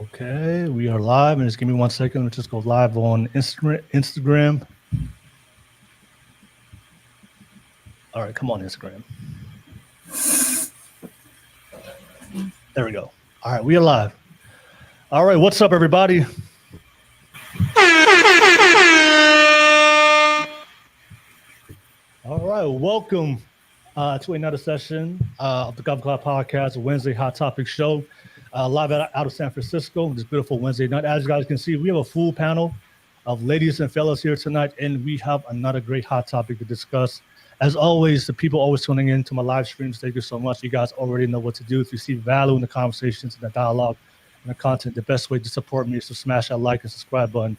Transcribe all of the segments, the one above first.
Okay, we are live, and just give me 1 second. Let's just go live on Instagram. All right, come on, Instagram. There we go. All right, we are live. All right, what's up, everybody? All right, welcome to another session of the Golf Club Podcast, Wednesday Hot Topic Show, live out of San Francisco. This beautiful Wednesday night. As you guys can see, we have a full panel of ladies and fellows here tonight, and we have another great hot topic to discuss. As always, the people always tuning in to my live streams, thank you so much. You guys already know what to do. If you see value in the conversations and the dialogue and the content, the best way to support me is to smash that like and subscribe button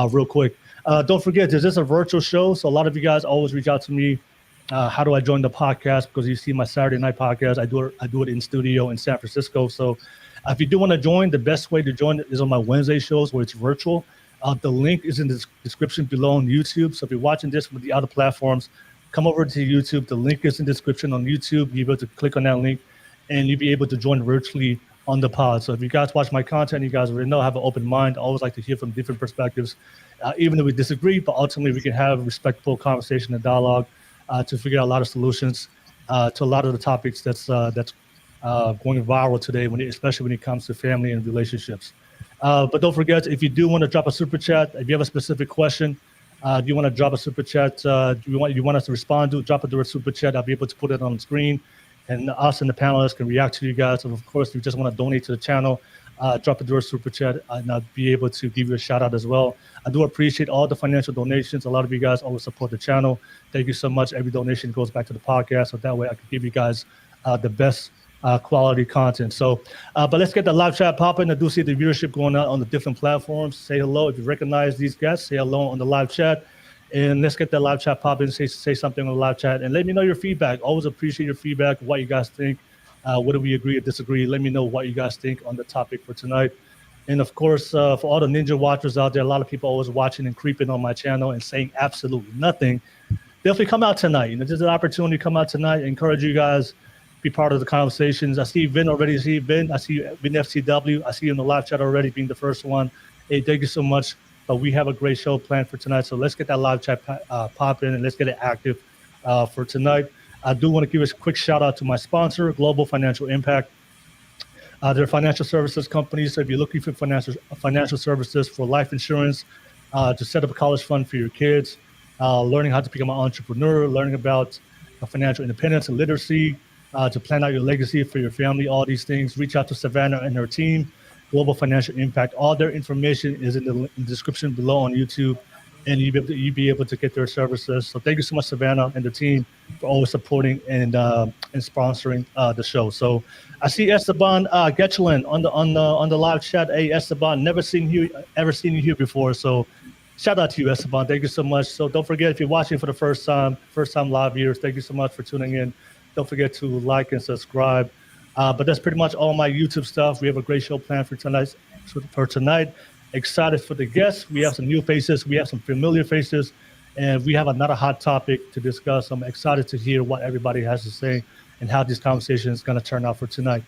real quick. Don't forget, this is a virtual show, so a lot of you guys always reach out to me. How do I join the podcast? Because you see my Saturday night podcast, I do it in studio in San Francisco. So if you do want to join, the best way to join is on my Wednesday shows where it's virtual. The link is in the description below on YouTube. So if you're watching this with the other platforms, come over to YouTube. The link is in the description on YouTube. You'll be able to click on that link, and you'll be able to join virtually on the pod. So if you guys watch my content, you guys already know I have an open mind. I always like to hear from different perspectives, even if we disagree, but ultimately we can have a respectful conversation and dialogue to figure out a lot of solutions to a lot of the topics that's going viral today, especially when it comes to family and relationships. But don't forget, if you do want to drop a super chat, if you have a specific question, if you want to drop a super chat, you want us to respond to, drop a super chat. I'll be able to put it on the screen, and us and the panelists can react to you guys. And of course, if you just want to donate to the channel, drop a super chat, and I'll be able to give you a shout out as well. I do appreciate all the financial donations. A lot of you guys always support the channel. Thank you so much. Every donation goes back to the podcast, so that way I can give you guys the best quality content. So, but let's get the live chat popping. I do see the viewership going on the different platforms. Say hello if you recognize these guests. Say hello on the live chat, and let's get that live chat popping. Say something on the live chat, and let me know your feedback. Always appreciate your feedback. What you guys think. Whether we agree or disagree, let me know what you guys think on the topic for tonight. And of course, for all the ninja watchers out there, a lot of people always watching and creeping on my channel and saying absolutely nothing. Definitely come out tonight. This is an opportunity to come out tonight. I encourage you guys be part of the conversations. I see Vin already. I see Vin FCW. I see you in the live chat already, being the first one. Hey, thank you so much. But we have a great show planned for tonight. So let's get that live chat popping and let's get it active for tonight. I do want to give a quick shout out to my sponsor, Global Financial Impact. They're financial services companies. So if you're looking for financial services for life insurance, to set up a college fund for your kids, learning how to become an entrepreneur, learning about financial independence and literacy, to plan out your legacy for your family, all these things, reach out to Savannah and her team, Global Financial Impact. All their information is in the description below on YouTube, and you'll be able to get their services. So thank you so much, Savannah and the team, for always supporting and sponsoring the show. So I see Esteban Getchlin on the live chat. Hey, Esteban, ever seen you here before. So shout out to you, Esteban. Thank you so much. So don't forget, if you're watching for the first time live viewers, thank you so much for tuning in. Don't forget to like and subscribe. But that's pretty much all my YouTube stuff. We have a great show planned for tonight. Excited for the guests. We have some new faces. We have some familiar faces. And we have another hot topic to discuss. I'm excited to hear what everybody has to say and how this conversation is going to turn out for tonight.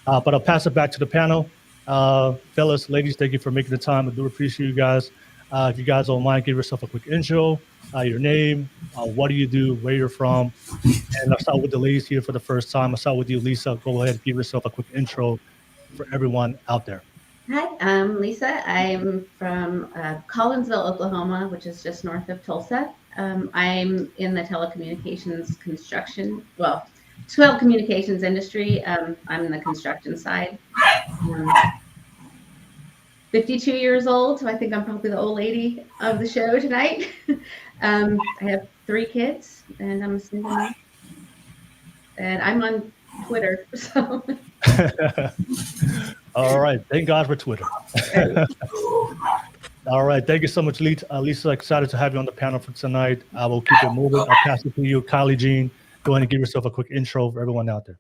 But I'll pass it back to the panel. Fellas, ladies, thank you for making the time. I do appreciate you guys. If you guys don't mind, give yourself a quick intro, your name, what do you do, where you're from. And I'll start with the ladies here for the first time. I'll start with you, Lisa. Go ahead and give yourself a quick intro for everyone out there. Hi, I'm Lisa. I'm from Collinsville, Oklahoma, which is just north of Tulsa. I'm in the telecommunications industry. I'm in the construction side. 52 years old, so I think I'm probably the old lady of the show tonight. I have 3 kids, and I'm a single mom. And I'm on Twitter, so... All right. Thank God for Twitter. All right. Thank you so much, Lisa. Excited to have you on the panel for tonight. I will keep it moving. I'll pass it to you, Kylie Jean. Go ahead and give yourself a quick intro for everyone out there.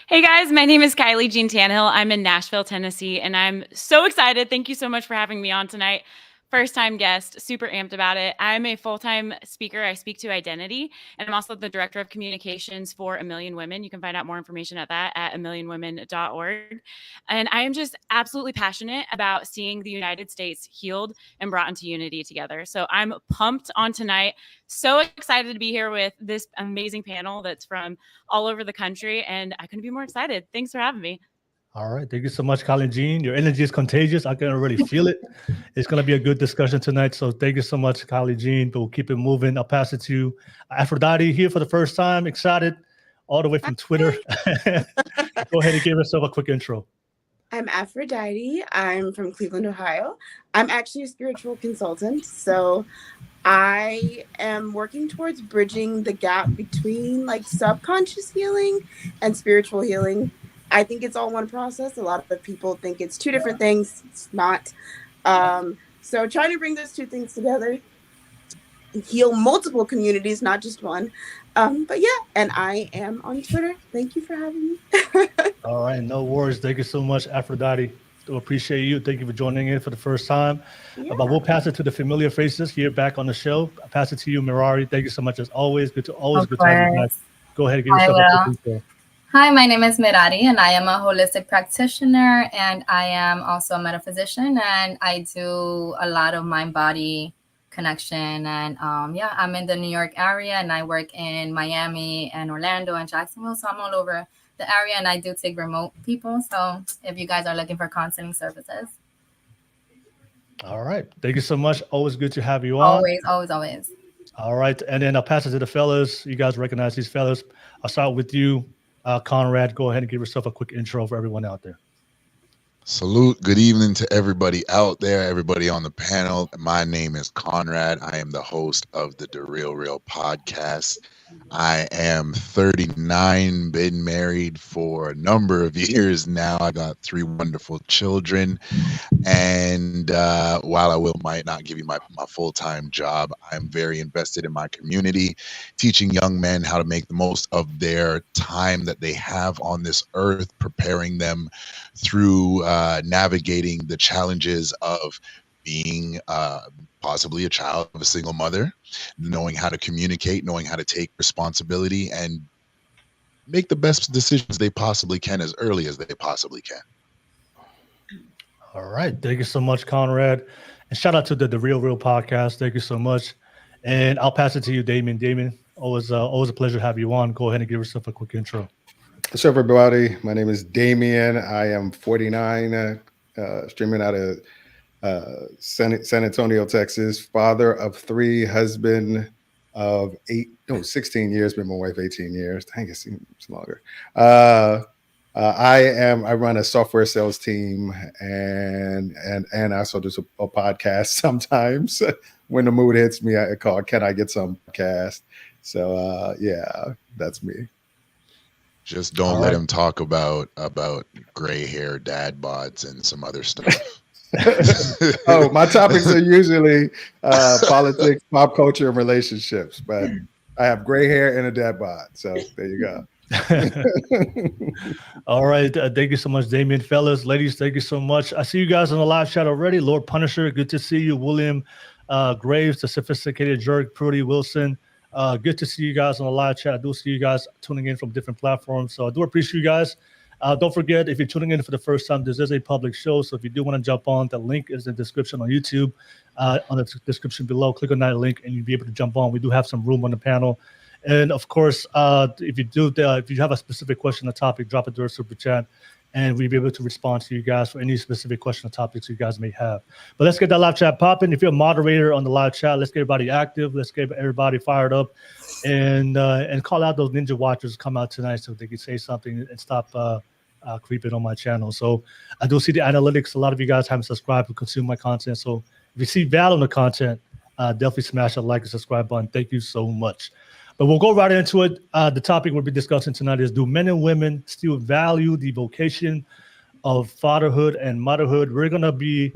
Hey guys, my name is Kylie Jean Tannehill. I'm in Nashville, Tennessee, and I'm so excited. Thank you so much for having me on tonight. first-time guest, super amped about it. I'm a full-time speaker. I speak to identity, and I'm also the director of communications for A Million Women. You can find out more information at that at amillionwomen.org. And I am just absolutely passionate about seeing the United States healed and brought into unity together. So I'm pumped on tonight. So excited to be here with this amazing panel that's from all over the country, and I couldn't be more excited. Thanks for having me. All right. Thank you so much, Colin Jean. Your energy is contagious. I can already feel it. It's going to be a good discussion tonight. So thank you so much, Colin Jean. But we'll keep it moving. I'll pass it to Aphrodite here for the first time. Excited all the way from Twitter. Go ahead and give yourself a quick intro. I'm Aphrodite. I'm from Cleveland, Ohio. I'm actually a spiritual consultant. So I am working towards bridging the gap between like subconscious healing and spiritual healing. I think it's all one process. A lot of people think it's two different things. It's not. So trying to bring those two things together and heal multiple communities, not just one. But yeah, and I am on Twitter. Thank you for having me. All right, no worries. Thank you so much, Aphrodite. Still appreciate you. Thank you for joining in for the first time. Yeah. But we'll pass it to the familiar faces here back on the show. I'll pass it to you, Mirari. Thank you so much as always. Good to have you back. Go ahead and give yourself a quick intro. Hi, my name is Mirari, and I am a holistic practitioner, and I am also a metaphysician, and I do a lot of mind-body connection. And I'm in the New York area, and I work in Miami and Orlando and Jacksonville, so I'm all over the area, and I do take remote people. So if you guys are looking for counseling services. All right. Thank you so much. Always good to have you on. Always. All right. And then I'll pass it to the fellas. You guys recognize these fellas. I'll start with you. Conrad, go ahead and give yourself a quick intro for everyone out there. Salute. Good evening to everybody out there, everybody on the panel. My name is Conrad. I am the host of the Real podcast. I am 39, been married for a number of years now. I got 3 wonderful children. And while I might not give you my full-time job, I'm very invested in my community, teaching young men how to make the most of their time that they have on this earth, preparing them through navigating the challenges of being possibly a child of a single mother, knowing how to communicate, knowing how to take responsibility, and make the best decisions they possibly can as early as they possibly can. All right. Thank you so much, Conrad. And shout out to the Real podcast. Thank you so much. And I'll pass it to you, Damien. Damien, always a pleasure to have you on. Go ahead and give yourself a quick intro. What's up, everybody? My name is Damien. I am 49, streaming out of San Antonio, Texas, father of 3, husband of 16 years, been my wife 18 years. Dang, it seems longer. I run a software sales team, and I also do a podcast sometimes. When the mood hits me, I call, can I get some podcast? So yeah, that's me. Just don't let him talk about gray hair, dad bods, and some other stuff. Oh, my topics are usually politics, pop culture, and relationships, but I have gray hair and a dad bod. So there you go. All right. Thank you so much, Damien. Fellas, ladies, thank you so much. I see you guys on the live chat already. Lord Punisher, good to see you. William Graves, the sophisticated jerk, Prudy Wilson. Good to see you guys on the live chat. I do see you guys tuning in from different platforms. So I do appreciate you guys. Don't forget, if you're tuning in for the first time, this is a public show. So if you do want to jump on, the link is in the description on YouTube. On the description below, click on that link and you'll be able to jump on. We do have some room on the panel. And of course, if you have a specific question or topic, drop it through a super chat, and we'll be able to respond to you guys for any specific question or topics you guys may have. But let's get that live chat popping. If you're a moderator on the live chat, let's get everybody active. Let's get everybody fired up, and call out those ninja watchers to come out tonight so they can say something and stop creeping on my channel. So I do see the analytics. A lot of you guys haven't subscribed to consume my content. So if you see value in the content, definitely smash that like and subscribe button. Thank you so much. But we'll go right into it. The topic we'll be discussing tonight is, do men and women still value the vocation of fatherhood and motherhood? We're going to be,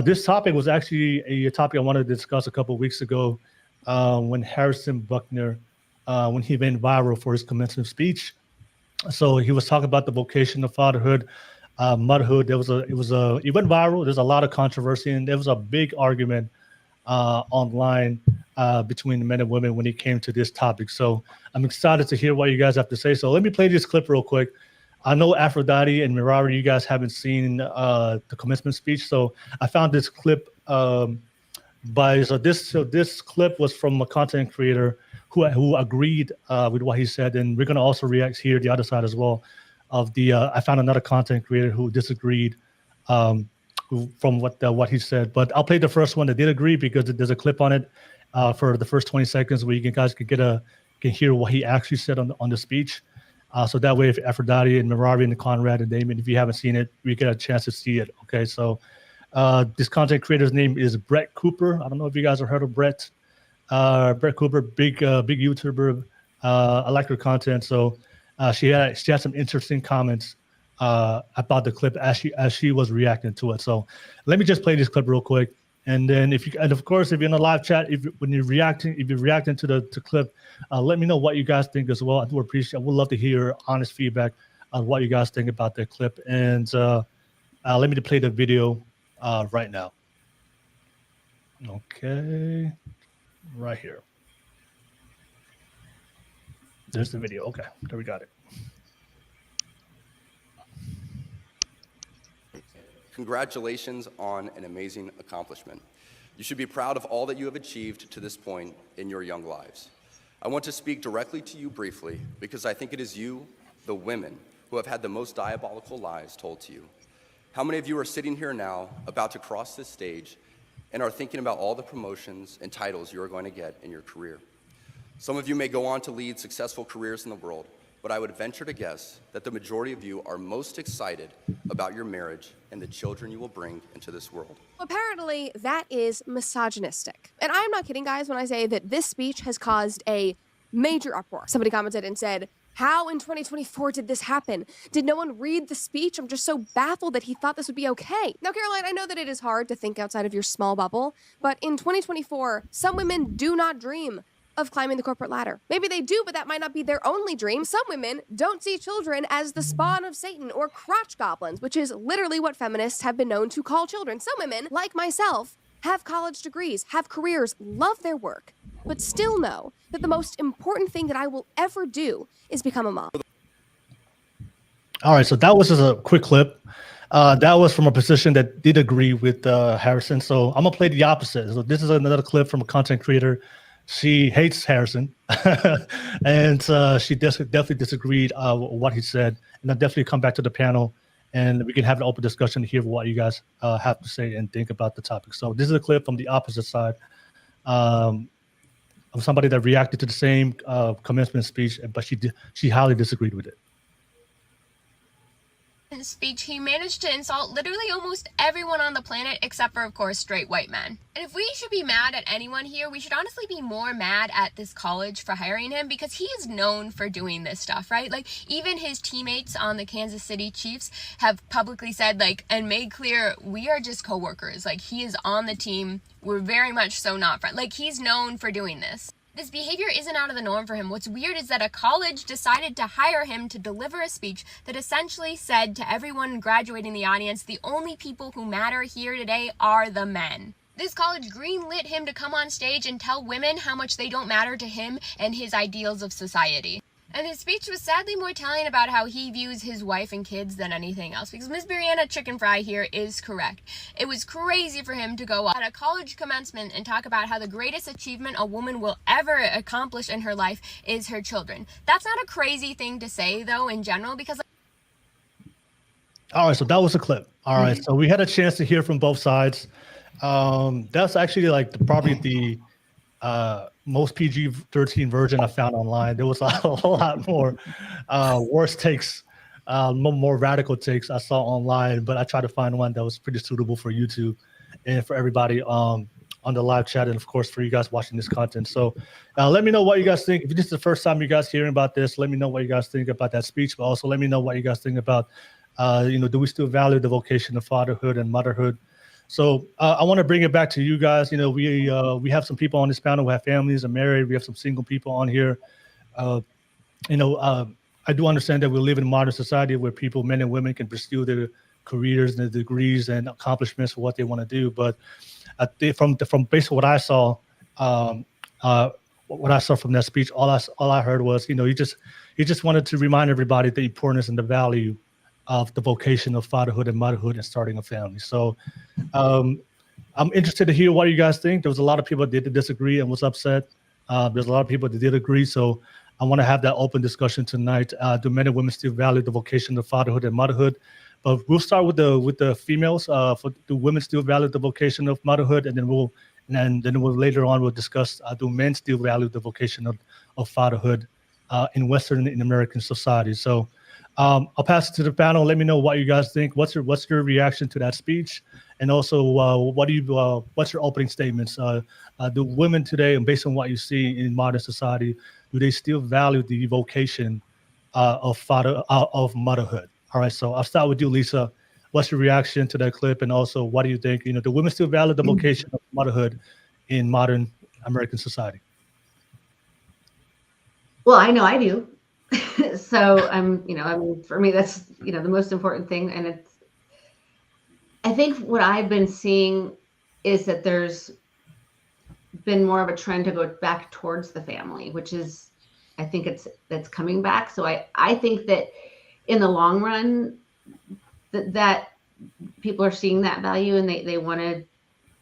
this topic was actually a topic I wanted to discuss a couple of weeks ago when Harrison Buckner, when he went viral for his commencement speech. So he was talking about the vocation of fatherhood. Motherhood. It went viral. There's a lot of controversy, and there was a big argument online between men and women when it came to this topic. So I'm excited to hear what you guys have to say. So let me play this clip real quick. I know Aphrodite and Mirari, you guys haven't seen the commencement speech, so I found this clip this clip was from a content creator who agreed with what he said, and we're gonna also react here the other side as well. I found another content creator who disagreed from what he said, but I'll play the first one that did agree because there's a clip on it for the first 20 seconds where guys can hear what he actually said on the speech. So that way, if Aphrodite and Mirari and Conrad and Damon, if you haven't seen it, we get a chance to see it. Okay, so this content creator's name is Brett Cooper. I don't know if you guys have heard of Brett. Brett Cooper, big YouTuber. I like her content. So she had some interesting comments about the clip as she was reacting to it. So let me just play this clip real quick. And then and of course, if you're in the live chat, when you're reacting to the clip, let me know what you guys think as well. I would love to hear honest feedback on what you guys think about the clip. And let me play the video right now. Okay, right here. There's the video. Okay, there we got it. Congratulations on an amazing accomplishment. You should be proud of all that you have achieved to this point in your young lives. I want to speak directly to you briefly because I think it is you, the women, who have had the most diabolical lies told to you. How many of you are sitting here now about to cross this stage and are thinking about all the promotions and titles you are going to get in your career? Some of you may go on to lead successful careers in the world, but I would venture to guess that the majority of you are most excited about your marriage and the children you will bring into this world. Apparently, that is misogynistic. And I'm not kidding, guys, when I say that this speech has caused a major uproar. Somebody commented and said, how in 2024 did this happen? Did no one read the speech? I'm just so baffled that he thought this would be okay. Now, Caroline, I know that it is hard to think outside of your small bubble, but in 2024, some women do not dream of climbing the corporate ladder. Maybe they do, but that might not be their only dream. Some women don't see children as the spawn of Satan or crotch goblins, which is literally what feminists have been known to call children. Some women, like myself, have college degrees, have careers, love their work, but still know that the most important thing that I will ever do is become a mom. All right, so that was just a quick clip. That was from a position that did agree with Harrison. So I'm gonna play the opposite. So this is another clip from a content creator. She hates Harrison, and she definitely disagreed with what he said. And I'll definitely come back to the panel, and we can have an open discussion to hear what you guys have to say and think about the topic. So this is a clip from the opposite side of somebody that reacted to the same commencement speech, but she highly disagreed with it. Speech, he managed to insult literally almost everyone on the planet except for, of course, straight white men. And if we should be mad at anyone here, we should honestly be more mad at this college for hiring him because he is known for doing this stuff, right? Like, even his teammates on the Kansas City Chiefs have publicly said, like, and made clear, we are just co-workers. Like, he is on the team. We're very much so not friends. Like, he's known for doing this. This behavior isn't out of the norm for him. What's weird is that a college decided to hire him to deliver a speech that essentially said to everyone graduating the audience, the only people who matter here today are the men. This college greenlit him to come on stage and tell women how much they don't matter to him and his ideals of society. And his speech was sadly more telling about how he views his wife and kids than anything else, because Ms. Brianna Chicken Fry here is correct. It was crazy for him to go at a college commencement and talk about how the greatest achievement a woman will ever accomplish in her life is her children. That's not a crazy thing to say, though, in general, because... All right, so that was a clip. All right, so we had a chance to hear from both sides. That's actually probably the most PG-13 version I found online. There was a lot more worse takes, more radical takes I saw online, but I tried to find one that was pretty suitable for YouTube and for everybody on the live chat, and of course for you guys watching this content. So let me know what you guys think. If this is the first time you guys hearing about this, let me know what you guys think about that speech, but also let me know what you guys think about, do we still value the vocation of fatherhood and motherhood? So I want to bring it back to you guys. We have some people on this panel who have families and married. We have some single people on here. I do understand that we live in a modern society where men and women can pursue careers and the degrees and accomplishments of what they want to do. But I think from basically what I saw, um, what I saw from that speech, all I heard was, you just wanted to remind everybody the importance and the value of the vocation of fatherhood and motherhood and starting a family. So um, I'm interested to hear what you guys think. There was a lot of people that did disagree and was upset. There's a lot of people that did agree. So I want to have that open discussion tonight. Do men and women still value the vocation of fatherhood and motherhood? But we'll start with the females. Do women still value the vocation of motherhood? And then we'll later on we'll discuss, do men still value the vocation of fatherhood in Western in American society? So I'll pass it to the panel. Let me know what you guys think. What's your reaction to that speech? And also, what's your opening statements? Do women today, and based on what you see in modern society, do they still value the vocation of motherhood? All right, so I'll start with you, Lisa. What's your reaction to that clip? And also, what do you think? Do women still value the vocation of motherhood in modern American society? Well, I know I do. So for me, that's, the most important thing. And I think what I've been seeing is that there's been more of a trend to go back towards the family, which is, I think that's coming back. So I think that in the long run, that people are seeing that value, and they want to,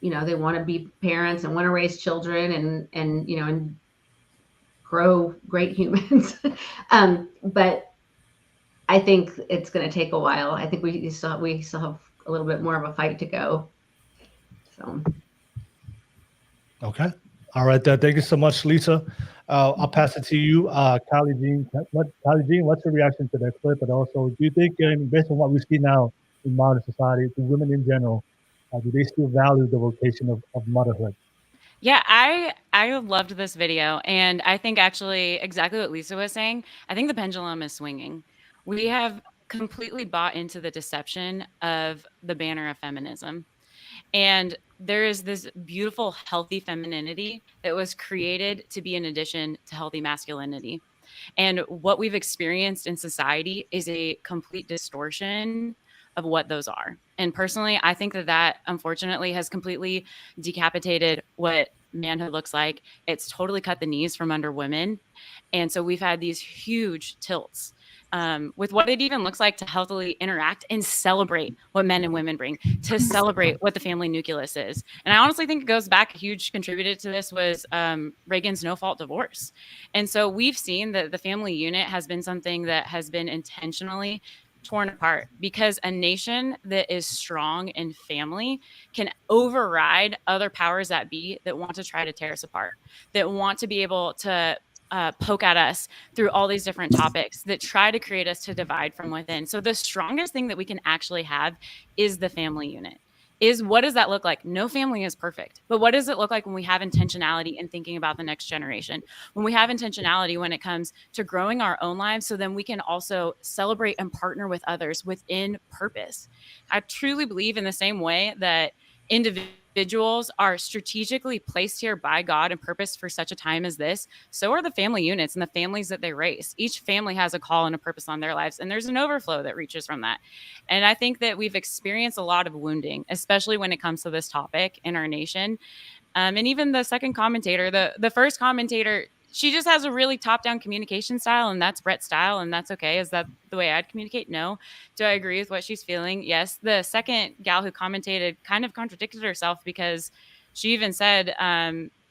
they want to be parents and want to raise children and grow great humans. But I think it's going to take a while. I think we still have a little bit more of a fight to go. So. Okay. All right. Thank you so much, Lisa. I'll pass it to you, Kylie Jean. Kylie Jean, what's your reaction to that clip? And also, do you think, based on what we see now in modern society, do women in general, do they still value the vocation of motherhood? Yeah, I loved this video, and I think actually exactly what Lisa was saying. I think the pendulum is swinging. We have completely bought into the deception of the banner of feminism. And there is this beautiful, healthy femininity that was created to be an addition to healthy masculinity. And what we've experienced in society is a complete distortion of what those are. And personally, I think that unfortunately has completely decapitated what manhood looks like. It's totally cut the knees from under women. And so we've had these huge tilts with what it even looks like to healthily interact and celebrate what men and women bring, to celebrate what the family nucleus is. And I honestly think it goes back, a huge contributor to this was Reagan's no-fault divorce. And so we've seen that the family unit has been something that has been intentionally torn apart, because a nation that is strong in family can override other powers that be that want to try to tear us apart, that want to be able to poke at us through all these different topics, that try to create us to divide from within. So the strongest thing that we can actually have is the family unit. What does that look like? No family is perfect, but what does it look like when we have intentionality in thinking about the next generation? When we have intentionality when it comes to growing our own lives, so then we can also celebrate and partner with others within purpose. I truly believe in the same way that individuals are strategically placed here by God and purpose for such a time as this, so are the family units and the families that they raise. Each family has a call and a purpose on their lives, and there's an overflow that reaches from that. And I think that we've experienced a lot of wounding, especially when it comes to this topic in our nation. And even the second commentator, the first commentator, she just has a really top-down communication style, and that's Brett's style, and that's okay. Is that the way I'd communicate? No. Do I agree with what she's feeling? Yes. The second gal who commentated kind of contradicted herself, because she even said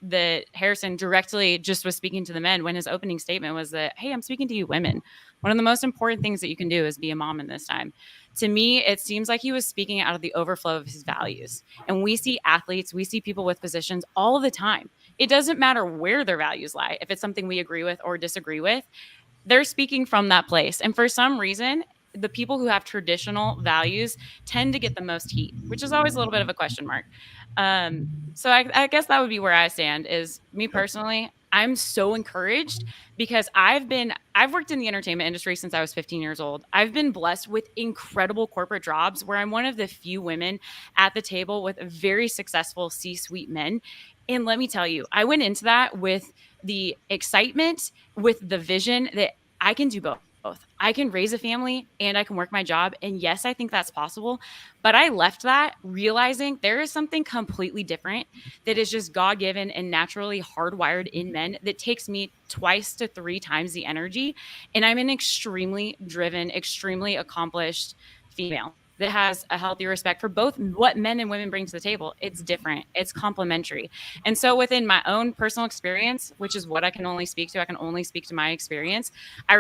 that Harrison directly just was speaking to the men, when his opening statement was that, hey, I'm speaking to you women. One of the most important things that you can do is be a mom in this time. To me, it seems like he was speaking out of the overflow of his values. And we see athletes, we see people with positions all the time. It doesn't matter where their values lie. If it's something we agree with or disagree with, they're speaking from that place. And for some reason, the people who have traditional values tend to get the most heat, which is always a little bit of a question mark. So I guess that would be where I stand. Is me personally, I'm so encouraged, because I've worked in the entertainment industry since I was 15 years old. I've been blessed with incredible corporate jobs where I'm one of the few women at the table with very successful C-suite men. And let me tell you, I went into that with the excitement, with the vision that I can do both. I can raise a family and I can work my job. And yes, I think that's possible. But I left that realizing there is something completely different that is just God given and naturally hardwired in men that takes me 2 to 3 times the energy. And I'm an extremely driven, extremely accomplished female that has a healthy respect for both what men and women bring to the table. It's different, it's complementary. And so within my own personal experience, which is what I can only speak to, I can only speak to my experience. I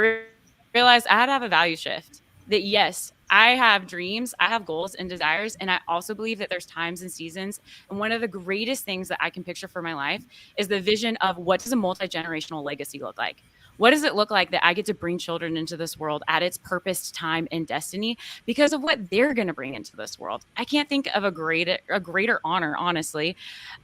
realized I had to have a value shift that yes, I have dreams, I have goals and desires. And I also believe that there's times and seasons. And one of the greatest things that I can picture for my life is the vision of what does a multi-generational legacy look like? What does it look like that I get to bring children into this world at its purposed time and destiny because of what they're going to bring into this world? I can't think of a greater honor, honestly.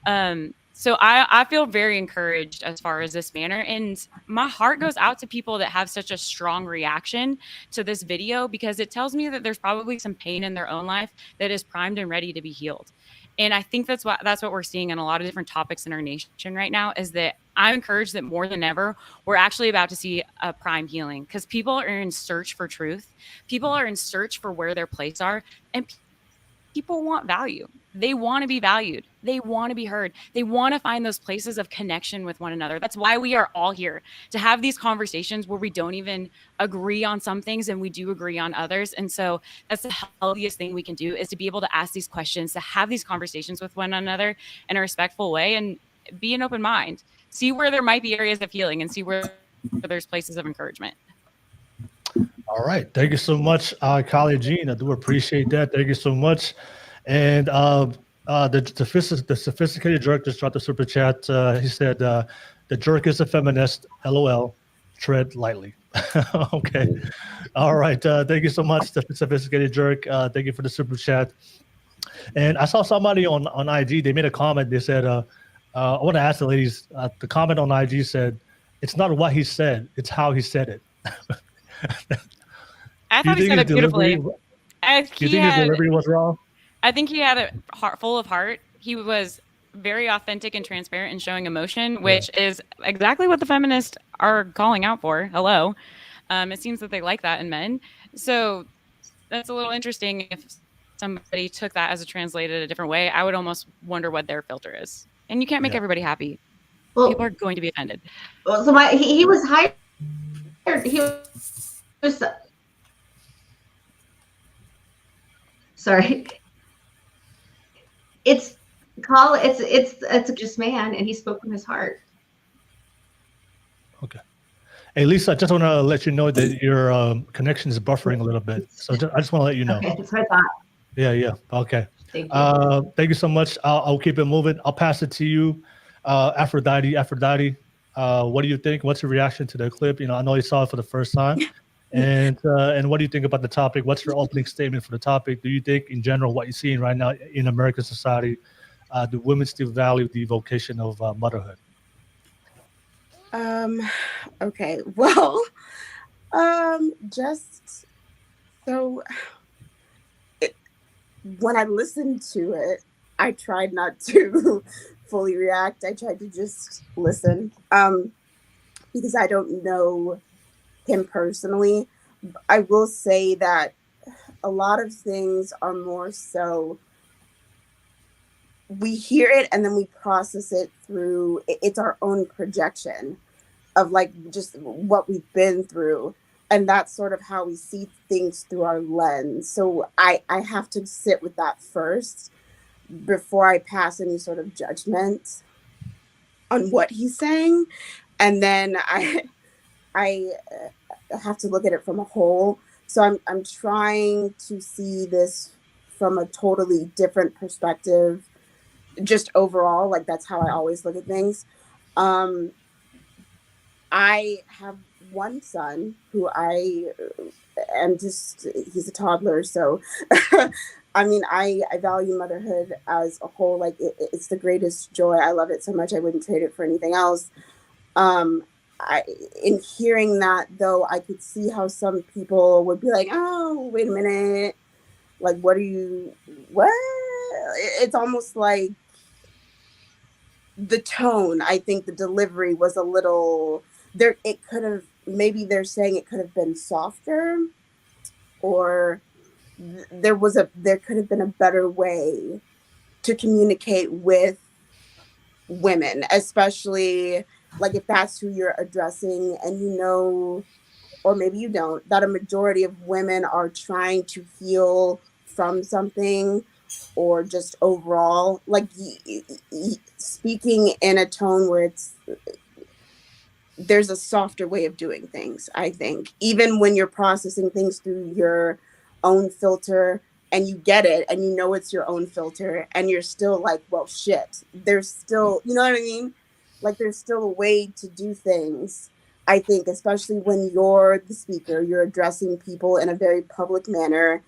So I feel very encouraged as far as this manner. And my heart goes out to people that have such a strong reaction to this video because it tells me that there's probably some pain in their own life that is primed and ready to be healed. And I think that's what we're seeing in a lot of different topics in our nation right now is that I'm encouraged that more than ever, we're actually about to see a prime healing because people are in search for truth. People are in search for where their place are. And people want value. They want to be valued. They want to be heard. They want to find those places of connection with one another. That's why we are all here to have these conversations where we don't even agree on some things and we do agree on others. And so that's the healthiest thing we can do is to be able to ask these questions, to have these conversations with one another in a respectful way and be an open mind. See where there might be areas of healing and see where there's places of encouragement. All right. Thank you so much, Kylie Jean. I do appreciate that. Thank you so much. And the sophisticated jerk just dropped the super chat. He said, the jerk is a feminist. LOL. Tread lightly. Okay. All right. Thank you so much, the sophisticated jerk. Thank you for the super chat. And I saw somebody on IG. They made a comment. They said, I want to ask the ladies. The comment on IG said, "It's not what he said; it's how he said it." I thought he said it beautifully. Do you think his delivery was wrong? I think he had a heart full of heart. He was very authentic and transparent in showing emotion, which is exactly what the feminists are calling out for. Hello. It seems that they like that in men. So that's a little interesting. If somebody took that as a translated a different way, I would almost wonder what their filter is. And you can't make everybody happy. Well, people are going to be offended. Well, so he was hired. He was sorry. It's a just man, and he spoke from his heart. Okay. Hey, Lisa, I just want to let you know that your connection is buffering a little bit. So I just want to let you know. Okay, that's what I thought. Yeah. Okay. Thank you. Thank you so much. I'll keep it moving. I'll pass it to you, Aphrodite. What do you think? What's your reaction to the clip? I know you saw it for the first time. And what do you think about the topic? What's your opening statement for the topic? Do you think, in general, what you're seeing right now in American society, do women still value the vocation of motherhood? Okay. Well, just so when I listened to it, I tried not to fully react. I tried to just listen, because I don't know him personally. I will say that a lot of things are more so we hear it and then we process it through it's our own projection of like just what we've been through, and that's sort of how we see things through our lens. So I have to sit with that first before I pass any sort of judgment on what he's saying, and then I have to look at it from a whole. So I'm trying to see this from a totally different perspective, just overall. Like that's how I always look at things. I have one son who I am he's a toddler. So, I mean, I value motherhood as a whole. Like it's the greatest joy. I love it so much. I wouldn't trade it for anything else. In hearing that though, I could see how some people would be like, oh, wait a minute. Like, what? It's almost like the tone. I think the delivery was a little there. It could have maybe they're saying it could have been softer, or there could have been a better way to communicate with women, especially like if that's who you're addressing, and you know, or maybe you don't, that a majority of women are trying to heal from something, or just overall, like speaking in a tone where there's a softer way of doing things. I think even when you're processing things through your own filter, and you get it, and you know it's your own filter, and you're still like, well, shit, there's still, you know what I mean? Like there's still a way to do things. I think, especially when you're the speaker, you're addressing people in a very public manner,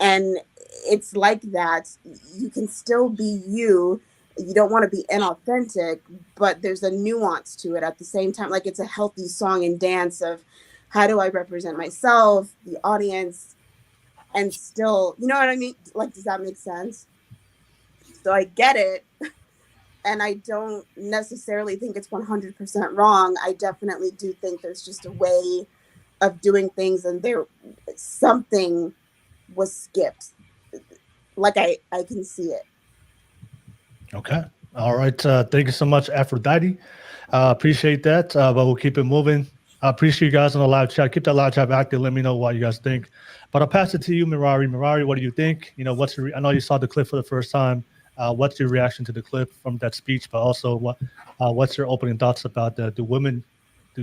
and it's like that. You can still be you. You don't want to be inauthentic, but there's a nuance to it at the same time. Like it's a healthy song and dance of how do I represent myself, the audience, and still, you know what I mean? Like, does that make sense? So I get it. And I don't necessarily think it's 100% wrong. I definitely do think there's just a way of doing things, and something was skipped. Like I can see it. Okay. All right. Thank you so much, Aphrodite. Appreciate that. But we'll keep it moving. I appreciate you guys on the live chat. Keep that live chat active. Let me know what you guys think. But I'll pass it to you, Mirari. Mirari, what do you think? You know, I know you saw the clip for the first time. What's your reaction to the clip from that speech? But also, what's your opening thoughts about the women?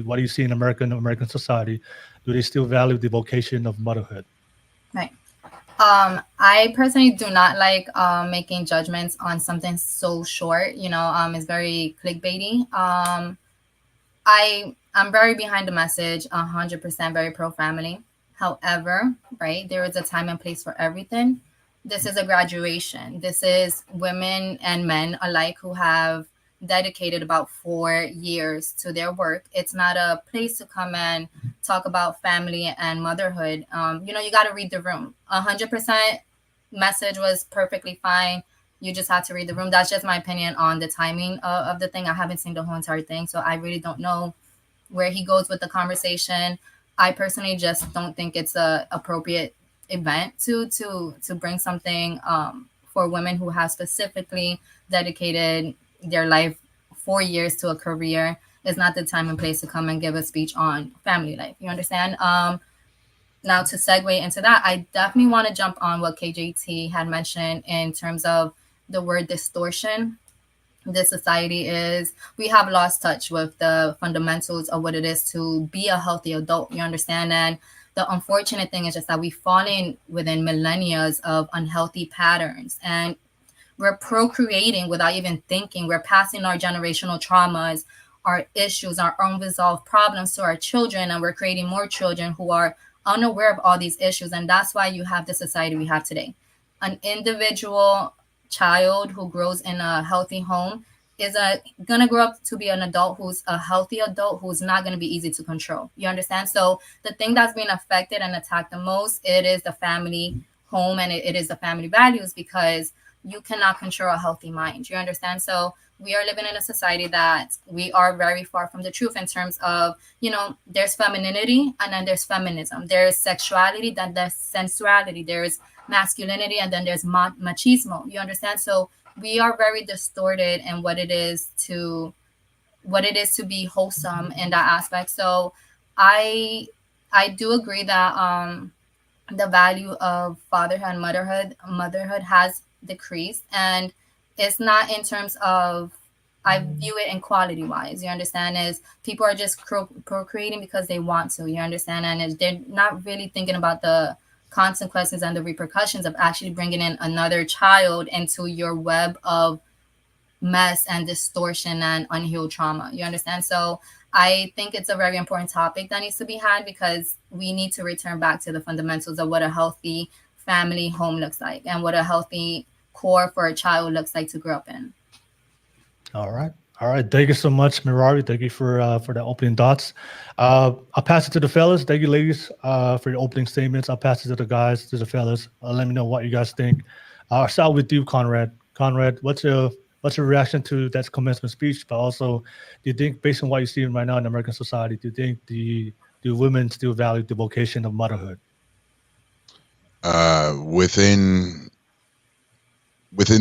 What do you see in American society? Do they still value the vocation of motherhood? Right. I personally do not like making judgments on something so short. You know, it's very clickbaity. I'm very behind the message, 100% very pro family. However, right, there is a time and place for everything. This is a graduation. This is women and men alike who have dedicated about 4 years to their work. It's not a place to come and talk about family and motherhood. You know, you got to read the room. 100% message was perfectly fine. You just had to read the room. That's just my opinion on the timing of the thing. I haven't seen the whole entire thing, so I really don't know where he goes with the conversation. I personally just don't think it's a appropriate event to bring something for women who have specifically dedicated their life 4 years to a career. It's not the time and place to come and give a speech on family life. You understand? Now to segue into that, I definitely want to jump on what KJT had mentioned in terms of the word distortion. This society we have lost touch with the fundamentals of what it is to be a healthy adult. You understand? And the unfortunate thing is just that we've fallen within millennia of unhealthy patterns, and we're procreating without even thinking. We're passing our generational traumas, our issues, our unresolved problems to our children, and we're creating more children who are unaware of all these issues. And that's why you have the society we have today. An individual child who grows in a healthy home is gonna grow up to be an adult who's a healthy adult who's not gonna be easy to control. You understand? So the thing that's being affected and attacked the most, it is the family home, and it is the family values, because you cannot control a healthy mind. You understand? So we are living in a society that we are very far from the truth in terms of, you know, there's femininity and then there's feminism. There's sexuality, then there's sensuality. There's masculinity, and then there's machismo. You understand? So we are very distorted in what it is to be wholesome in that aspect. So I do agree that the value of fatherhood and motherhood has decreased, and it's not in terms of, I view it in quality wise. You understand? Is people are just procreating because they want to. You understand? And they're not really thinking about the consequences and the repercussions of actually bringing in another child into your web of mess and distortion and unhealed trauma. You understand? So I think it's a very important topic that needs to be had, because we need to return back to the fundamentals of what a healthy family home looks like and what a healthy core for a child looks like to grow up in. All right. Thank you so much, Mirari. Thank you for the opening thoughts. I'll pass it to the fellas. Thank you, ladies, for your opening statements. I'll pass it to the guys, to the fellas. Let me know what you guys think. I'll start with you, Conrad. Conrad, what's your reaction to that commencement speech? But also, do you think, based on what you're seeing right now in American society, do you think the do women still value the vocation of motherhood? Within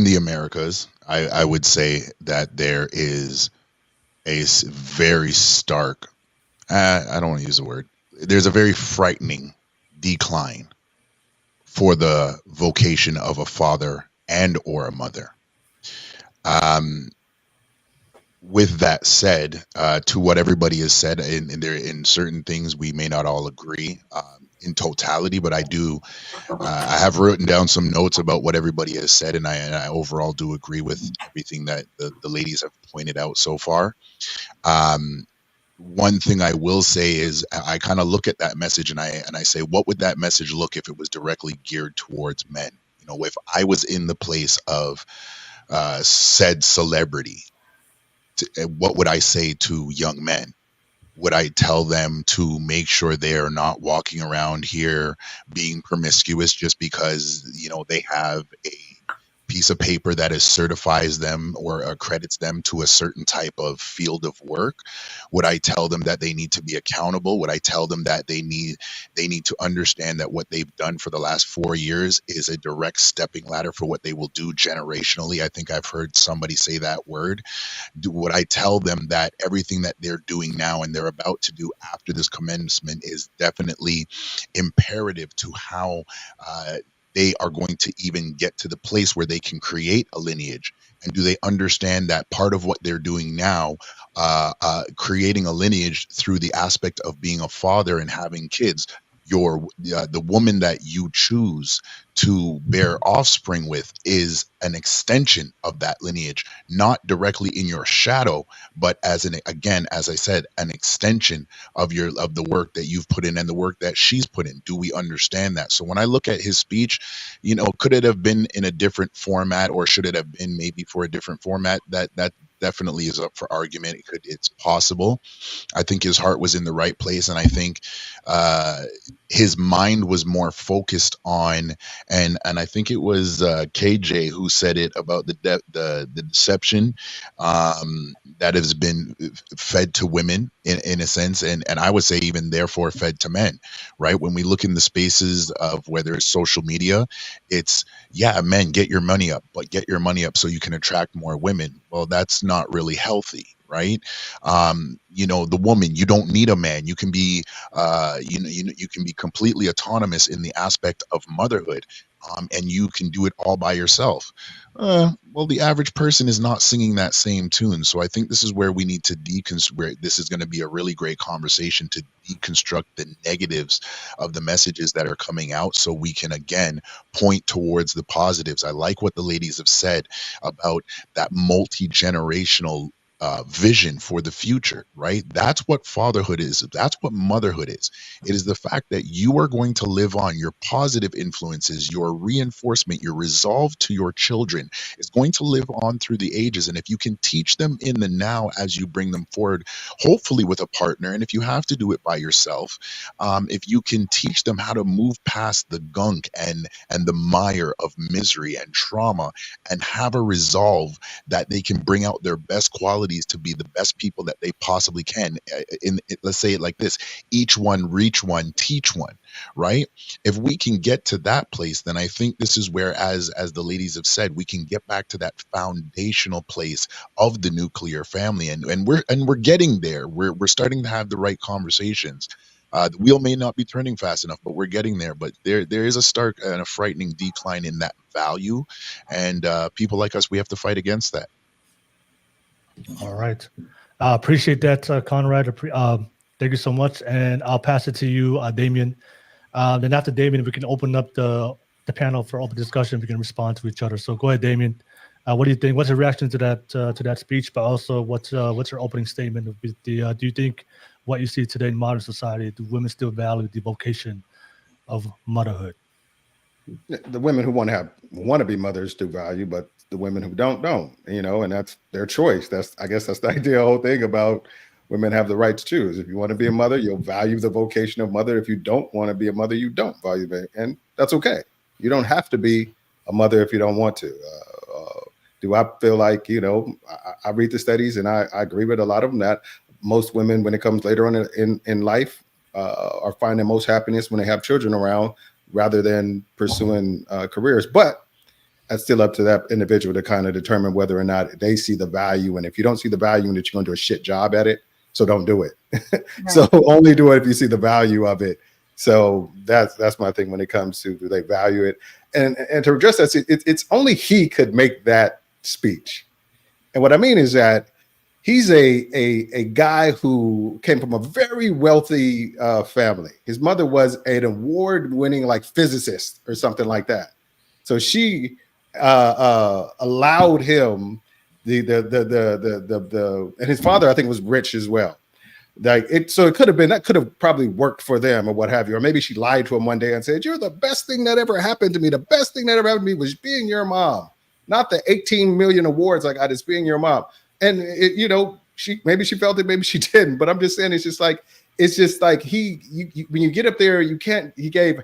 the Americas, I would say that there is a very stark, I don't want to use the word, there's a very frightening decline for the vocation of a father and or a mother. With that said, to what everybody has said, in certain things we may not all agree in totality, but I have written down some notes about what everybody has said, and I overall do agree with everything that the ladies have pointed out so far. One thing I will say is I kind of look at that message and I say, what would that message look if it was directly geared towards men? You know, if I was in the place of said celebrity, what would I say to young men? Would I tell them to make sure they are not walking around here being promiscuous just because, you know, they have a piece of paper that is certifies them or accredits them to a certain type of field of work? Would I tell them that they need to be accountable? Would I tell them that they need to understand that what they've done for the last 4 years is a direct stepping ladder for what they will do generationally? I think I've heard somebody say that word. Would I tell them that everything that they're doing now and they're about to do after this commencement is definitely imperative to how they are going to even get to the place where they can create a lineage? And do they understand that part of what they're doing now, creating a lineage through the aspect of being a father and having kids, the woman that you choose to bear offspring with is an extension of that lineage, not directly in your shadow, but as as I said, an extension of the work that you've put in and the work that she's put in. Do we understand that? So when I look at his speech, you know, could it have been in a different format, or should it have been maybe for a different format? That definitely is up for argument. It's possible. I think his heart was in the right place, and I think his mind was more focused on, and I think it was KJ who said it about the deception that has been fed to women in a sense, and I would say even therefore fed to men, right? When we look in the spaces of whether it's social media, it's, yeah, men, get your money up, but get your money up so you can attract more women. Well, that's not really healthy, right? You know, the woman, you don't need a man. You can be, you can be completely autonomous in the aspect of motherhood, and you can do it all by yourself. Well, the average person is not singing that same tune. So I think this is where we need to deconstruct. This is going to be a really great conversation to deconstruct the negatives of the messages that are coming out, so we can again point towards the positives. I like what the ladies have said about that multi-generational vision for the future, right? That's what fatherhood is. That's what motherhood is. It is the fact that you are going to live on. Your positive influences, your reinforcement, your resolve to your children is going to live on through the ages. And if you can teach them in the now as you bring them forward, hopefully with a partner, and if you have to do it by yourself, if you can teach them how to move past the gunk and the mire of misery and trauma, and have a resolve that they can bring out their best qualities to be the best people that they possibly can. Let's say it like this: each one reach one, teach one, right? If we can get to that place, then I think this is where, as the ladies have said, we can get back to that foundational place of the nuclear family, and we're getting there. We're starting to have the right conversations. The wheel may not be turning fast enough, but we're getting there. But there is a stark and a frightening decline in that value, and people like us, we have to fight against that. All right. I appreciate that, Conrad. Thank you so much. And I'll pass it to you, Damien. Then after Damien, we can open up the panel for open discussion. We can respond to each other. So go ahead, Damien. What do you think? What's your reaction to that speech? But also, what's your opening statement? Do you think what you see today in modern society, do women still value the vocation of motherhood? The women who want to be mothers do value, but the women who don't, you know, and that's their choice. I guess that's the ideal whole thing about women have the right to choose. If you want to be a mother, you'll value the vocation of mother. If you don't want to be a mother, you don't value it. And that's okay. You don't have to be a mother if you don't want to. Do I feel like, you know, I read the studies and I agree with a lot of them that most women, when it comes later on in life, are finding most happiness when they have children around rather than pursuing careers. But that's still up to that individual to kind of determine whether or not they see the value. And if you don't see the value in it, you're going to do a shit job at it. So don't do it. Right. So only do it if you see the value of it. So that's my thing when it comes to, do they value it? And to address that, it's only he could make that speech. And what I mean is that he's a guy who came from a very wealthy family. His mother was an award-winning like physicist or something like that. So she allowed him and his father, I think, was rich as well. So it could have been, that could have probably worked for them or what have you. Or maybe she lied to him one day and said, "You're the best thing that ever happened to me. The best thing that ever happened to me was being your mom. Not the 18 million awards I got, is being your mom." And maybe she felt it, maybe she didn't. But I'm just saying, it's just like when you get up there, he gave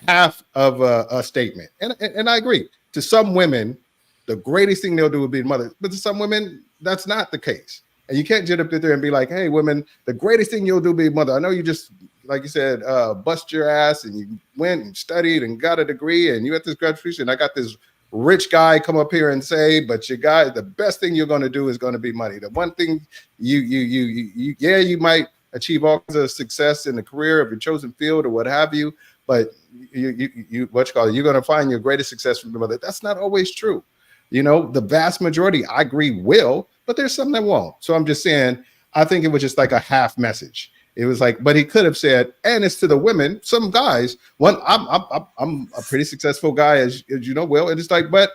half of a statement. And I agree. To some women, the greatest thing they'll do would be mother. But to some women, that's not the case. And you can't get up there and be like, "Hey, women, the greatest thing you'll do will be mother. I know you just, like you said, bust your ass and you went and studied and got a degree and you at this graduation. I got this rich guy come up here and say, but the best thing you're going to do is going to be money. The one thing you might achieve all kinds of success in the career of your chosen field or what have you, but you're going to find your greatest success from your mother." That's not always true. The vast majority, I agree, will, but there's some that won't. So I'm just saying, I think it was just like a half message. It was like, but he could have said, and it's to the women, some guys. I'm a pretty successful guy, as you know, Will. And it's like, but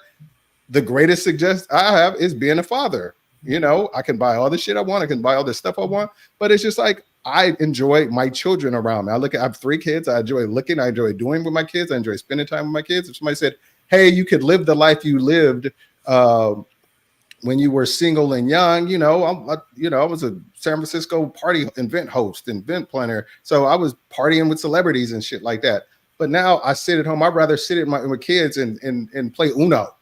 the greatest success I have is being a father. I can buy all the shit I want. I can buy all the stuff I want. But it's just like, I enjoy my children around me. I have 3 kids. I enjoy looking. I enjoy doing with my kids. I enjoy spending time with my kids. If somebody said, "Hey, you could live the life you lived when you were single and young," I was a San Francisco party event host, event planner. So I was partying with celebrities and shit like that. But now I sit at home. I'd rather sit with kids and play Uno.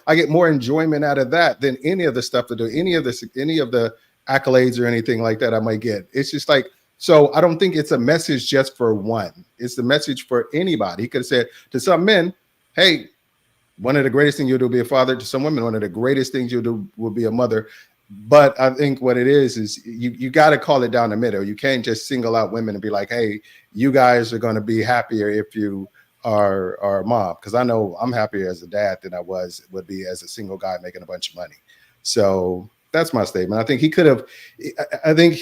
I get more enjoyment out of that than any of the stuff to do, any of the accolades or anything like that I might get. It's just like, so I don't think it's a message just for one. It's the message for anybody. He could have said to some men, "Hey, one of the greatest things you'll do will be a father." To some women, one of the greatest things you'll do will be a mother. But I think what it is you got to call it down the middle. You can't just single out women and be like, "Hey, you guys are going to be happier if you are a mom." Because I know I'm happier as a dad than I would be as a single guy making a bunch of money. So that's my statement. I think he could have. I think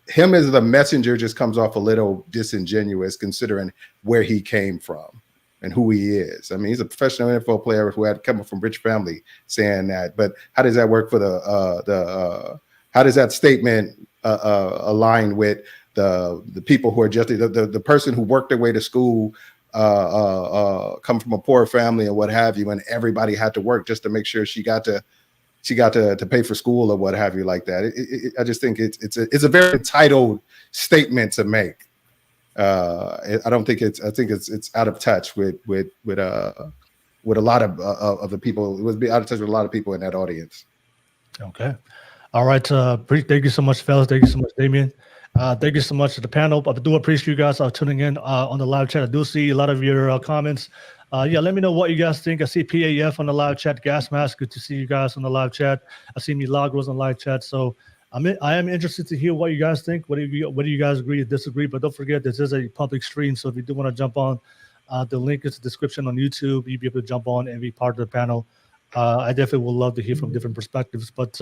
him as the messenger just comes off a little disingenuous considering where he came from and who he is. I mean, he's a professional NFL player who had come from a rich family saying that. But how does that work for how does that statement align with the people who are just the person who worked their way to school, come from a poor family and what have you, and everybody had to work just to make sure she got to pay for school or what have you like that. I just think it's a very entitled statement to make. I think it's out of touch with a lot of the people. It would be out of touch with a lot of people in that audience. Okay. All right. Thank you so much, fellas. Thank you so much, Damien. Thank you so much to the panel. I do appreciate you guys tuning in on the live chat. I do see a lot of your comments. Let me know what you guys think. I see PAF on the live chat. Gas Mask, good to see you guys on the live chat. I see Milagros on the live chat. So I am interested to hear what you guys think. What do you guys agree or disagree? But don't forget, this is a public stream. So if you do want to jump on, the link is in the description on YouTube. You'll be able to jump on and be part of the panel. I definitely would love to hear from different perspectives. But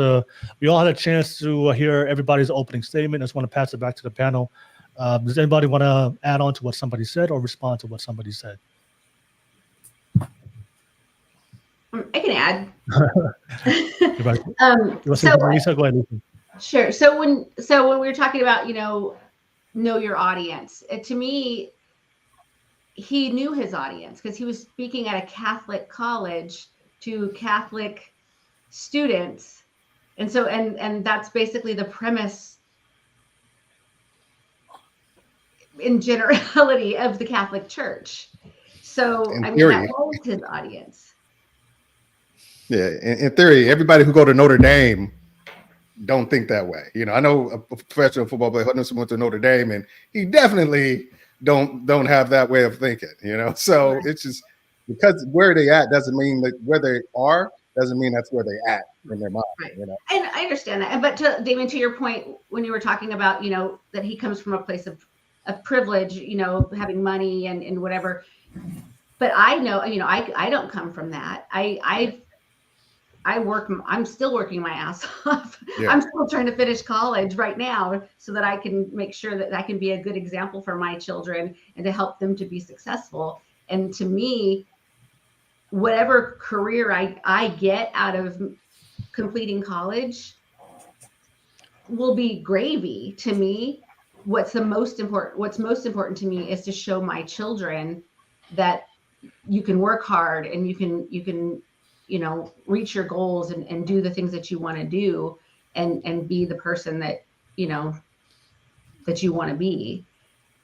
we all had a chance to hear everybody's opening statement. I just want to pass it back to the panel. Does anybody want to add on to what somebody said or respond to what somebody said? I can add. Lisa, go ahead. Sure. So when we were talking about, know your audience, to me, he knew his audience because he was speaking at a Catholic college to Catholic students. And so, and that's basically the premise in generality of the Catholic Church. So, that was his audience. Yeah, in theory, everybody who go to Notre Dame don't think that way. You know, I know a professional football player, Hudson went to Notre Dame, and he definitely don't have that way of thinking. You know, so it's just because where they at doesn't mean that where they are doesn't mean that's where they at in their mind. Right. You know, And I understand that. But to Damien, to your point, when you were talking about, you know, that he comes from a place of privilege, you know, having money and whatever. But I know, you know, I don't come from that. I work, I'm still working my ass off. Yeah. I'm still trying to finish college right now so that I can make sure that I can be a good example for my children and to help them to be successful. And to me, whatever career I get out of completing college will be gravy to me. What's most important to me is to show my children that you can work hard and you can, you know, reach your goals and do the things that you want to do and be the person that, you know, that you want to be.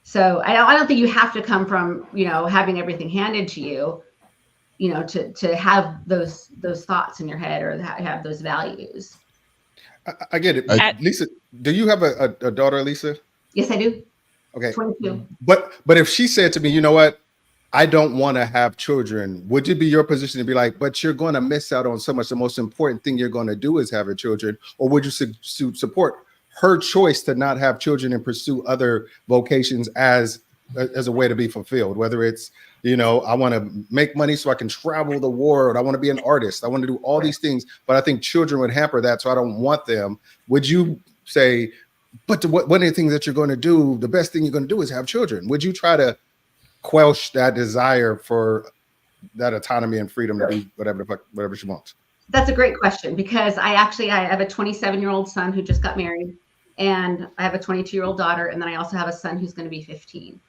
So I don't think you have to come from, you know, having everything handed to you, you know, to have those thoughts in your head or have those values. I get it. Lisa, do you have a daughter, Lisa? Yes, I do. Okay. 22. But if she said to me, you know what, I don't want to have children, would it be your position to be like, but you're going to miss out on so much? The most important thing you're going to do is having children. Or would you support her choice to not have children and pursue other vocations as a way to be fulfilled? Whether it's, you know, I want to make money so I can travel the world. I want to be an artist. I want to do all these things, but I think children would hamper that. So I don't want them. Would you say, but one of the things that you're going to do, the best thing you're going to do is have children? Would you try to quench that desire for that autonomy and freedom to do whatever she wants? That's a great question, because I have a 27-year-old son who just got married, and I have a 22-year-old daughter, and then I also have a son who's going to be 15.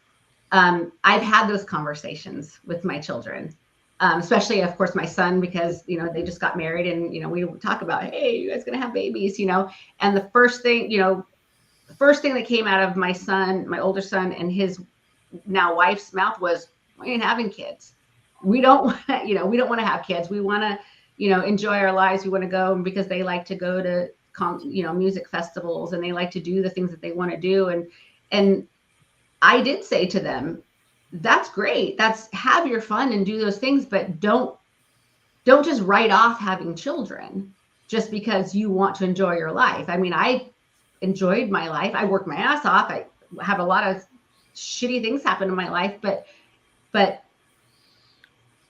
I've had those conversations with my children, especially, of course, my son, because, you know, they just got married, and, you know, we talk about, hey, you guys going to have babies, you know, and the first thing that came out of my son, my older son, and his now wife's mouth was, we ain't having kids. We don't want to have kids. We want to, you know, enjoy our lives. We want to go, because they like to go to, you know, music festivals, and they like to do the things that they want to do. And I did say to them, that's great. Have your fun and do those things, but don't just write off having children just because you want to enjoy your life. I mean, I enjoyed my life. I worked my ass off. I have a lot of shitty things happen in my life, but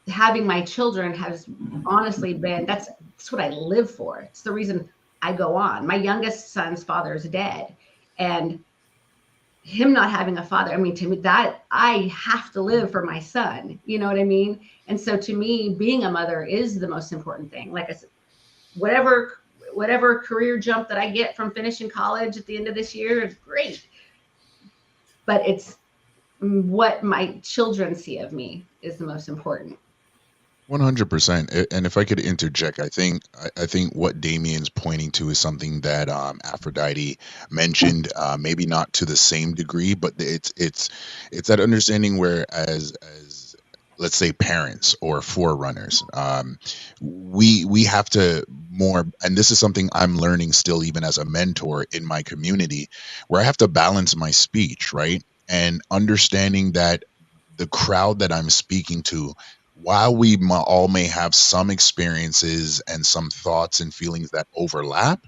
having my children has honestly been, that's what I live for. It's the reason I go on. My youngest son's father is dead, and him not having a father, I mean, to me, that I have to live for my son, you know what I mean? And so to me, being a mother is the most important thing. Like I said, whatever career jump that I get from finishing college at the end of this year is great, but it's what my children see of me is the most important. 100%. And if I could interject, I think what Damien's pointing to is something that Aphrodite mentioned, maybe not to the same degree, but it's that understanding where as let's say parents or forerunners, we have to more, and this is something I'm learning still even as a mentor in my community, where I have to balance my speech, right? And understanding that the crowd that I'm speaking to, while we all may have some experiences and some thoughts and feelings that overlap,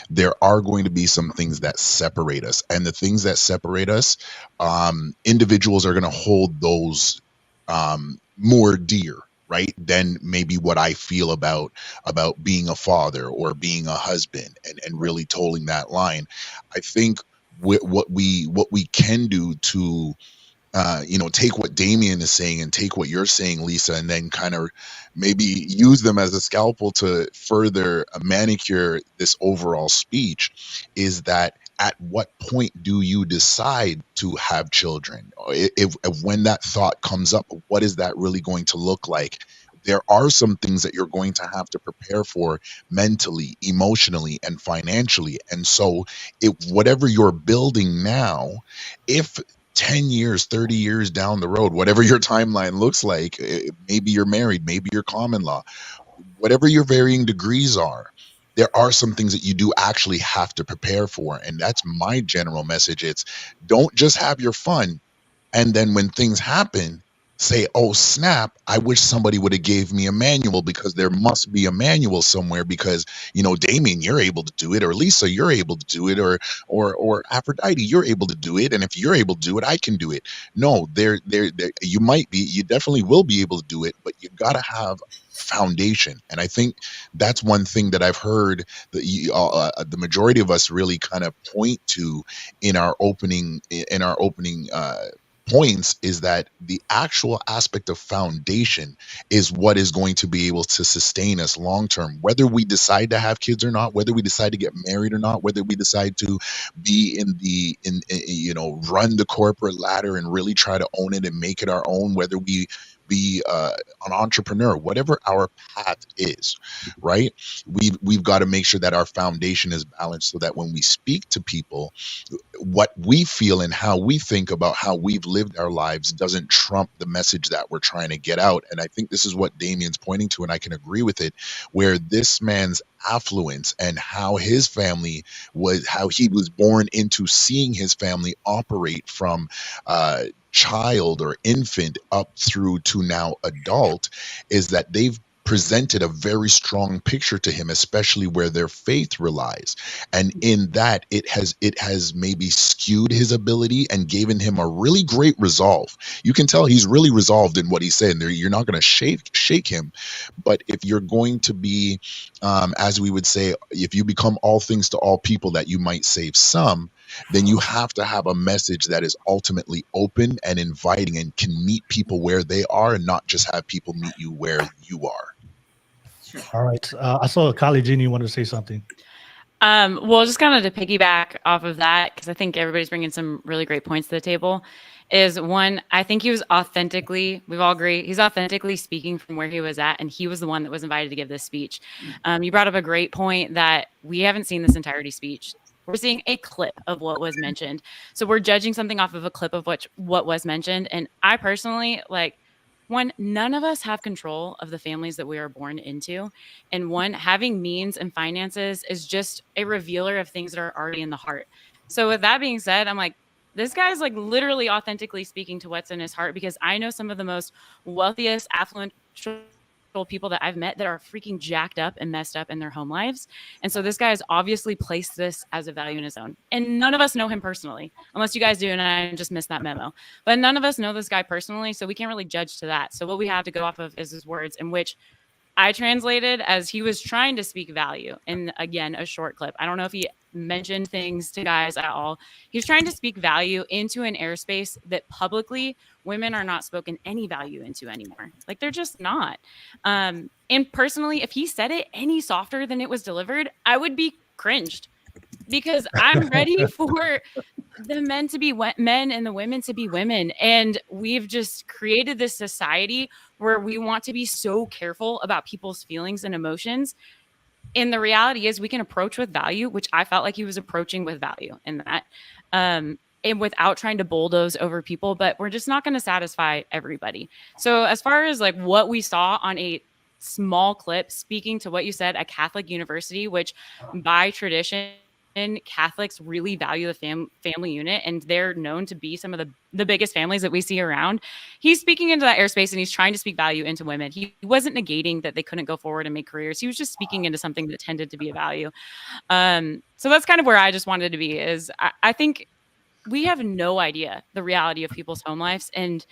there are going to be some things that separate us. And the things that separate us, individuals are going to hold those more dear, right, than maybe what I feel about being a father or being a husband, and really tolling that line. I think what we can do to take what Damien is saying and take what you're saying, Lisa, and then kind of maybe use them as a scalpel to further manicure this overall speech, is that at what point do you decide to have children? If when that thought comes up, what is that really going to look like? There are some things that you're going to have to prepare for mentally, emotionally, and financially. And so whatever you're building now, if 10 years, 30 years down the road, whatever your timeline looks like, maybe you're married, maybe you're common law, whatever your varying degrees are, there are some things that you do actually have to prepare for. And that's my general message. It's don't just have your fun. And then when things happen, say, oh, snap, I wish somebody would have gave me a manual, because there must be a manual somewhere, because, Damien, you're able to do it, or Lisa, you're able to do it, or Aphrodite, you're able to do it. And if you're able to do it, I can do it. No, you definitely will be able to do it, but you got to have foundation. And I think that's one thing that I've heard that the majority of us really kind of point to in our opening points, is that the actual aspect of foundation is what is going to be able to sustain us long term, whether we decide to have kids or not, whether we decide to get married or not, whether we decide to be run the corporate ladder and really try to own it and make it our own, whether we be an entrepreneur, whatever our path is, right? We've got to make sure that our foundation is balanced, so that when we speak to people, what we feel and how we think about how we've lived our lives doesn't trump the message that we're trying to get out. And I think this is what Damien's pointing to, and I can agree with it, where this man's affluence and how his family how he was born into seeing his family operate from child or infant up through to now adult, is that they've presented a very strong picture to him, especially where their faith relies. And in that, it has maybe skewed his ability and given him a really great resolve. You can tell he's really resolved in what he's saying there. You're not going to shake him. But if you're going to be, as we would say, if you become all things to all people, that you might save some, then you have to have a message that is ultimately open and inviting and can meet people where they are, and not just have people meet you where you are. All right. I saw Kylie Jeannie wanted to say something. Well, just kind of to piggyback off of that, because I think everybody's bringing some really great points to the table, is one, I think he was authentically, we've all agreed, he's authentically speaking from where he was at, and he was the one that was invited to give this speech. You brought up a great point that we haven't seen this entirety speech. We're seeing a clip of what was mentioned. So we're judging something off of a clip of what was mentioned. And I personally, none of us have control of the families that we are born into. And having means and finances is just a revealer of things that are already in the heart. So with that being said, I'm like, this guy's literally authentically speaking to what's in his heart, because I know some of the most wealthiest, affluent people that I've met that are freaking jacked up and messed up in their home lives. And so this guy has obviously placed this as a value in his own. And none of us know him personally, unless you guys do, and I just missed that memo. But none of us know this guy personally, so we can't really judge to that. So what we have to go off of is his words, in which I translated as he was trying to speak value. And again, a short clip. I don't know if he mentioned things to guys at all. He's trying to speak value into an airspace that publicly women are not spoken any value into anymore. They're just not. And personally, if he said it any softer than it was delivered, I would be cringed, because I'm ready for the men to be men and the women to be women. And we've just created this society where we want to be so careful about people's feelings and emotions. And the reality is we can approach with value, which I felt like he was approaching with value in that, and without trying to bulldoze over people, but we're just not going to satisfy everybody. So as far as what we saw on a small clip, speaking to what you said, a Catholic university, which by tradition, Catholics really value the family unit, and they're known to be some of the biggest families that we see around. He's speaking into that airspace, and he's trying to speak value into women. He wasn't negating that they couldn't go forward and make careers. He was just speaking into something that tended to be a value. So that's kind of where I just wanted to be, is I think we have no idea the reality of people's home lives, and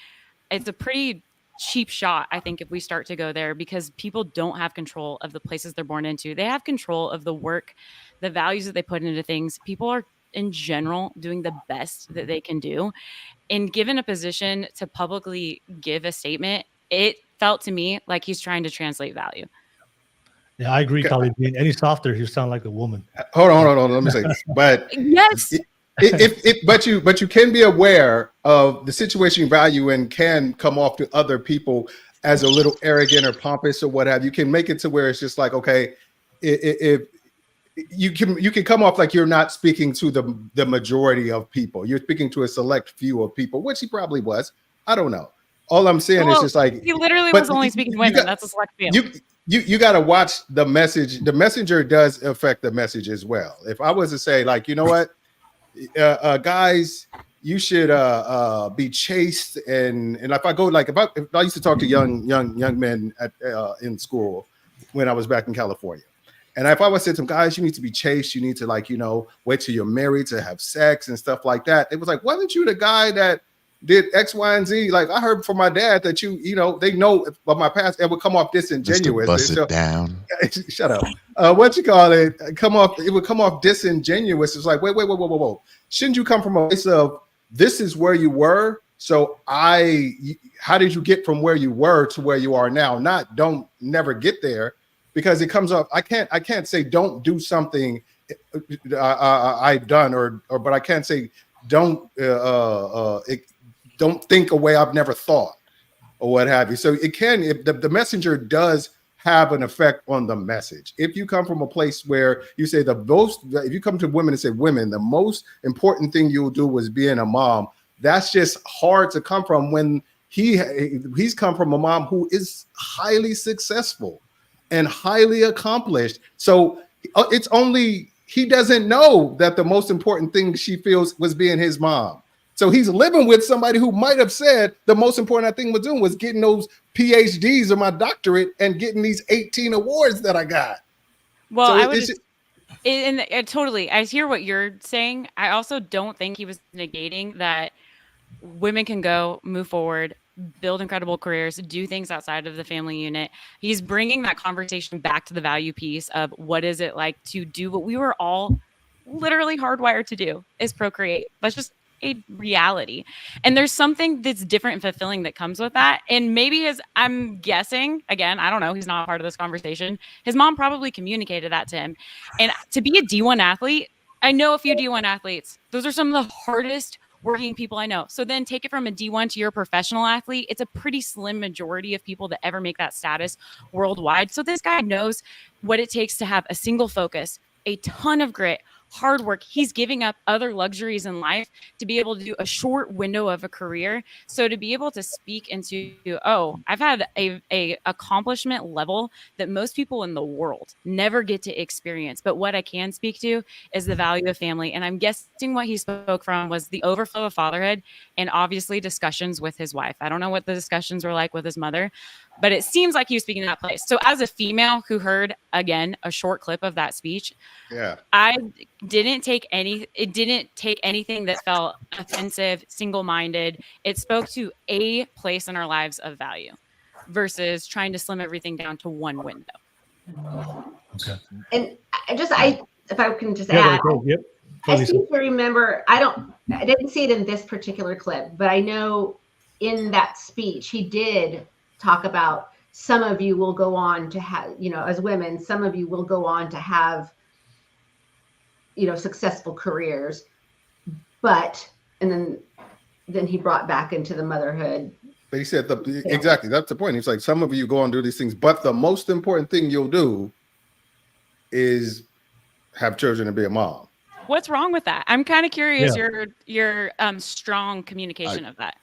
it's a pretty cheap shot, I think, if we start to go there, because people don't have control of the places they're born into. They have control of the work, the values that they put into things. People are in general doing the best that they can do. And given a position to publicly give a statement, it felt to me like he's trying to translate value. Yeah, I agree, Kylie. Being any softer, you sound like a woman. Hold on. Let me say this. But yes. But you can be aware of the situation you value and can come off to other people as a little arrogant or pompous or what have you. Can make it to where it's just like, okay, if you can come off like you're not speaking to the majority of people. You're speaking to a select few of people, which he probably was. I don't know. All I'm saying is just like he literally was only speaking to women. That's a select few. you got to watch the message. The messenger does affect the message as well. If I was to say, like, you know what, guys, you should be chaste, and if I go, like, if I used to talk to young men at in school when I was back in California, and if I was to say to some guys, you need to be chaste, you need to, like, wait till you're married to have sex and stuff like that. It was like, wasn't you the guy that did X, Y, and Z? Like, I heard from my dad that they know about my past. It would come off disingenuous. Bust it down. Shut up. What you call it? It would come off disingenuous. It's like, whoa. Shouldn't you come from a place of, this is where you were, so how did you get from where you were to where you are now? Not don't never get there, because it comes off. I can't say don't do something I've done, but I can't say don't think a way I've never thought, or what have you. So the messenger does have an effect on the message. If you come from a place where you say if you come to women and say, women, the most important thing you'll do was being a mom, that's just hard to come from when he's come from a mom who is highly successful and highly accomplished. So it's only, he doesn't know that the most important thing she feels was being his mom. So he's living with somebody who might have said the most important thing was doing was getting those PhDs or my doctorate and getting these 18 awards that I got. Well, so totally. I hear what you're saying. I also don't think he was negating that women can go, move forward, build incredible careers, do things outside of the family unit. He's bringing that conversation back to the value piece of what is it like to do what we were all literally hardwired to do, is procreate. That's just a reality. And there's something that's different and fulfilling that comes with that. And maybe I'm guessing, again, I don't know, he's not a part of this conversation. His mom probably communicated that to him. And to be a D1 athlete, I know a few D1 athletes. Those are some of the hardest working people I know. So then take it from a D1 to your professional athlete. It's a pretty slim majority of people that ever make that status worldwide. So this guy knows what it takes to have a single focus, a ton of grit, hard work. He's giving up other luxuries in life to be able to do a short window of a career. So to be able to speak into, I've had a accomplishment level that most people in the world never get to experience. But what I can speak to is the value of family. And I'm guessing what he spoke from was the overflow of fatherhood and obviously discussions with his wife. I don't know what the discussions were like with his mother, but it seems like he was speaking to that place. So as a female who heard, again, a short clip of that speech, it didn't take anything that felt offensive, single-minded. It spoke to a place in our lives of value versus trying to slim everything down to one window. Okay. And if I can just add, I seem to remember, I didn't see it in this particular clip, but I know in that speech, he did talk about some of you will go on to have, as women, some of you will go on to have, successful careers, and then he brought back into the motherhood. But he said exactly, that's the point. He's like, some of you go and do these things, but the most important thing you'll do is have children and be a mom. What's wrong with that? I'm kind of curious your strong communication of that.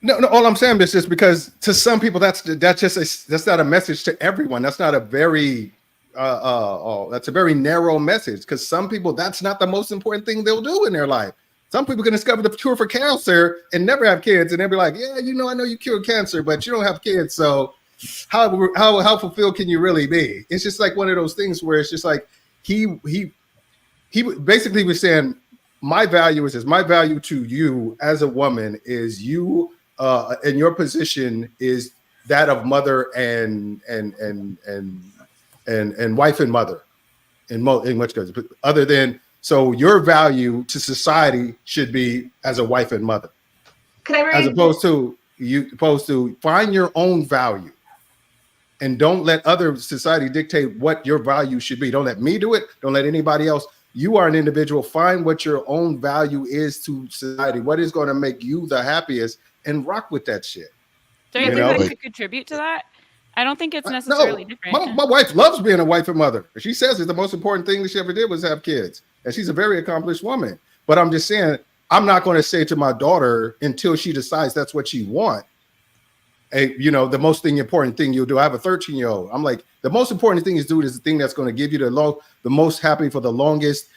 No, all I'm saying is just because to some people that's not a message to everyone. That's not a very that's a very narrow message, because some people that's not the most important thing they'll do in their life. Some people can discover the cure for cancer and never have kids, and they'll be like, yeah, I know you cured cancer, but you don't have kids, so how fulfilled can you really be? It's just like one of those things where it's just like he basically was saying, my value is this. My value to you as a woman is you. And your position is that of mother and wife and mother in much cases. Other than, so your value to society should be as a wife and mother, as opposed to find your own value and don't let other society dictate what your value should be. Don't let me do it. Don't let anybody else. You are an individual. Find what your own value is to society. What is going to make you the happiest, and rock with that shit. Do you think that could contribute to that? I don't think it's necessarily different. My wife loves being a wife and mother. She says the most important thing that she ever did was have kids. And she's a very accomplished woman. But I'm just saying, I'm not going to say to my daughter until she decides that's what she wants. the most important thing you'll do. I have a 13-year-old. I'm like, the most important thing is do is the thing that's going to give you the most happy for the longest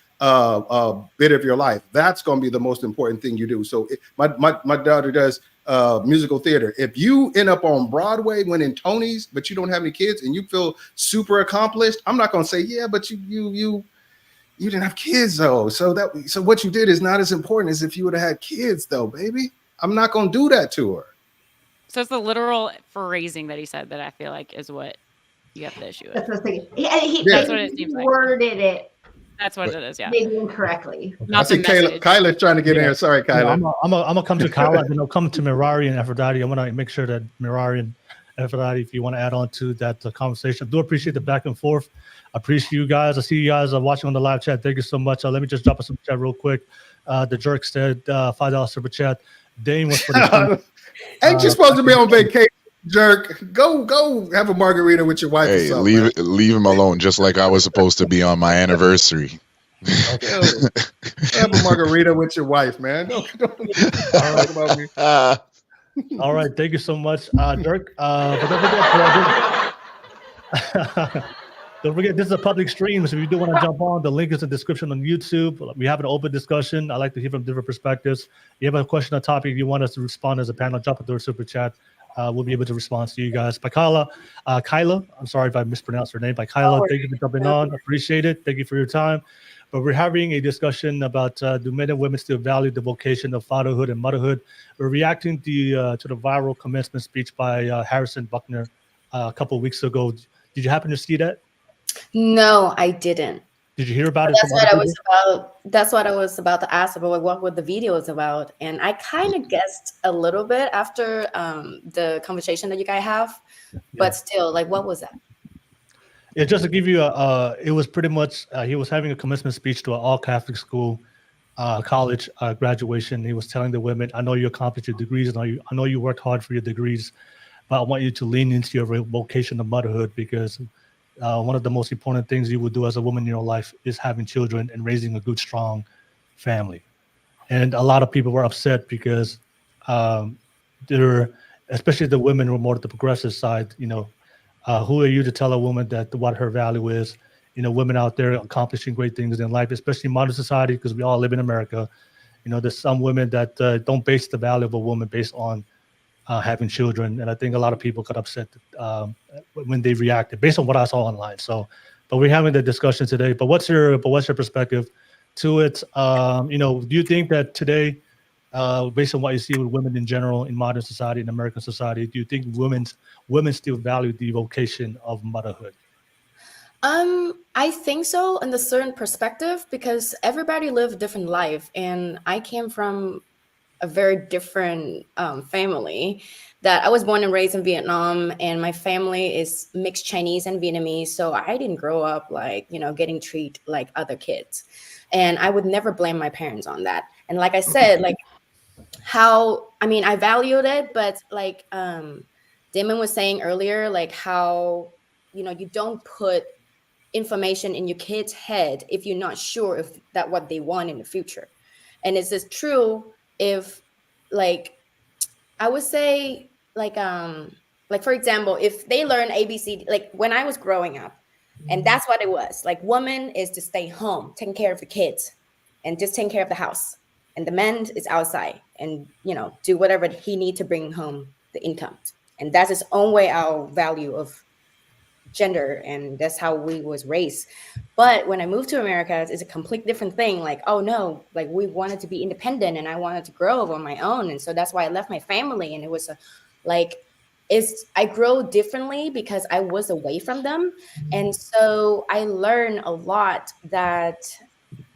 bit of your life. That's going to be the most important thing you do. So my daughter does musical theater. If you end up on Broadway winning Tonys, but you don't have any kids and you feel super accomplished, I'm not going to say, yeah, but you didn't have kids though. So what you did is not as important as if you would have had kids though, baby. I'm not going to do that to her. So it's the literal phrasing that he said that I feel like is what you have the issue with. That's what I was thinking. That's what it seems like. Worded it. That's what it is, yeah. Maybe incorrectly. Not the message. Kyla's trying to get in here. Sorry, Kyla. I'm gonna come to Kyla, and I'll come to Mirari and Aphrodite. I want to make sure that Mirari and Aphrodite, if you want to add on to that conversation, I do appreciate the back and forth. I appreciate you guys. I see you guys watching on the live chat. Thank you so much. Let me just drop a super chat real quick. The jerk said $5 super chat. Dane was for the ain't you supposed to be on vacation, jerk? Go have a margarita with your wife. Hey, or something, leave him alone. Just like I was supposed to be on my anniversary. Have a margarita with your wife, man. Don't talk about me. All right, thank you so much, Dirk. But don't forget, this is a public stream, so if you do want to jump on, the link is in the description on YouTube. We have an open discussion. I like to hear from different perspectives. If you have a question or topic you want us to respond as a panel, drop it through a super chat. We'll be able to respond to you guys. By Kyla, I'm sorry if I mispronounced her name. By Kyla, thank you for jumping on. Appreciate it. Thank you for your time. But we're having a discussion about do men and women still value the vocation of fatherhood and motherhood? We're reacting to the viral commencement speech by Harrison Buckner a couple of weeks ago. Did you happen to see that? No, I didn't. Did you hear about it? That's what I was about to ask about, what the video is about. And I kind of guessed a little bit after the conversation that you guys have, but still, like, what was that? Yeah, just to give you it was pretty much, he was having a commencement speech to an all-Catholic school, college graduation. He was telling the women, I know you accomplished your degrees, and I know you worked hard for your degrees, but I want you to lean into your vocation of motherhood, because one of the most important things you will do as a woman in your life is having children and raising a good, strong family. And a lot of people were upset because especially the women who were more to the progressive side, who are you to tell a woman what her value is? Women out there accomplishing great things in life, especially in modern society, because we all live in America. There's some women that don't base the value of a woman based on having children, and I think a lot of people got upset when they reacted based on what I saw online. So, but we're having the discussion today. But what's your perspective to it? Do you think that today, based on what you see with women in general in modern society, in American society, do you think women still value the vocation of motherhood? I think so in a certain perspective, because everybody lives a different life, and I came from a very different family. That I was born and raised in Vietnam, and my family is mixed Chinese and Vietnamese. So I didn't grow up getting treated like other kids, and I would never blame my parents on that. And like I said, I valued it, but Damon was saying earlier, how you don't put information in your kid's head if you're not sure if that what they want in the future. And is this true? If I would say for example, if they learn ABC, when I was growing up, and that's what it was, woman is to stay home, taking care of the kids and just taking care of the house, and the man is outside and do whatever he need to bring home the income. And that's his own way, our value of gender, and that's how we was raised. But when I moved to America, it's a complete different thing. Oh no, we wanted to be independent, and I wanted to grow on my own, and so that's why I left my family. And it was I grow differently because I was away from them, and so I learned a lot that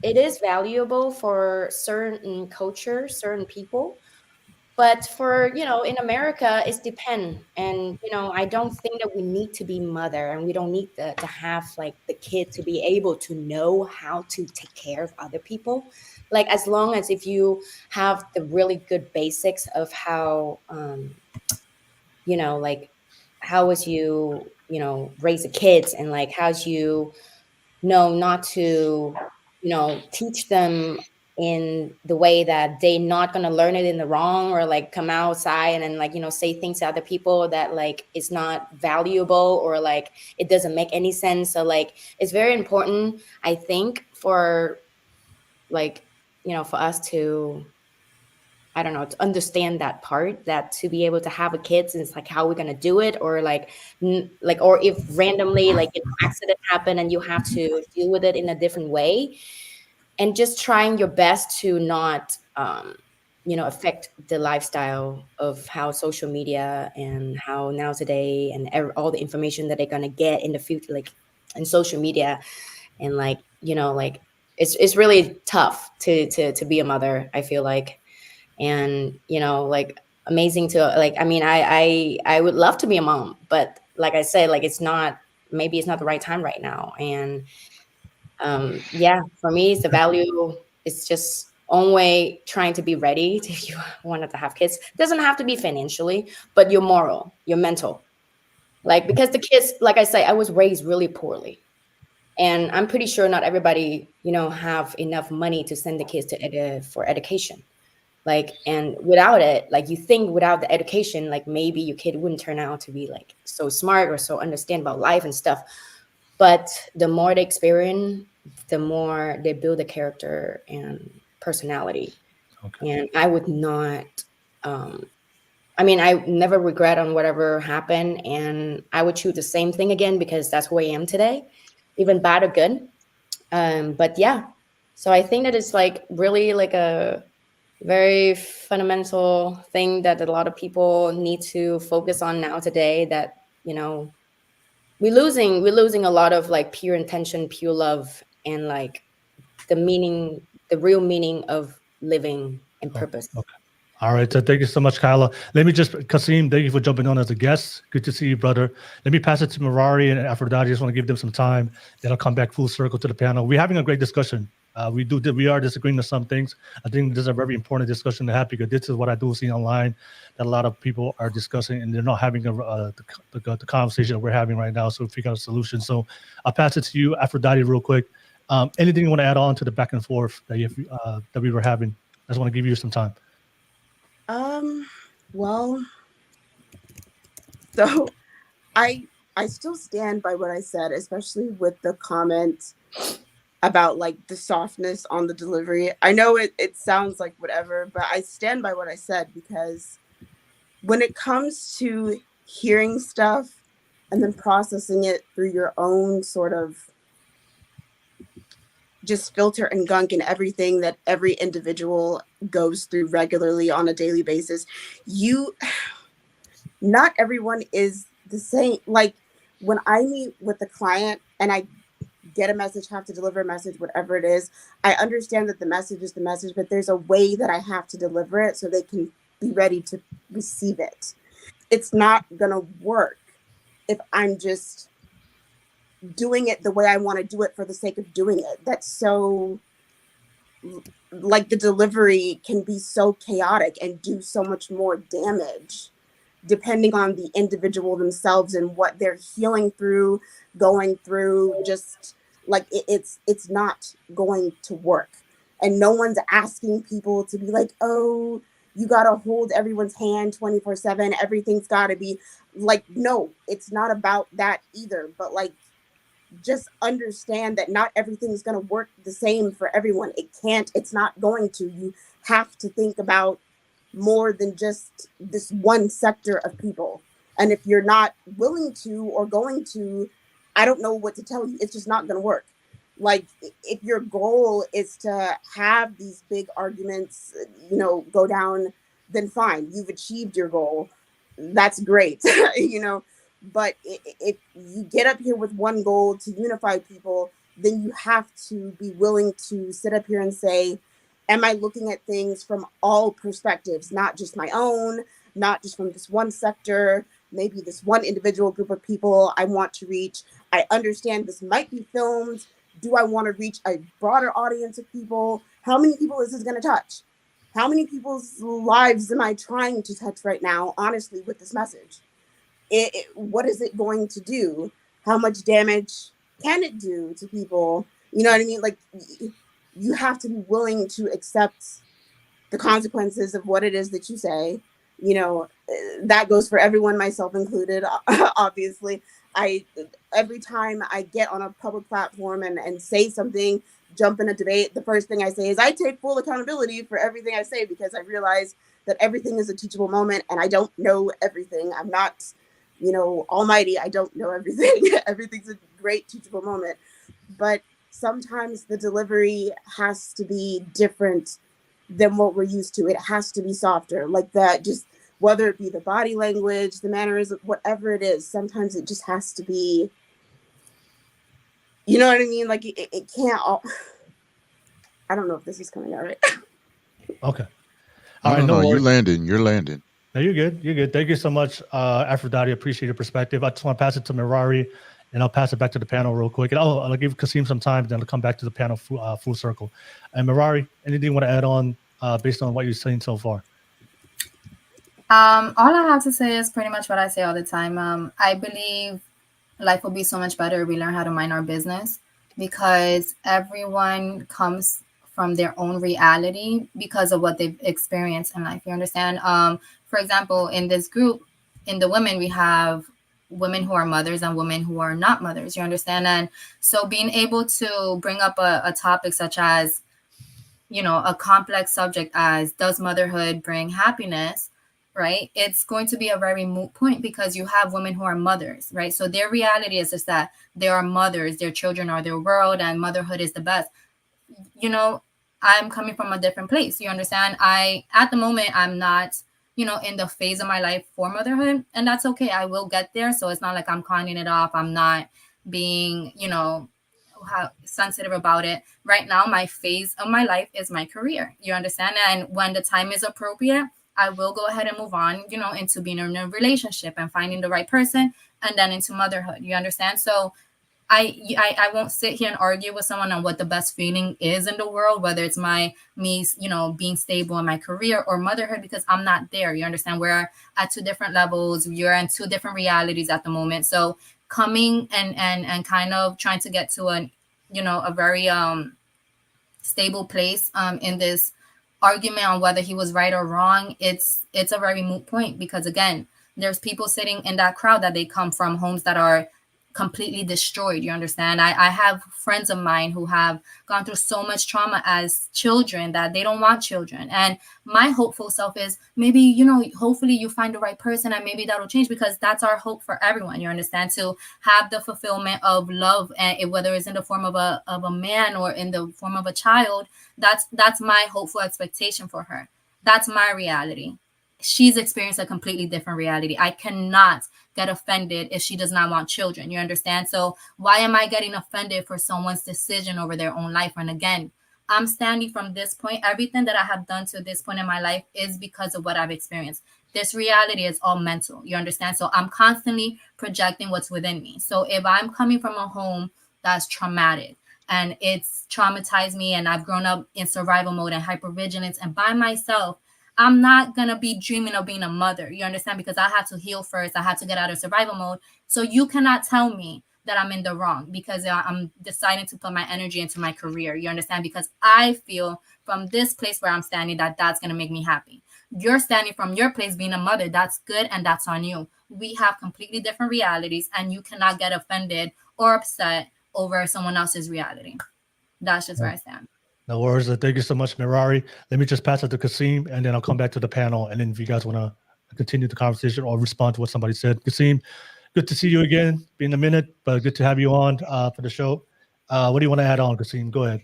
it is valuable for certain culture, certain people. But for, in America, it's depend. And, I don't think that we need to be mother, and we don't need to have the kid to be able to know how to take care of other people. As long as if you have the really good basics of how, how is you, raise the kids, and how's you know not to, teach them in the way that they're not going to learn it in the wrong, or like come outside and then like, you know, say things to other people that like it's not valuable, or like it doesn't make any sense. So like it's very important, I think, for like, you know, for us to, I don't know, to understand that part, that to be able to have a kids, and it's like how we're gonna do it, or like, like, or if randomly like an accident happened and you have to deal with it in a different way, and just trying your best to not, you know, affect the lifestyle of how social media and how nowadays and all the information that they're gonna get in the future, like in social media, and like, you know, like it's really tough to be a mother, I feel like. And you know, like amazing to like, I mean, I would love to be a mom, but like I said, like it's not, maybe it's not the right time right now. And yeah, for me it's the value, it's just only trying to be ready to, if you wanted to have kids, it doesn't have to be financially, but your moral, your mental, like, because the kids, like I say, I was raised really poorly, and I'm pretty sure not everybody, you know, have enough money to send the kids to for education. Like, and without it, like you think without the education, like maybe your kid wouldn't turn out to be like so smart or so understand about life and stuff. But the more they experience, the more they build a character and personality. Okay. And I would not, I mean, I never regret on whatever happened, and I would choose the same thing again because that's who I am today, even bad or good. But yeah, so I think that it's like really like a very fundamental thing that a lot of people need to focus on now today, that, you know, we're losing a lot of like pure intention, pure love, and like the real meaning of living and purpose. Okay. All right. So thank you so much, Kyla. Let me just, Kasim, thank you for jumping on as a guest. Good to see you, brother. Let me pass it to Mirari and Aphrodite. I just want to give them some time. Then I'll come back full circle to the panel. We're having a great discussion. We are disagreeing on some things. I think this is a very important discussion to have, because this is what I do see online, that a lot of people are discussing and they're not having the conversation that we're having right now. So figure out a solution. So I'll pass it to you, Aphrodite, real quick. Anything you want to add on to the back and forth that we were having? I just want to give you some time. Well, so I still stand by what I said, especially with the comment about like the softness on the delivery. I know it sounds like whatever, but I stand by what I said, because when it comes to hearing stuff and then processing it through your own sort of just filter and gunk and everything that every individual goes through regularly on a daily basis, not everyone is the same. Like when I meet with the client and I get a message, have to deliver a message, whatever it is, I understand that the message is the message, but there's a way that I have to deliver it so they can be ready to receive it. It's not gonna work if I'm just doing it the way I want to do it for the sake of doing it. That's so, like, the delivery can be so chaotic and do so much more damage depending on the individual themselves and what they're healing through, going through. Just like it's not going to work. And no one's asking people to be like, oh, you got to hold everyone's hand 24/7. Everything's got to be like, no, it's not about that either. But like, just understand that not everything is going to work the same for everyone. It can't, it's not going to. You have to think about more than just this one sector of people. And if you're not willing to or going to, I don't know what to tell you. It's just not going to work. Like, if your goal is to have these big arguments, you know, go down, then fine, you've achieved your goal. That's great, you know. But if you get up here with one goal to unify people, then you have to be willing to sit up here and say, am I looking at things from all perspectives, not just my own, not just from this one sector, maybe this one individual group of people I want to reach. I understand this might be filmed. Do I want to reach a broader audience of people? How many people is this going to touch? How many people's lives am I trying to touch right now, honestly, with this message? What is it going to do? How much damage can it do to people? You know what I mean? Like, you have to be willing to accept the consequences of what it is that you say. You know, that goes for everyone, myself included. Obviously, every time I get on a public platform and say something, jump in a debate, the first thing I say is I take full accountability for everything I say, because I realize that everything is a teachable moment, and I don't know everything. I'm not, you know, almighty. I don't know everything. Everything's a great teachable moment, but sometimes the delivery has to be different than what we're used to. It has to be softer, like that, just whether it be the body language, the mannerism, whatever it is, sometimes it just has to be, you know what I mean? Like it can't all, I don't know if this is coming out right. Okay. All right. No, worries. you're landing. No, you're good. You're good. Thank you so much, Aphrodite. Appreciate your perspective. I just want to pass it to Mirari, and I'll pass it back to the panel real quick. And I'll give Kasim some time, then I'll come back to the panel full circle. And Mirari, anything you want to add on based on what you've seen so far? All I have to say is pretty much what I say all the time. I believe life will be so much better if we learn how to mind our business, because everyone comes from their own reality because of what they've experienced in life. You understand? For example, in this group, in the women, we have women who are mothers and women who are not mothers. You understand? And so being able to bring up a topic such as, you know, a complex subject as does motherhood bring happiness, right? It's going to be a very moot point, because you have women who are mothers, right? So their reality is just that they are mothers, their children are their world, and motherhood is the best. You know, I'm coming from a different place. You understand? At the moment, I'm not, you know, in the phase of my life for motherhood, and that's okay. I will get there. So it's not like I'm conning it off. I'm not being, you know, how sensitive about it. Right now, my phase of my life is my career. You understand? And when the time is appropriate, I will go ahead and move on, you know, into being in a relationship and finding the right person, and then into motherhood. You understand? So I won't sit here and argue with someone on what the best feeling is in the world, whether it's me, you know, being stable in my career or motherhood, because I'm not there. You understand? We're at two different levels. You're in two different realities at the moment. So coming and kind of trying to get to a, you know, a very stable place in this argument on whether he was right or wrong, it's a very moot point, because again, there's people sitting in that crowd that they come from homes that are completely destroyed. You understand? I have friends of mine who have gone through so much trauma as children that they don't want children. And my hopeful self is maybe, you know, hopefully you find the right person and maybe that'll change, because that's our hope for everyone. You understand? To have the fulfillment of love, and whether it's in the form of a man or in the form of a child, that's my hopeful expectation for her. That's my reality. She's experienced a completely different reality. I cannot get offended if she does not want children. You understand? So why am I getting offended for someone's decision over their own life? And again, I'm standing from this point. Everything that I have done to this point in my life is because of what I've experienced. This reality is all mental. You understand? So I'm constantly projecting what's within me. So if I'm coming from a home that's traumatic and it's traumatized me, and I've grown up in survival mode and hypervigilance and by myself, I'm not going to be dreaming of being a mother. You understand? Because I had to heal first. I had to get out of survival mode. So you cannot tell me that I'm in the wrong because I'm deciding to put my energy into my career. You understand? Because I feel from this place where I'm standing that that's going to make me happy. You're standing from your place being a mother. That's good. And that's on you. We have completely different realities, and you cannot get offended or upset over someone else's reality. That's just where I stand. No worries. Thank you so much, Mirari. Let me just pass it to Kasim, and then I'll come back to the panel. And then if you guys want to continue the conversation or respond to what somebody said. Kasim, good to see you again. Been a minute, but good to have you on for the show. What do you want to add on, Kasim? Go ahead.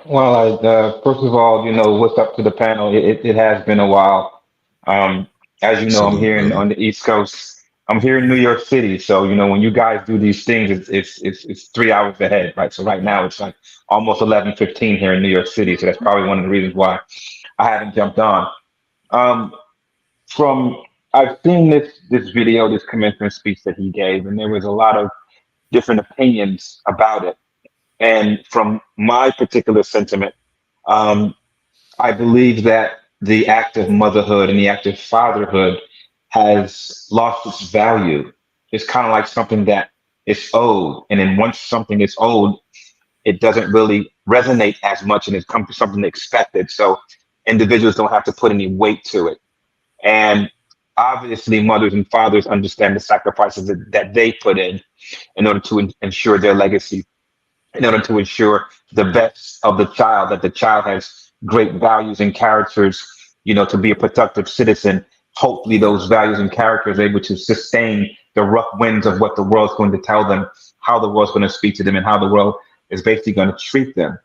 Well, first of all, you know, what's up to the panel? It has been a while. As you know, I'm Salute, here brother. on the East Coast. I'm here in New York City, so you know when you guys do these things, it's 3 hours ahead, right? So right now it's like almost 11:15 here in New York City. So that's probably one of the reasons why I haven't jumped on. Um, from I've seen this video, this commencement speech that he gave, and there was a lot of different opinions about it. And from my particular sentiment, um, I believe that the act of motherhood and the act of fatherhood has lost its value. It's kind of like something that is owed. And then once something is owed, it doesn't really resonate as much and it's come to something expected. So individuals don't have to put any weight to it. And obviously, mothers and fathers understand the sacrifices that they put in order to ensure their legacy, in order to ensure the best of the child, that the child has great values and characters, to be a productive citizen. Hopefully, those values and characters are able to sustain the rough winds of what the world's going to tell them, how the world's going to speak to them, and how the world is basically going to treat them.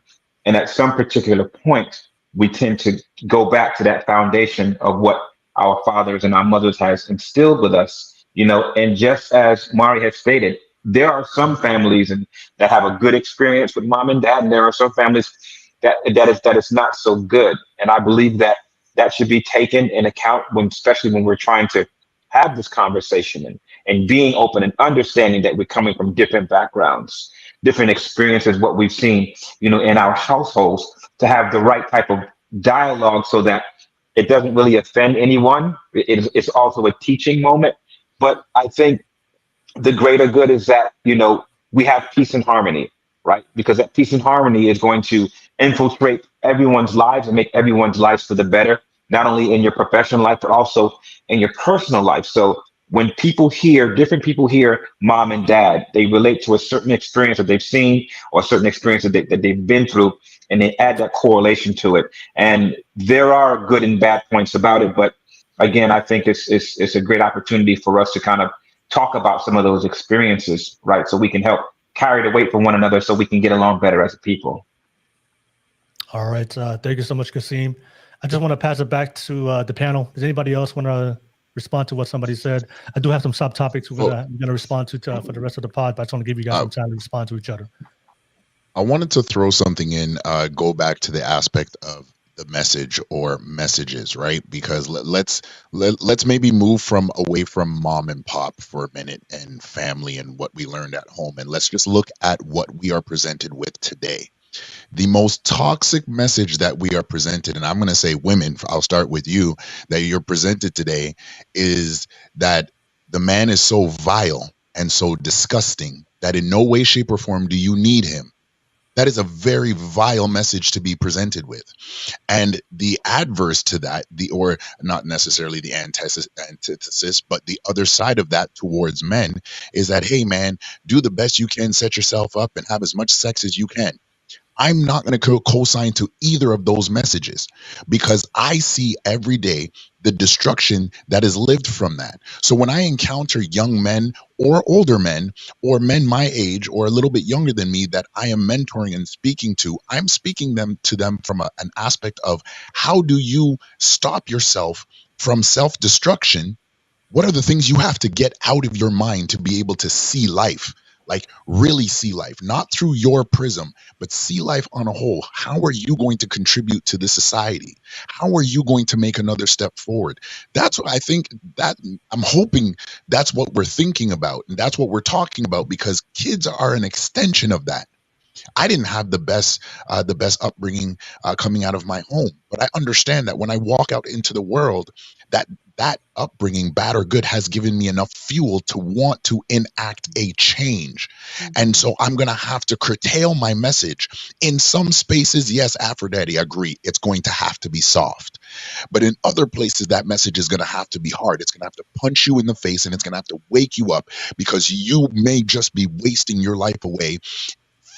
And at some particular point, we tend to go back to that foundation of what our fathers and our mothers has instilled with us, and just as Mari has stated, there are some families that have a good experience with mom and dad, and there are some families that is not so good. And I believe that should be taken in account especially when we're trying to have this conversation and being open and understanding that we're coming from different backgrounds, different experiences, what we've seen, in our households, to have the right type of dialogue so that it doesn't really offend anyone. It's also a teaching moment. But I think the greater good is that, we have peace and harmony, right? Because that peace and harmony is going to infiltrate everyone's lives and make everyone's lives for the better, not only in your professional life, but also in your personal life. So when different people hear mom and dad, they relate to a certain experience that they've seen or a certain experience that they've been through, and they add that correlation to it. And there are good and bad points about it. But again, I think it's a great opportunity for us to kind of talk about some of those experiences, right? So we can help carry the weight for one another so we can get along better as a people. All right. Thank you so much, Kasim. I just want to pass it back to the panel. Does anybody else want to respond to what somebody said? I do have some subtopics we're going to respond to for the rest of the pod, but I just want to give you guys some time to respond to each other. I wanted to throw something in, go back to the aspect of the message or messages, right? Because let's maybe move away from mom and pop for a minute and family and what we learned at home, and let's just look at what we are presented with today. The most toxic message that we are presented, and I'm going to say women, I'll start with you, that you're presented today, is that the man is so vile and so disgusting that in no way, shape, or form do you need him. That is a very vile message to be presented with. And the adverse to that, or not necessarily the antithesis, but the other side of that towards men is that, hey man, do the best you can, set yourself up and have as much sex as you can. I'm not going to co-sign to either of those messages, because I see every day the destruction that is lived from that. So when I encounter young men or older men or men my age or a little bit younger than me that I am mentoring and speaking to, I'm speaking to them from an aspect of, how do you stop yourself from self-destruction? What are the things you have to get out of your mind to be able to see life? Like really see life, not through your prism, but see life on a whole. How are you going to contribute to the society? How are you going to make another step forward? That's what I think, that I'm hoping that's what we're thinking about. And that's what we're talking about, because kids are an extension of that. I didn't have the best upbringing coming out of my home, but I understand that when I walk out into the world, that upbringing, bad or good, has given me enough fuel to want to enact a change. And so I'm going to have to curtail my message. In some spaces, yes, Aphrodite, I agree, it's going to have to be soft. But in other places, that message is going to have to be hard. It's going to have to punch you in the face, and it's going to have to wake you up, because you may just be wasting your life away,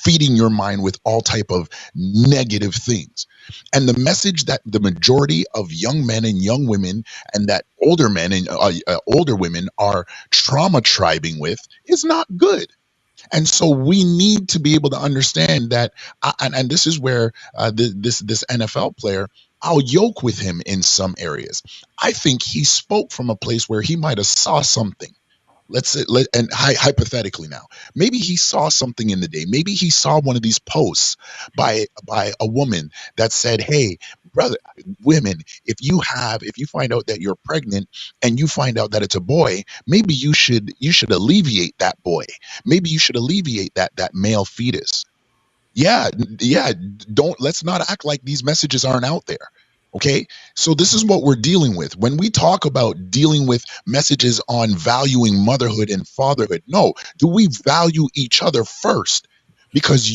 feeding your mind with all type of negative things. And the message that the majority of young men and young women, and that older men and older women are trauma tribing with, is not good. And so we need to be able to understand that, and this is where this NFL player, I'll yoke with him in some areas. I think he spoke from a place where he might have saw something. Hypothetically now, maybe he saw something in the day. Maybe he saw one of these posts by a woman that said, hey, brother, women, if you find out that you're pregnant and you find out that it's a boy, maybe you should alleviate that boy. Maybe you should alleviate that male fetus. Yeah. Let's not act like these messages aren't out there. Okay, so this is what we're dealing with. When we talk about dealing with messages on valuing motherhood and fatherhood, no, do we value each other first Because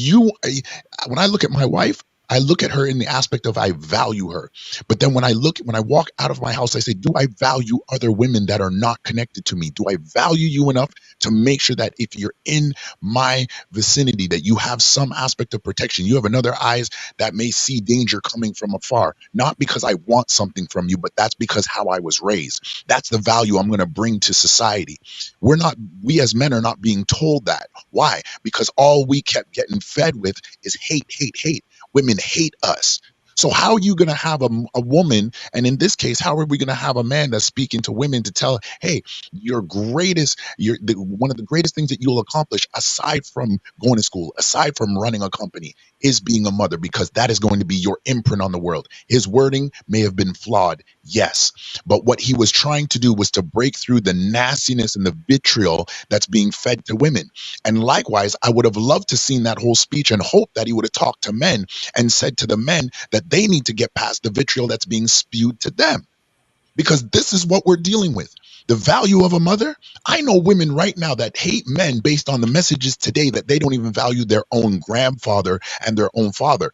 when I look at my wife, I look at her in the aspect of I value her. But then when I walk out of my house, I say, do I value other women that are not connected to me? Do I value you enough to make sure that if you're in my vicinity, that you have some aspect of protection? You have another eyes that may see danger coming from afar, not because I want something from you, but that's because how I was raised. That's the value I'm going to bring to society. We as men are not being told that. Why? Because all we kept getting fed with is hate, hate, hate. Women hate us. So how are you going to have a woman, and in this case, how are we going to have a man that's speaking to women to tell, hey, one of the greatest things that you'll accomplish aside from going to school, aside from running a company, is being a mother, because that is going to be your imprint on the world. His wording may have been flawed, yes, but what he was trying to do was to break through the nastiness and the vitriol that's being fed to women. And likewise, I would have loved to seen that whole speech and hope that he would have talked to men and said to the men that they need to get past the vitriol that's being spewed to them, because this is what we're dealing with. The value of a mother. I know women right now that hate men based on the messages today that they don't even value their own grandfather and their own father.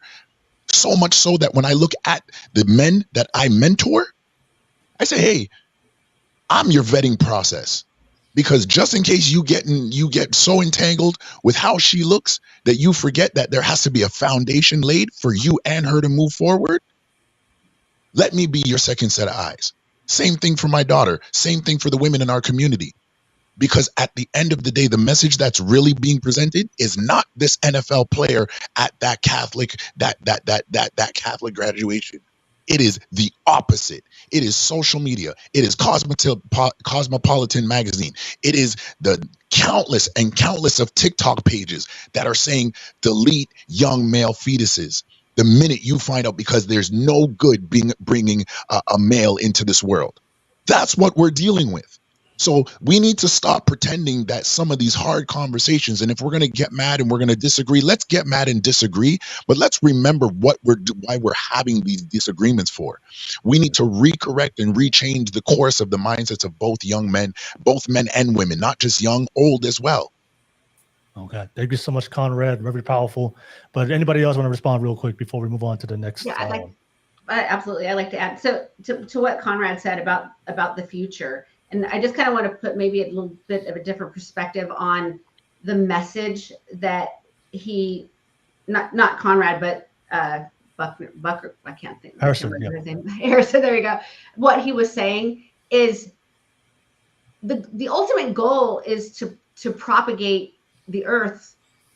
So much so that when I look at the men that I mentor, I say, hey, I'm your vetting process. Because just in case you get so entangled with how she looks that you forget that there has to be a foundation laid for you and her to move forward, let me be your second set of eyes. Same thing for my daughter. Same thing for the women in our community. Because at the end of the day, the message that's really being presented is not this NFL player at that Catholic Catholic graduation. It is the opposite. It is social media. It is Cosmopolitan magazine. It is the countless of TikTok pages that are saying delete young male fetuses the minute you find out, because there's no good bringing a male into this world. That's what we're dealing with. So we need to stop pretending that some of these hard conversations, and if we're going to get mad and we're going to disagree, let's get mad and disagree, but let's remember why we're having these disagreements for. We need to recorrect and rechange the course of the mindsets of both men and women, not just young, old as well. Okay. Thank you so much, Conrad. Very powerful. But anybody else want to respond real quick before we move on to the next? Yeah, absolutely. I'd like to add. So to what Conrad said about the future. And I just kind of want to put maybe a little bit of a different perspective on the message that not Conrad, but Bucker, I can't think. Harrison, his name. Harrison, there you go. What he was saying is the ultimate goal is to propagate the earth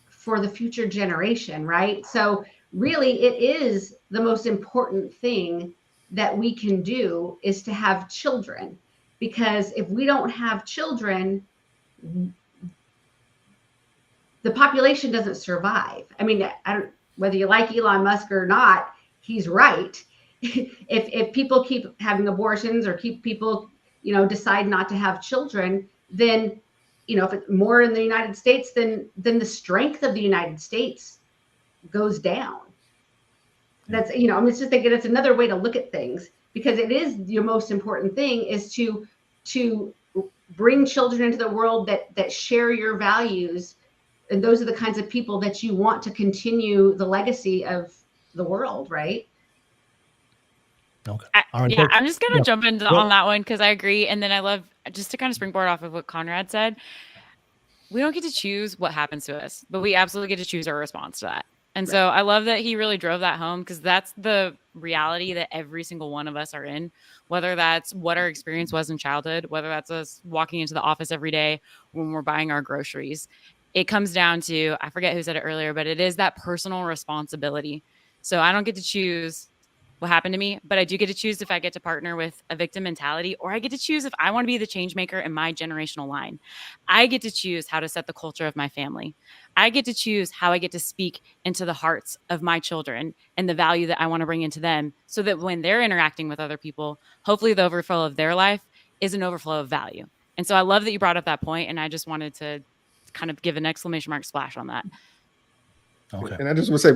for the future generation, right? So really it is the most important thing that we can do is to have children. Because if we don't have children, the population doesn't survive. I mean, whether you like Elon Musk or not, he's right. If people keep having abortions or keep people, decide not to have children, then, if it's more in the United States, then the strength of the United States goes down. That's, I'm just thinking it's another way to look at things. Because it is your most important thing is to bring children into the world that share your values, and those are the kinds of people that you want to continue the legacy of the world, right? Okay. I'm just gonna jump into on that one because I agree, and then I love just to kind of springboard off of what Conrad said. We don't get to choose what happens to us, but we absolutely get to choose our response to that. And so I love that he really drove that home because that's the reality that every single one of us are in, whether that's what our experience was in childhood, whether that's us walking into the office every day when we're buying our groceries. It comes down to, I forget who said it earlier, but it is that personal responsibility. So I don't get to choose what happened to me, but I do get to choose if I get to partner with a victim mentality, or I get to choose if I want to be the change maker in my generational line. I get to choose how to set the culture of my family. I get to choose how I get to speak into the hearts of my children and the value that I want to bring into them so that when they're interacting with other people, hopefully the overflow of their life is an overflow of value. And so I love that you brought up that point, and I just wanted to kind of give an exclamation mark splash on that. Okay. And I just want to say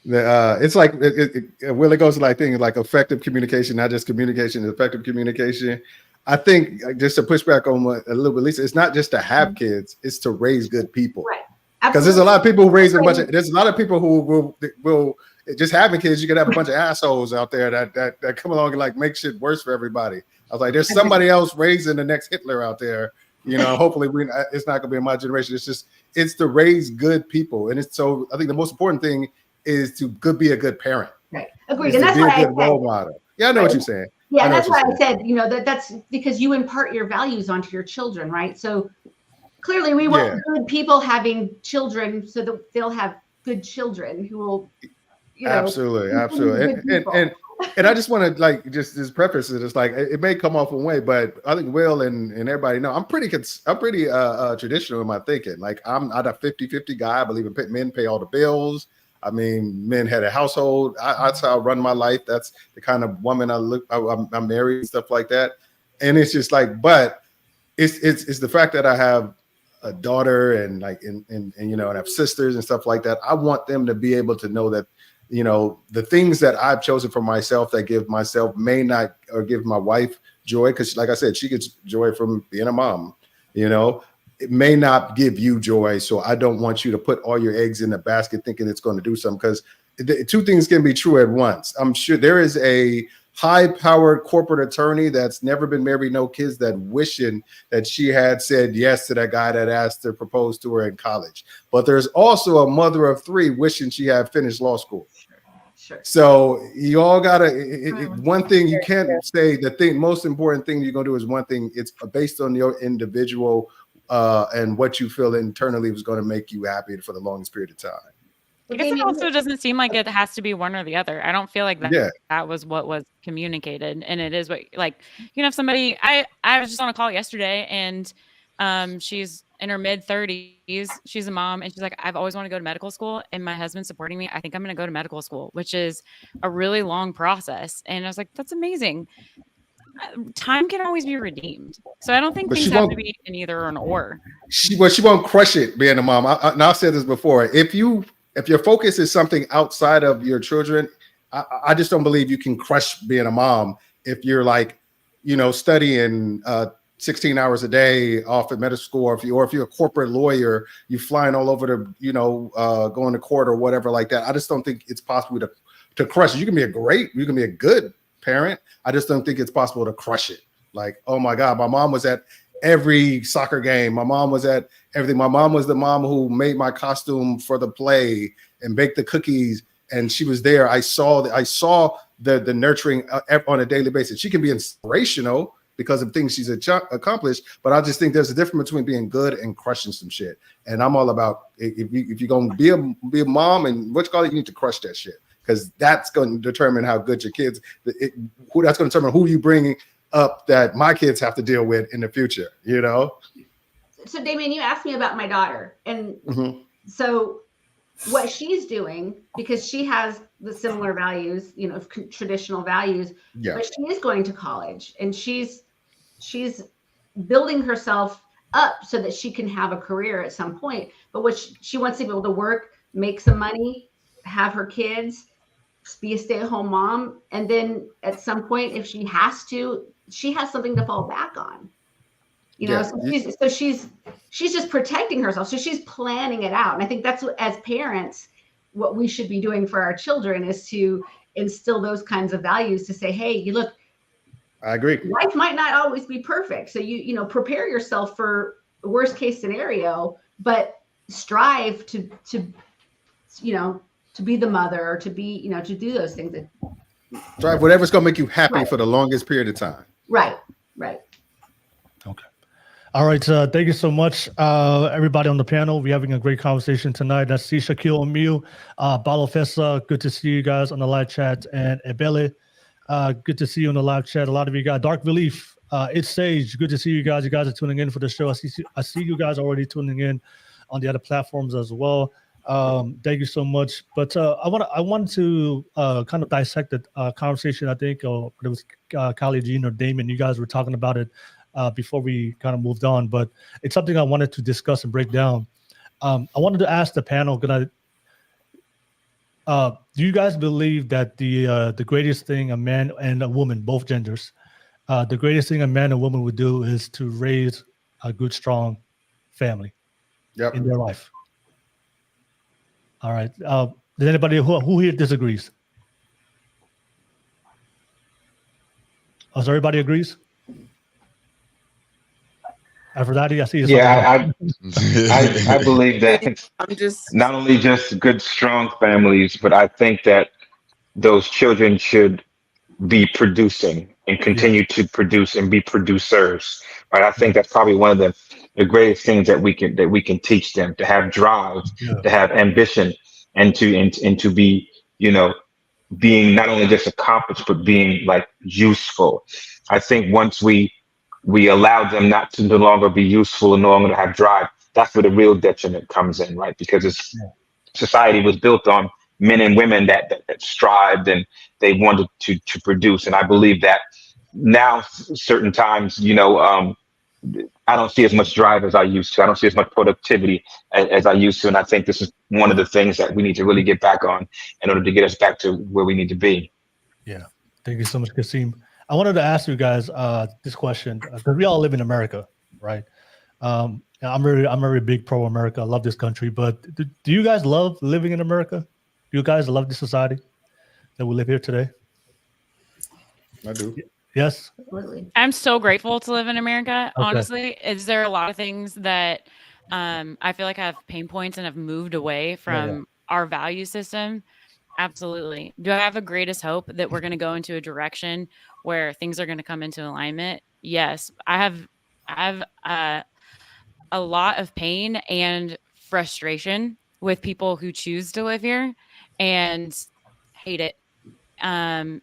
it's like it really goes to things like effective communication, not just communication, effective communication. I think just to push back on a little bit, Lisa, it's not just to have kids, it's to raise good people. Right. Because there's a lot of people who raise there's a lot of people who will just having kids. You could have a bunch of assholes out there that come along and like make shit worse for everybody. I was like, there's somebody else raising the next Hitler out there. You know, hopefully it's not gonna be in my generation. It's to raise good people, and it's so I think the most important thing is to be a good parent. Right, agreed, and that's be why a good role model. Yeah, I know what you're saying. Yeah, that's why I said, you know, that's because you impart your values onto your children, right? So clearly we want good people having children so that they'll have good children who will, you know, absolutely. And I just want to like just preface it. It's like it may come off one way, but I think Will and everybody know I'm pretty traditional in my thinking. Like I'm not a 50-50 guy. I believe in men pay all the bills. I mean, men had a household. That's how I run my life. That's the kind of woman I'm married and stuff like that. And it's just like, but it's the fact that I have a daughter and like and you know, and I have sisters and stuff like that. I want them to be able to know that, you know, the things that I've chosen for myself that give myself may not or give my wife joy, because like I said, she gets joy from being a mom, you know. It may not give you joy, so I don't want you to put all your eggs in the basket thinking it's going to do something, because two things can be true at once. I'm sure there is a high-powered corporate attorney that's never been married, no kids, that wishing that she had said yes to that guy that asked to propose to her in college. But there's also a mother of three wishing she had finished law school. Sure. So you all gotta. One thing you can't say. Most important thing you're gonna do is one thing. It's based on your individual and what you feel internally was going to make you happy for the longest period of time. I guess it also doesn't seem like it has to be one or the other. I don't feel like that was what was communicated, and it is what, like, you know, if somebody, I was just on a call yesterday, and she's in her mid-30s, she's a mom, and she's like, I've always wanted to go to medical school, and my husband's supporting me. I think I'm going to go to medical school, which is a really long process. And I was like, that's amazing. Time can always be redeemed, so I don't think things have to be an either or an or. She won't crush it being a mom. And I've said this before. If your focus is something outside of your children, I just don't believe you can crush being a mom. If you're like, you know, studying 16 hours a day off at medical school, or if you're a corporate lawyer, you're flying all over to, you know, going to court or whatever like that. I just don't think it's possible to crush it. You can be a good parent. I just don't think it's possible to crush it. Like, oh my God, my mom was at every soccer game. My mom was at everything. My mom was the mom who made my costume for the play and baked the cookies, and she was there. I saw the nurturing on a daily basis. She can be inspirational because of things she's accomplished, but I just think there's a difference between being good and crushing some shit. And I'm all about, if you're gonna be a mom and what you call it, you need to crush that shit, because that's going to determine how good your kids. That's going to determine who you bring up that my kids have to deal with in the future. You know. So Damien, you asked me about my daughter, and so what she's doing, because she has the similar values, you know, traditional values. Yeah. But she is going to college, and she's building herself up so that she can have a career at some point. But what she wants to be able to work, make some money, have her kids, be a stay-at-home mom, and then at some point, if she has to, she has something to fall back on. You know, so she's just protecting herself. So she's planning it out. And I think that's what, as parents, what we should be doing for our children is to instill those kinds of values, to say, hey, you look, I agree. Life might not always be perfect. So you know, prepare yourself for the worst case scenario, but strive to you know, to be the mother, or to be, you know, to do those things. Strive whatever's going to make you happy for the longest period of time. Right. Okay. All right. Thank you so much, everybody on the panel. We're having a great conversation tonight. That's C. Shaquille O'Meal, Balofessa. Good to see you guys on the live chat. And Ebele, good to see you on the live chat. A lot of you guys. Dark Relief, It's Sage. Good to see you guys. You guys are tuning in for the show. I see you guys already tuning in on the other platforms as well. Thank you so much. But I want to kind of dissect the conversation. I think it was Kylie Jean or Damon. You guys were talking about it before we kind of moved on, but it's something I wanted to discuss and break down. I wanted to ask the panel, do you guys believe that the greatest thing a man and a woman, both genders, the greatest thing a man and woman would do is to raise a good, strong family in their life? All right. Does anybody who here disagrees? Oh, so everybody agrees? Aphrodite, I see you. Yeah, I believe that I'm just not only just good, strong families, but I think that those children should be producing and continue to produce and be producers. Right. I think that's probably one of the greatest things that we can teach them, to have drive, Yeah. to have ambition, and to be, you know, being not only just accomplished, but being like useful. I think once we allow them not to no longer be useful and no longer to have drive, that's where the real detriment comes in, right? Because it's society was built on men and women that strived and they wanted to produce. And I believe that now certain times, I don't see as much drive as I used to. I don't see as much productivity as I used to. And I think this is one of the things that we need to really get back on in order to get us back to where we need to be. Yeah. Thank you so much, Kasim. I wanted to ask you guys this question because we all live in America, right? I'm very big pro America. I love this country, but do you guys love living in America? Do you guys love the society that we live here today? I do. Yes. Absolutely. I'm so grateful to live in America. Okay. Honestly, is there a lot of things that I feel like I have pain points and have moved away from our value system? Absolutely. Do I have a greatest hope that we're going to go into a direction where things are going to come into alignment? Yes. I have a lot of pain and frustration with people who choose to live here and hate it, and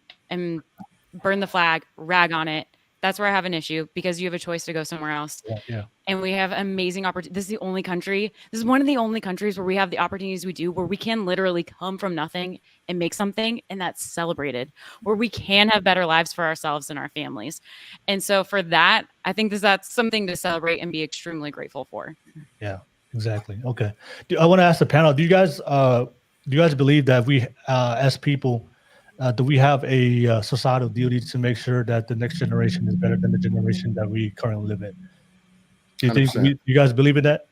burn the flag, rag on it. That's where I have an issue, because you have a choice to go somewhere else. Yeah. And we have amazing opportunities. This is one of the only countries where we have the opportunities we do, where we can literally come from nothing and make something, and that's celebrated, where we can have better lives for ourselves and our families. And so for that, I think that's something to celebrate and be extremely grateful for. Yeah, exactly. Okay. I want to ask the panel, do you guys believe that we, as people, do we have a societal duty to make sure that the next generation is better than the generation that we currently live in? Do you think 100%. you guys believe in that?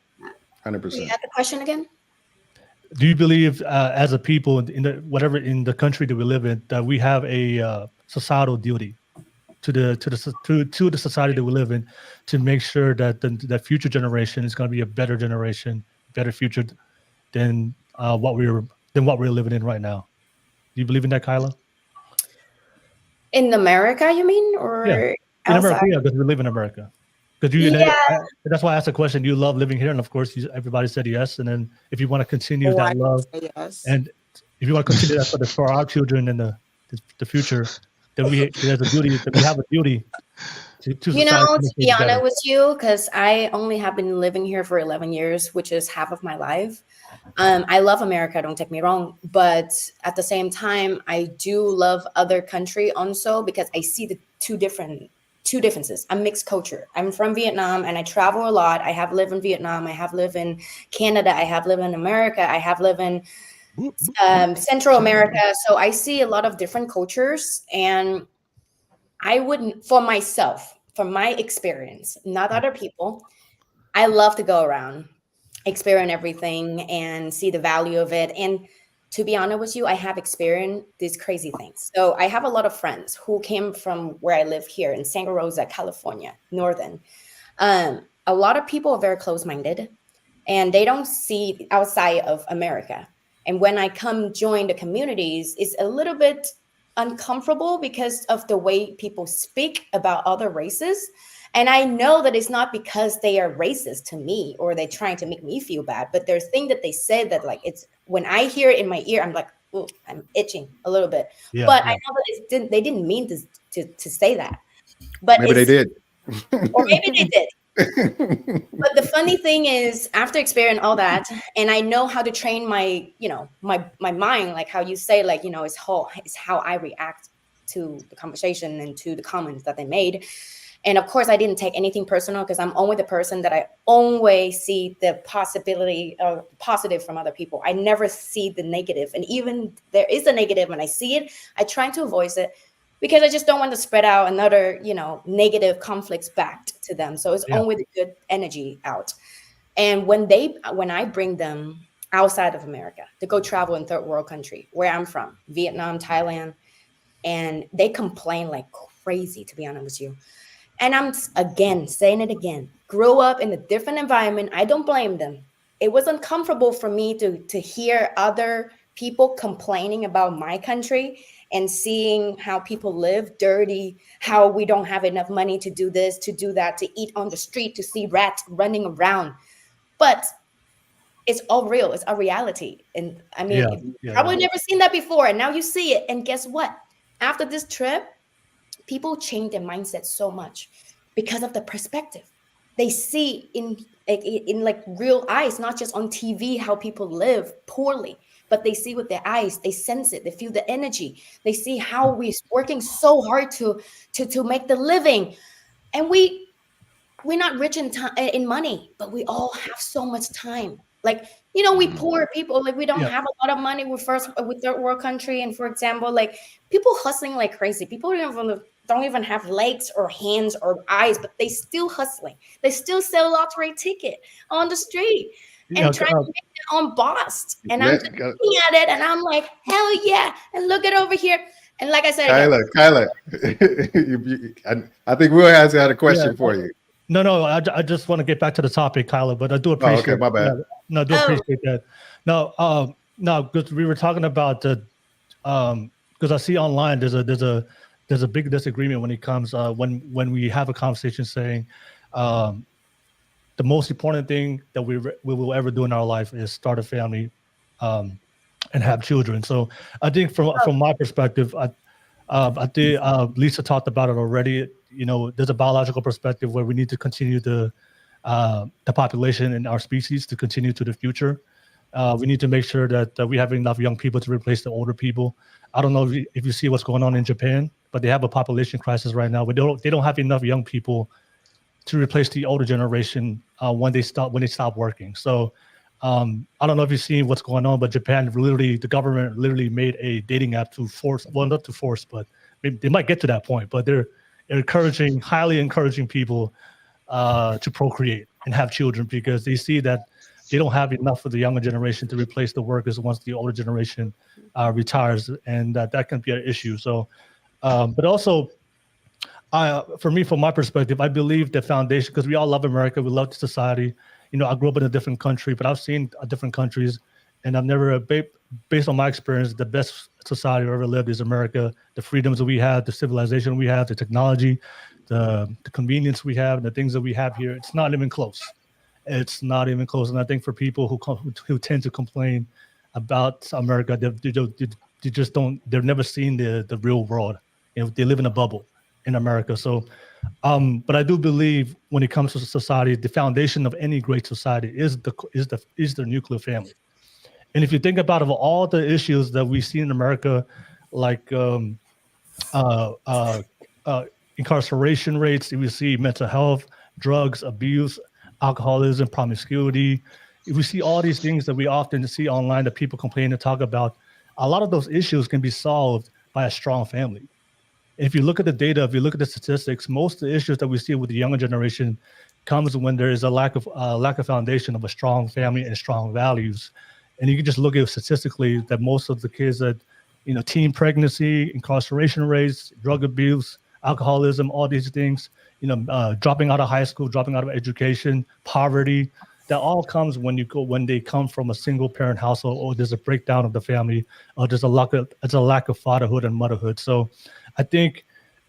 100%. Can you add the question again? Do you believe, as a people in the country that we live in, that we have a societal duty to the society that we live in, to make sure that the future generation is going to be a better generation, better future than what we're living in right now? Do you believe in that, Kyla? In America, you mean, or In outside? America, yeah, because we live in America. Because that's why I asked the question. Do you love living here? And of course, everybody said yes. And then if you want to continue that love, yes. and if you want to continue that for our children and the future, then there's a duty. That we have a duty to to be honest with you, because I only have been living here for 11 years, which is half of my life. I love America, don't take me wrong, but at the same time, I do love other country also, because I see the two differences. I'm mixed culture. I'm from Vietnam and I travel a lot. I have lived in Vietnam. I have lived in Canada. I have lived in America. I have lived in Central America. So I see a lot of different cultures, and I wouldn't, for myself, from my experience, not other people, I love to go around, experience everything and see the value of it. And to be honest with you, I have experienced these crazy things. So I have a lot of friends who came from where I live here in Santa Rosa, California, Northern. A lot of people are very close-minded, and they don't see outside of America. And when I come join the communities, it's a little bit uncomfortable because of the way people speak about other races. And I know that it's not because they are racist to me or they're trying to make me feel bad, but there's things that they say that, like, it's when I hear it in my ear, I'm like, ooh, I'm itching a little bit. But I know that they didn't mean to say that. But maybe they did. Or maybe they did. But the funny thing is, after experiencing all that, and I know how to train my mind, like how you say, like, it's how I react to the conversation and to the comments that they made. And of course, I didn't take anything personal, because I'm always the person that I always see the possibility of positive from other people. I never see the negative. And even there is a negative and I see it, I try to avoid it, because I just don't want to spread out another, negative conflicts back to them. So it's always a good energy out. And when I bring them outside of America to go travel in third world country, where I'm from, Vietnam, Thailand, and they complain like crazy, to be honest with you. And I'm again saying it again, grew up in a different environment. I don't blame them. It was uncomfortable for me to hear other people complaining about my country and seeing how people live dirty, how we don't have enough money to do this, to do that, to eat on the street, to see rats running around. But it's all real. It's a reality. And I mean, probably never seen that before. And now you see it. And guess what? After this trip, people change their mindset so much because of the perspective. They see in like real eyes, not just on TV, how people live poorly, but they see with their eyes. They sense it. They feel the energy. They see how we're working so hard to make the living. And we're not rich in money, but we all have so much time. Like, you know, we poor people, like we don't have a lot of money. We're with third world country. And for example, like people hustling like crazy. People don't even have legs or hands or eyes, but they still hustling. They still sell lottery ticket on the street and trying to make their own boss. And I'm just looking at it and I'm like, hell yeah. And look at over here. And like I said, Kyla, I think Will has had a question for you. No, I just want to get back to the topic, Kyla, but I do appreciate. Oh, okay, my bad. No, I do appreciate that. No, because we were talking about the, because I see online there's a big disagreement when it comes when we have a conversation saying, the most important thing that we will ever do in our life is start a family, and have children. So I think from my perspective, I think Lisa talked about it already. You know, there's a biological perspective where we need to continue the population in our species to continue to the future. We need to make sure that we have enough young people to replace the older people. I don't know if you see what's going on in Japan, but they have a population crisis right now. They don't have enough young people to replace the older generation when they stop working. So I don't know if you've seen what's going on, but Japan the government literally made a dating app to force, well, not to force, but they might get to that point, but they're highly encouraging people to procreate and have children because they see that they don't have enough for the younger generation to replace the workers once the older generation retires, and that can be an issue. So, but also, for me, from my perspective, I believe the foundation, because we all love America, we love the society. You know, I grew up in a different country, but I've seen different countries, and I've never, based on my experience, the best society I've ever lived is America. The freedoms that we have, the civilization we have, the technology, the convenience we have, and the things that we have here, it's not even close. It's not even close. And I think for people who tend to complain about America, they just don't, they've never seen the real world. You know, they live in a bubble in America. So, but I do believe when it comes to society, the foundation of any great society is the nuclear family. And if you think about all the issues that we see in America, like incarceration rates, if we see mental health, drugs, abuse, alcoholism, promiscuity, if we see all these things that we often see online that people complain and talk about, a lot of those issues can be solved by a strong family. If you look at the data, if you look at the statistics, most of the issues that we see with the younger generation comes when there is a lack of foundation of a strong family and strong values. And you can just look at statistically that most of the kids that, you know, teen pregnancy, incarceration rates, drug abuse, alcoholism, all these things, you know, dropping out of high school, dropping out of education, poverty, that all comes when they come from a single parent household, or there's a breakdown of the family, or there's a lack of fatherhood and motherhood. So I think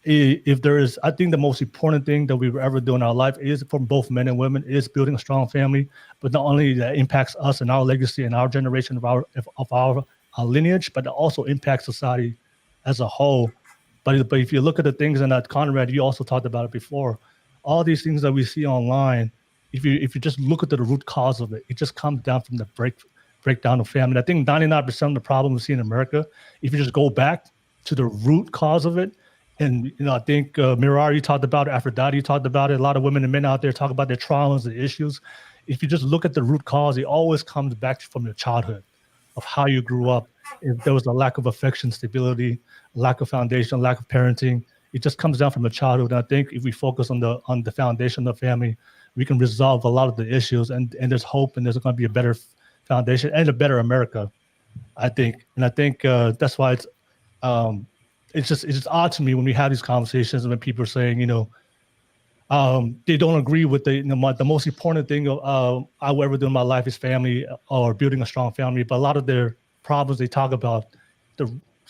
I think the most important thing that we will ever do in our life is, for both men and women, is building a strong family. But not only that impacts us and our legacy and our generation of our lineage, but it also impacts society as a whole. But if you look at the things, and that Conrad, you also talked about it before, all these things that we see online, if you just look at the root cause of it, it just comes down from the breakdown of family. I think 99% of the problem we see in America, if you just go back to the root cause of it, and you know, I think Mirar, you talked about it, Aphrodite, you talked about it. A lot of women and men out there talk about their traumas and issues. If you just look at the root cause, it always comes back from your childhood, of how you grew up. If there was a lack of affection, stability, lack of foundation, lack of parenting, it just comes down from the childhood. And I think if we focus on the foundation of the family, we can resolve a lot of the issues, and there's hope, and there's going to be a better foundation and a better America, I think. And I think that's why it's just odd to me when we have these conversations and when people are saying, they don't agree with the most important thing I will ever do in my life is family or building a strong family. But a lot of their problems they talk about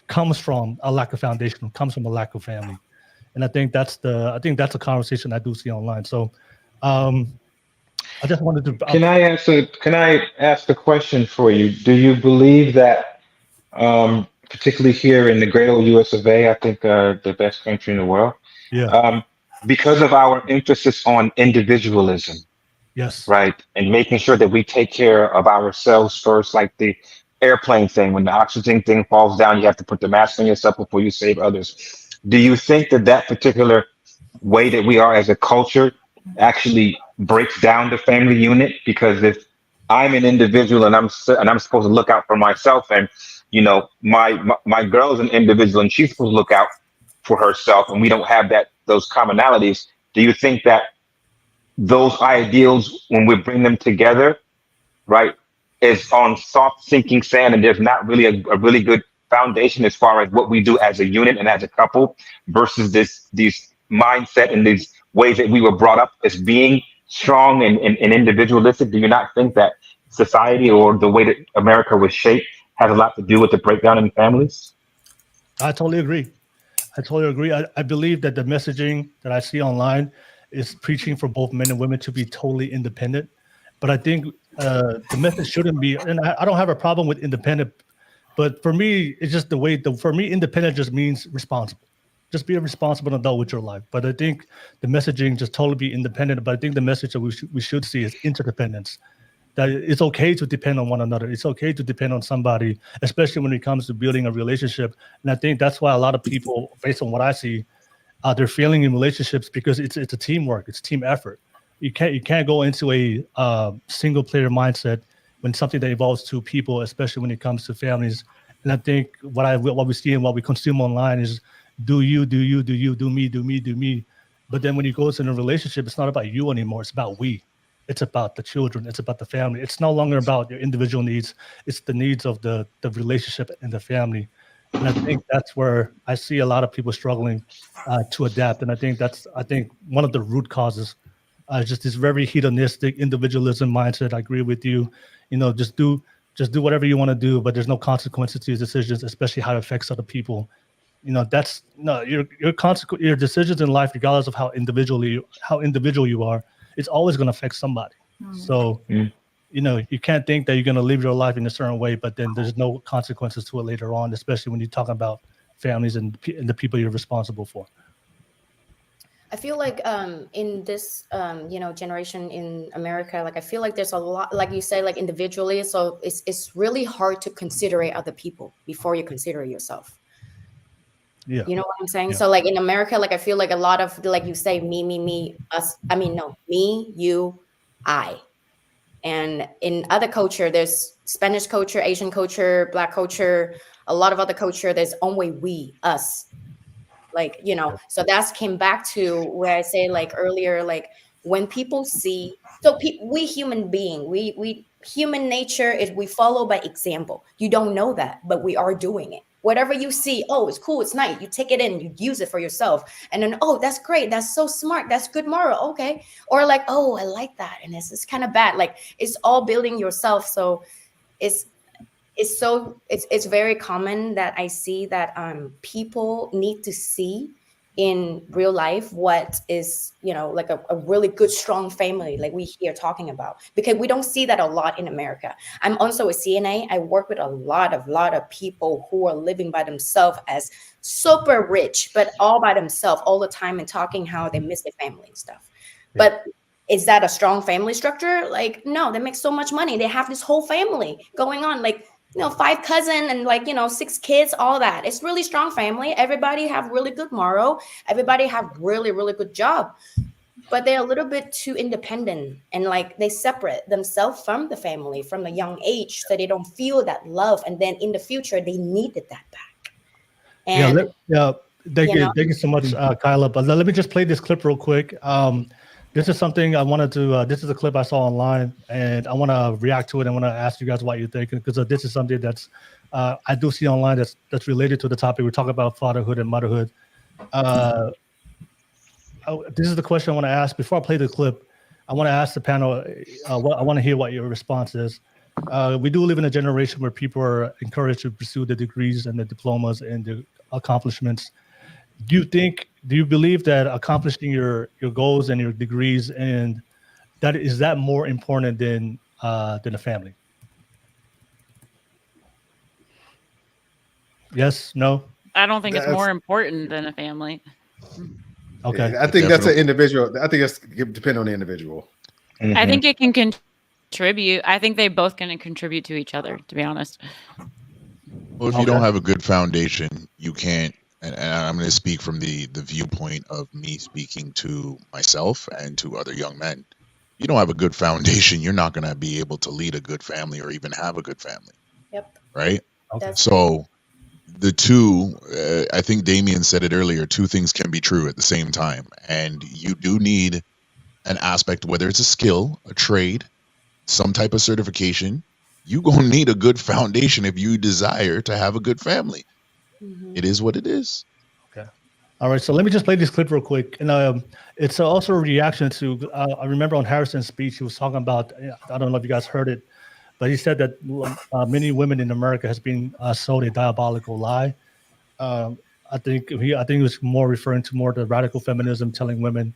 comes from a lack of foundation, comes from a lack of family. And I think that's a conversation I do see online. So I just wanted to. Can I ask a question for you? Do you believe that, particularly here in the great old US of A, I think the best country in the world, Yeah. because of our emphasis on individualism, Yes. right, and making sure that we take care of ourselves first, like the airplane thing, when the oxygen thing falls down, you have to put the mask on yourself before you save others. Do you think that that particular way that we are as a culture actually breaks down the family unit? Because if I'm an individual and I'm supposed to look out for myself, and my girl's an individual and she's supposed to look out for herself, and we don't have those commonalities, do you think that those ideals, when we bring them together, right, is on soft sinking sand, and there's not really a really good foundation as far as what we do as a unit and as a couple versus these mindset and these ways that we were brought up as being strong and individualistic? Do you not think that society or the way that America was shaped has a lot to do with the breakdown in families? I totally agree. I believe that the messaging that I see online is preaching for both men and women to be totally independent. But I think the message shouldn't be, and I don't have a problem with independent, but for me, it's just for me, independent just means responsible. Just be a responsible adult with your life. But I think the messaging just totally be independent. But I think the message that we should see is interdependence. That it's okay to depend on one another. It's okay to depend on somebody, especially when it comes to building a relationship. And I think that's why a lot of people, based on what I see, they're failing in relationships because it's a teamwork, it's team effort. You can't go into a single player mindset when something that involves two people, especially when it comes to families. And I think what we see and what we consume online is do you, do me. But then when you go into a relationship, it's not about you anymore. It's about we. It's about the children. It's about the family. It's no longer about your individual needs. It's the needs of the relationship and the family. And I think that's where I see a lot of people struggling to adapt. And I think one of the root causes just this very hedonistic individualism mindset. I agree with you. Just do whatever you want to do, but there's no consequences to your decisions, especially how it affects other people. That's no your decisions in life, regardless of how individual you are, it's always going to affect somebody. So you can't think that you're going to live your life in a certain way, but then there's no consequences to it later on, especially when you're talking about families and the people you're responsible for. I feel like in this generation in America, like I feel like there's a lot, like you say, like individually. So it's really hard to consider other people before you consider yourself. Yeah. You know what I'm saying? Yeah. So like in America, like I feel like a lot of, like you say, me, us. I mean, no, me, you, I. And in other culture, there's Spanish culture, Asian culture, Black culture, a lot of other culture, there's only we, us. Like, so that's came back to where I say like earlier, like when people see, we human being, we human nature is we follow by example. You don't know that, but we are doing it. Whatever you see, oh, it's cool, it's nice. You take it in, you use it for yourself. And then, oh, that's great. That's so smart. That's good moral. Okay. Or like, oh, I like that. And it's kind of bad. Like it's all building yourself. So it's very common that I see that people need to see in real life what is, like a really good, strong family like we here talking about, because we don't see that a lot in America. I'm also a CNA. I work with a lot of people who are living by themselves as super rich, but all by themselves all the time and talking how they miss their family and stuff. Yeah. But is that a strong family structure? Like, no, they make so much money. They have this whole family going on, like, 5 cousins and 6 kids, all that. It's really strong family. Everybody have really good moral. Everybody have really, really good job. But they're a little bit too independent and they separate themselves from the family from a young age, so they don't feel that love. And then in the future, they needed that back. And thank you so much, Kyla. But let me just play this clip real quick. This is something I wanted to. This is a clip I saw online, and I want to react to it. I want to ask you guys what you think, because this is something that's I do see online that's related to the topic. We're talking about fatherhood and motherhood. This is the question I want to ask. Before I play the clip, I want to ask the panel. I want to hear what your response is. We do live in a generation where people are encouraged to pursue the degrees and the diplomas and the accomplishments. Do you believe that accomplishing your goals and your degrees and that more important than a family? Yes, no? I don't think it's more important than a family. Okay. I think that's an individual. I think it's depend on the individual. Mm-hmm. I think it can contribute. I think they both can contribute to each other, to be honest. Well, if you don't have a good foundation, you can't. And I'm going to speak from the viewpoint of me speaking to myself and to other young men. You don't have a good foundation, you're not going to be able to lead a good family or even have a good family. Yep. Right? Okay. So the two, I think Damien said it earlier, two things can be true at the same time. And you do need an aspect, whether it's a skill, a trade, some type of certification, you're going to need a good foundation if you desire to have a good family. Mm-hmm. It is what it is. Okay. All right. So let me just play this clip real quick. And it's also a reaction to, I remember on Harrison's speech, he was talking about, I don't know if you guys heard it, but he said that many women in America has been sold a diabolical lie. I think he was more referring to more the radical feminism, telling women,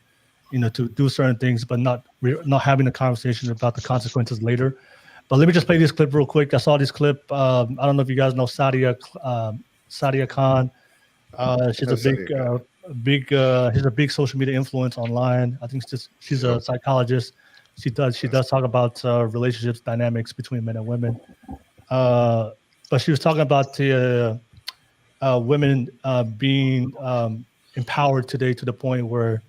to do certain things, but not having a conversation about the consequences later. But let me just play this clip real quick. I saw this clip. I don't know if you guys know Sadia Khan. She's a big social media influence online. I think she's a psychologist. She does talk about relationships dynamics between men and women. But she was talking about the women being empowered today to the point where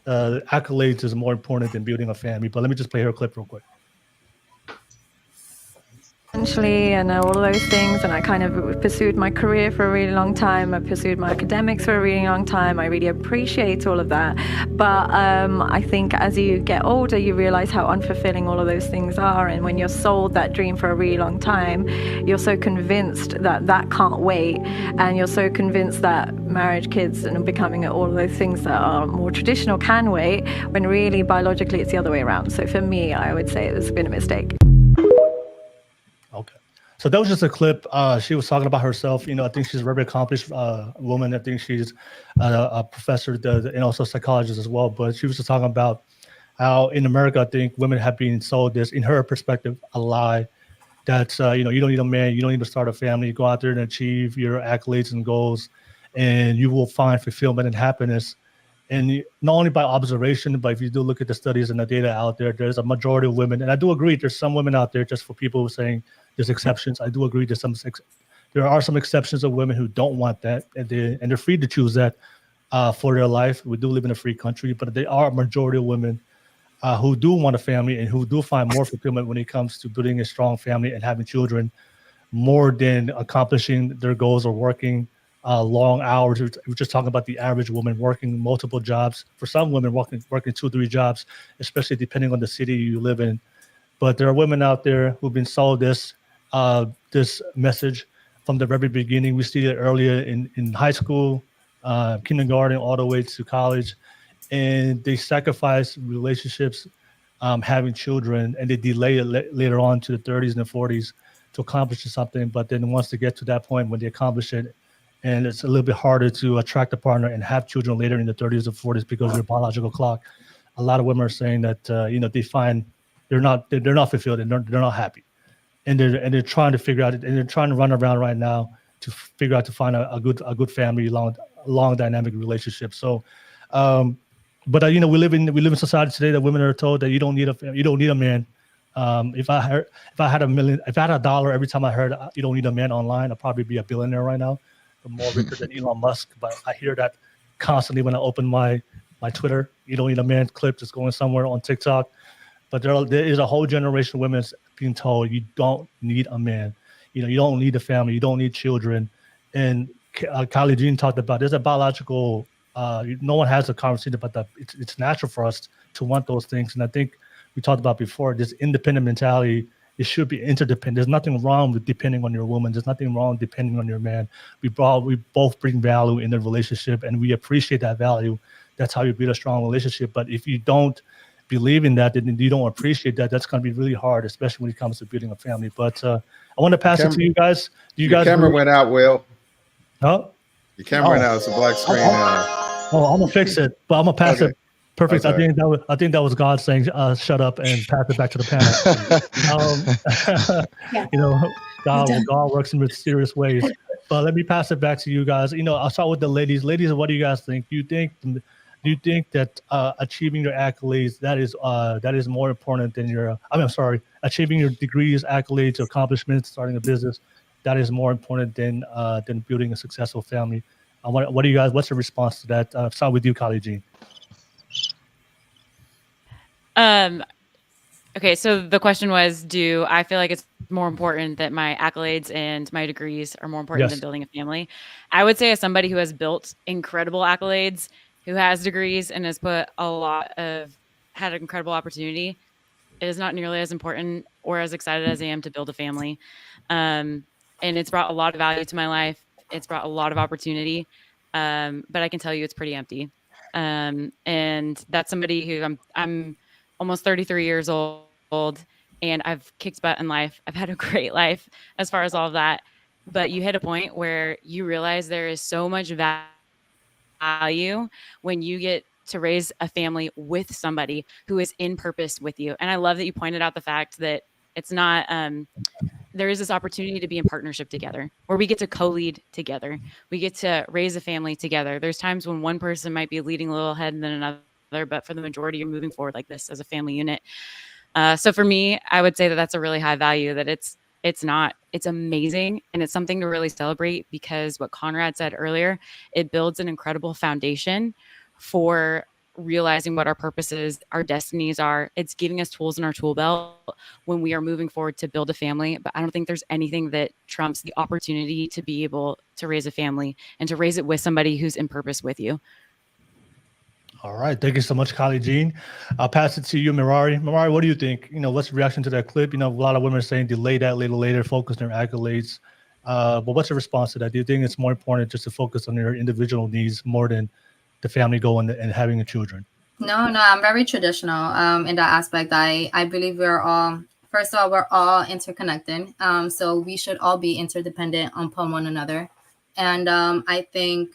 accolades is more important than building a family. But let me just play her clip real quick. Essentially, and all of those things, and I kind of pursued my career for a really long time. I pursued my academics for a really long time. I really appreciate all of that, but I think as you get older, you realize how unfulfilling all of those things are. And when you're sold that dream for a really long time, you're so convinced that that can't wait, and you're so convinced that marriage, kids, and becoming all of those things that are more traditional can wait, when really biologically it's the other way around. So for me, I would say it's been a mistake. Okay. So that was just a clip. She was talking about herself. I think she's a very accomplished woman. I think she's a professor and also a psychologist as well. But she was just talking about how in America, I think women have been sold this, in her perspective, a lie that, you don't need a man, you don't need to start a family, go out there and achieve your accolades and goals, and you will find fulfillment and happiness. And not only by observation, but if you do look at the studies and the data out there, there's a majority of women. And I do agree, there's some women out there, just for people saying there's exceptions. I do agree there are some exceptions of women who don't want that, and they're free to choose that for their life. We do live in a free country, but there are a majority of women who do want a family and who do find more fulfillment when it comes to building a strong family and having children, more than accomplishing their goals or working long hours. We're just talking about the average woman working multiple jobs. For some women, working 2-3 jobs, especially depending on the city you live in. But there are women out there who've been sold this message from the very beginning. We see it earlier in high school, kindergarten, all the way to college, and they sacrifice relationships, having children, and they delay it later on to the 30s and the 40s to accomplish something. But then once they get to that point when they accomplish it, and it's a little bit harder to attract a partner and have children later in the 30s or 40s because of your biological clock. A lot of women are saying that they find they're not fulfilled and they're not happy, and they're trying to figure out, and they're trying to run around right now to figure out to find a good family, long dynamic relationship. So, but we live in society today that women are told that you don't need a man. If I had $1 every time I heard you don't need a man online, I'd probably be a billionaire right now. More richer than Elon Musk, but I hear that constantly when I open my Twitter. You don't need a man clip that's going somewhere on TikTok. But there is a whole generation of women being told you don't need a man. You don't need a family. You don't need children. And Kylie Jean talked about there's a biological no one has a conversation about that. It's natural for us to want those things. And I think we talked about before, this independent mentality, it should be interdependent. There's nothing wrong with depending on your woman. There's nothing wrong with depending on your man. We both bring value in the relationship, and we appreciate that value. That's how you build a strong relationship. But if you don't believe in that, then you don't appreciate that, that's going to be really hard, especially when it comes to building a family. But I want to pass it to you guys. Do you Your guys camera went out, Will. Huh? Your camera went out. It's a black screen. I'm gonna fix it, but I'm gonna pass it. Perfect. Okay. I think that was God saying, "Shut up," and pass it back to the panel. God works in mysterious ways. But let me pass it back to you guys. I'll start with the ladies. Ladies, what do you guys think? Do you think that achieving your accolades that is more important than achieving your degrees, accolades, accomplishments, starting a business, that is more important than building a successful family? What do you guys? What's your response to that? Start with you, Kylie Jean. Okay, so the question was, do I feel like it's more important that my accolades and my degrees are more important than building a family? I would say, as somebody who has built incredible accolades, who has degrees, and has had an incredible opportunity, it is not nearly as important or as excited as I am to build a family. And it's brought a lot of value to my life. It's brought a lot of opportunity. But I can tell you it's pretty empty. And that's somebody who I'm almost 33 years old, and I've kicked butt in life. I've had a great life as far as all of that. But you hit a point where you realize there is so much value when you get to raise a family with somebody who is in purpose with you. And I love that you pointed out the fact that it's not, there is this opportunity to be in partnership together, where we get to co-lead together. We get to raise a family together. There's times when one person might be leading a little ahead than another, but for the majority, you're moving forward like this as a family unit. So for me, I would say that that's a really high value, that it's amazing. And it's something to really celebrate, because what Conrad said earlier, it builds an incredible foundation for realizing what our purposes, our destinies are. It's giving us tools in our tool belt when we are moving forward to build a family. But I don't think there's anything that trumps the opportunity to be able to raise a family and to raise it with somebody who's in purpose with you. All right. Thank you so much, Kylie Jean. I'll pass it to you, Mirari. Mirari, what do you think? What's the reaction to that clip? A lot of women are saying delay that later, focus on their accolades. But what's your response to that? Do you think it's more important just to focus on your individual needs more than the family goal and having children? No, I'm very traditional in that aspect. I believe we're all interconnected. So we should all be interdependent upon one another. And I think,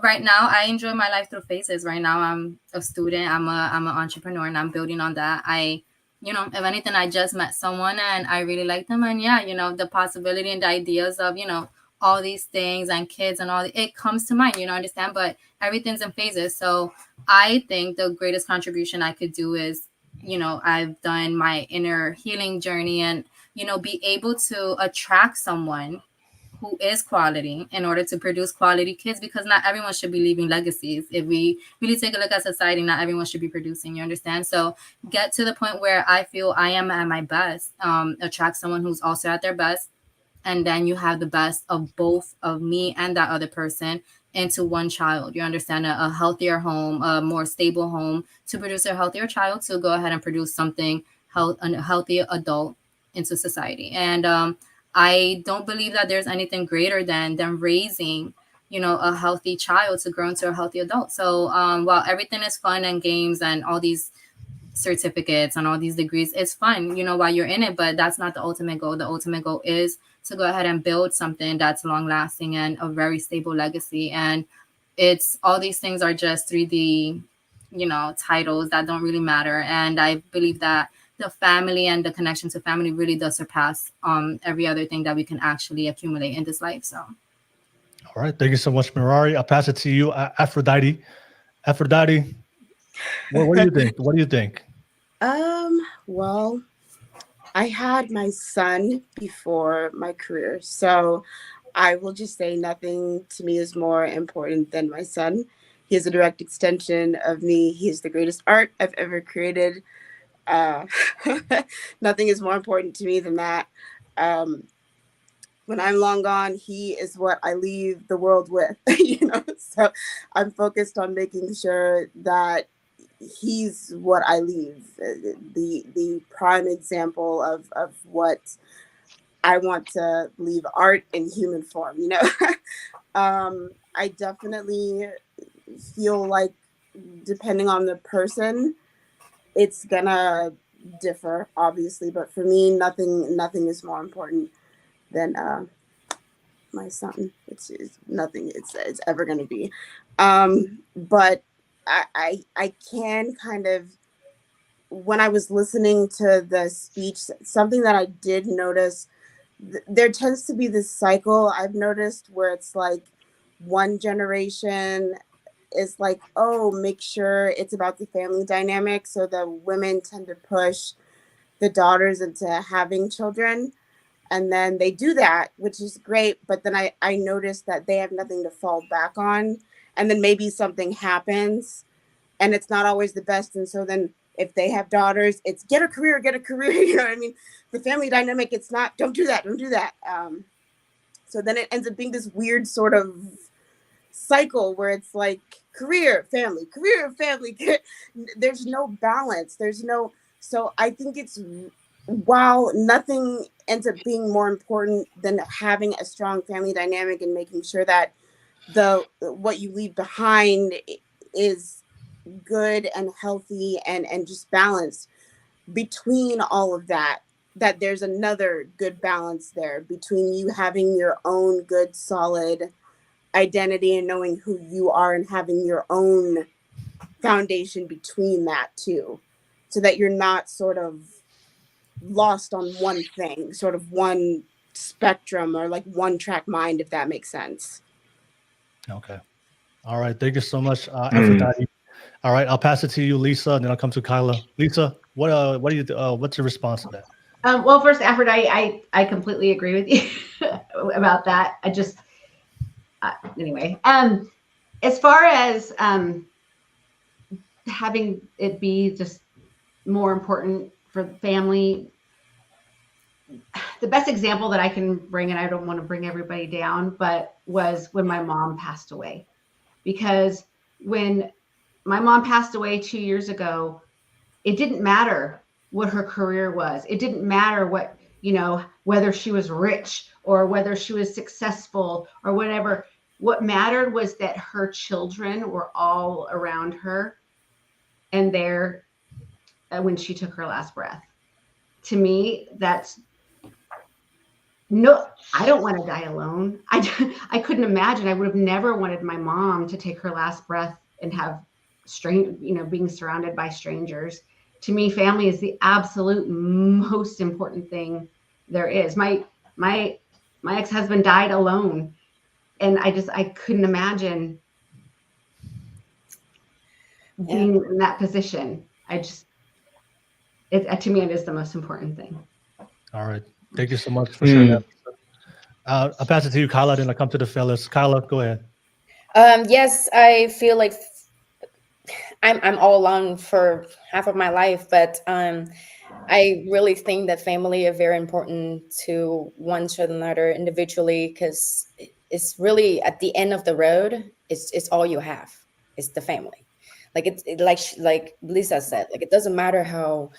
right now I enjoy my life through phases. Right now I'm a student, I'm an entrepreneur, and I'm building on that. If anything, I just met someone and I really like them. And the possibility and the ideas of, all these things and kids and all, it comes to mind, understand, but everything's in phases. So I think the greatest contribution I could do is, I've done my inner healing journey and, be able to attract someone who is quality in order to produce quality kids, because not everyone should be leaving legacies. If we really take a look at society, not everyone should be producing, you understand? So get to the point where I feel I am at my best, attract someone who's also at their best. And then you have the best of both of me and that other person into one child. You understand, a healthier home, a more stable home to produce a healthier child, to go ahead and produce something, a healthier adult into society. And I don't believe that there's anything greater than raising, a healthy child to grow into a healthy adult. So while everything is fun and games and all these certificates and all these degrees, it's fun, while you're in it, but that's not the ultimate goal. The ultimate goal is to go ahead and build something that's long lasting and a very stable legacy. And it's all these things are just 3D, titles that don't really matter. And I believe that the family and the connection to family really does surpass every other thing that we can actually accumulate in this life. So, all right, thank you so much, Mirari. I'll pass it to you, Aphrodite. Aphrodite, what do you think? What do you think? Well, I had my son before my career, so I will just say nothing to me is more important than my son. He is a direct extension of me. He is the greatest art I've ever created. Nothing is more important to me than that. when I'm long gone, he is what I leave the world with, So I'm focused on making sure that he's what I leave, the prime example of what I want to leave, art in human form, I definitely feel like, depending on the person, it's gonna differ, obviously, but for me, nothing is more important than my son. It's nothing it's ever gonna be. But I can kind of, when I was listening to the speech, something that I did notice, there tends to be this cycle I've noticed where it's like one generation is like, oh, make sure it's about the family dynamic. So the women tend to push the daughters into having children. And then they do that, which is great. But then I noticed that they have nothing to fall back on. And then maybe something happens and it's not always the best. And so then if they have daughters, it's get a career. You know what I mean? The family dynamic, it's not, don't do that. So then it ends up being this weird sort of cycle where it's like career, family. There's no balance. So I think it's, while nothing ends up being more important than having a strong family dynamic and making sure that what you leave behind is good and healthy and just balanced, between all of that there's another good balance there between you having your own good solid identity and knowing who you are and having your own foundation between that too, so that you're not sort of lost on one thing, sort of one spectrum or like one track mind, if that makes sense. Okay. All right. Thank you so much, Aphrodite. All right. I'll pass it to you, Lisa, and then I'll come to Kyla. Lisa, what do you what's your response to that? Well, first, Aphrodite, I completely agree with you about that. I just anyway. As far as having it be just more important for the family, the best example that I can bring, and I don't want to bring everybody down, but was when my mom passed away. Because when my mom passed away 2 years ago, it didn't matter what her career was. It didn't matter what, whether she was rich or whether she was successful or whatever. What mattered was that her children were all around her and there when she took her last breath. To me, that's no, I don't want to die alone. I couldn't imagine. I would have never wanted my mom to take her last breath and have being surrounded by strangers. To me, family is the absolute most important thing there is. My ex-husband died alone, and I couldn't imagine being in that position. To me, it is the most important thing. All right. Thank you so much for sharing that. I'll pass it to you, Kyla, then I'll come to the fellas. Kyla, go ahead. Yes, I feel like I'm all alone for half of my life, but I really think that family are very important to one to another individually, because it's really at the end of the road, it's all you have. It's the family. Like like Lisa said, like it doesn't matter how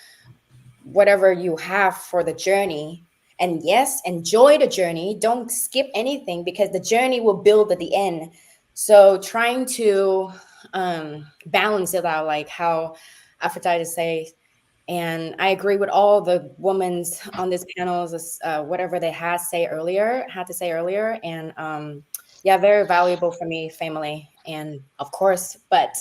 whatever you have for the journey. And yes, enjoy the journey. Don't skip anything, because the journey will build at the end. So trying to balance it out, like how Aphrodite says, and I agree with all the women on this panel, whatever they had to say earlier. And yeah, very valuable for me, family, and of course, but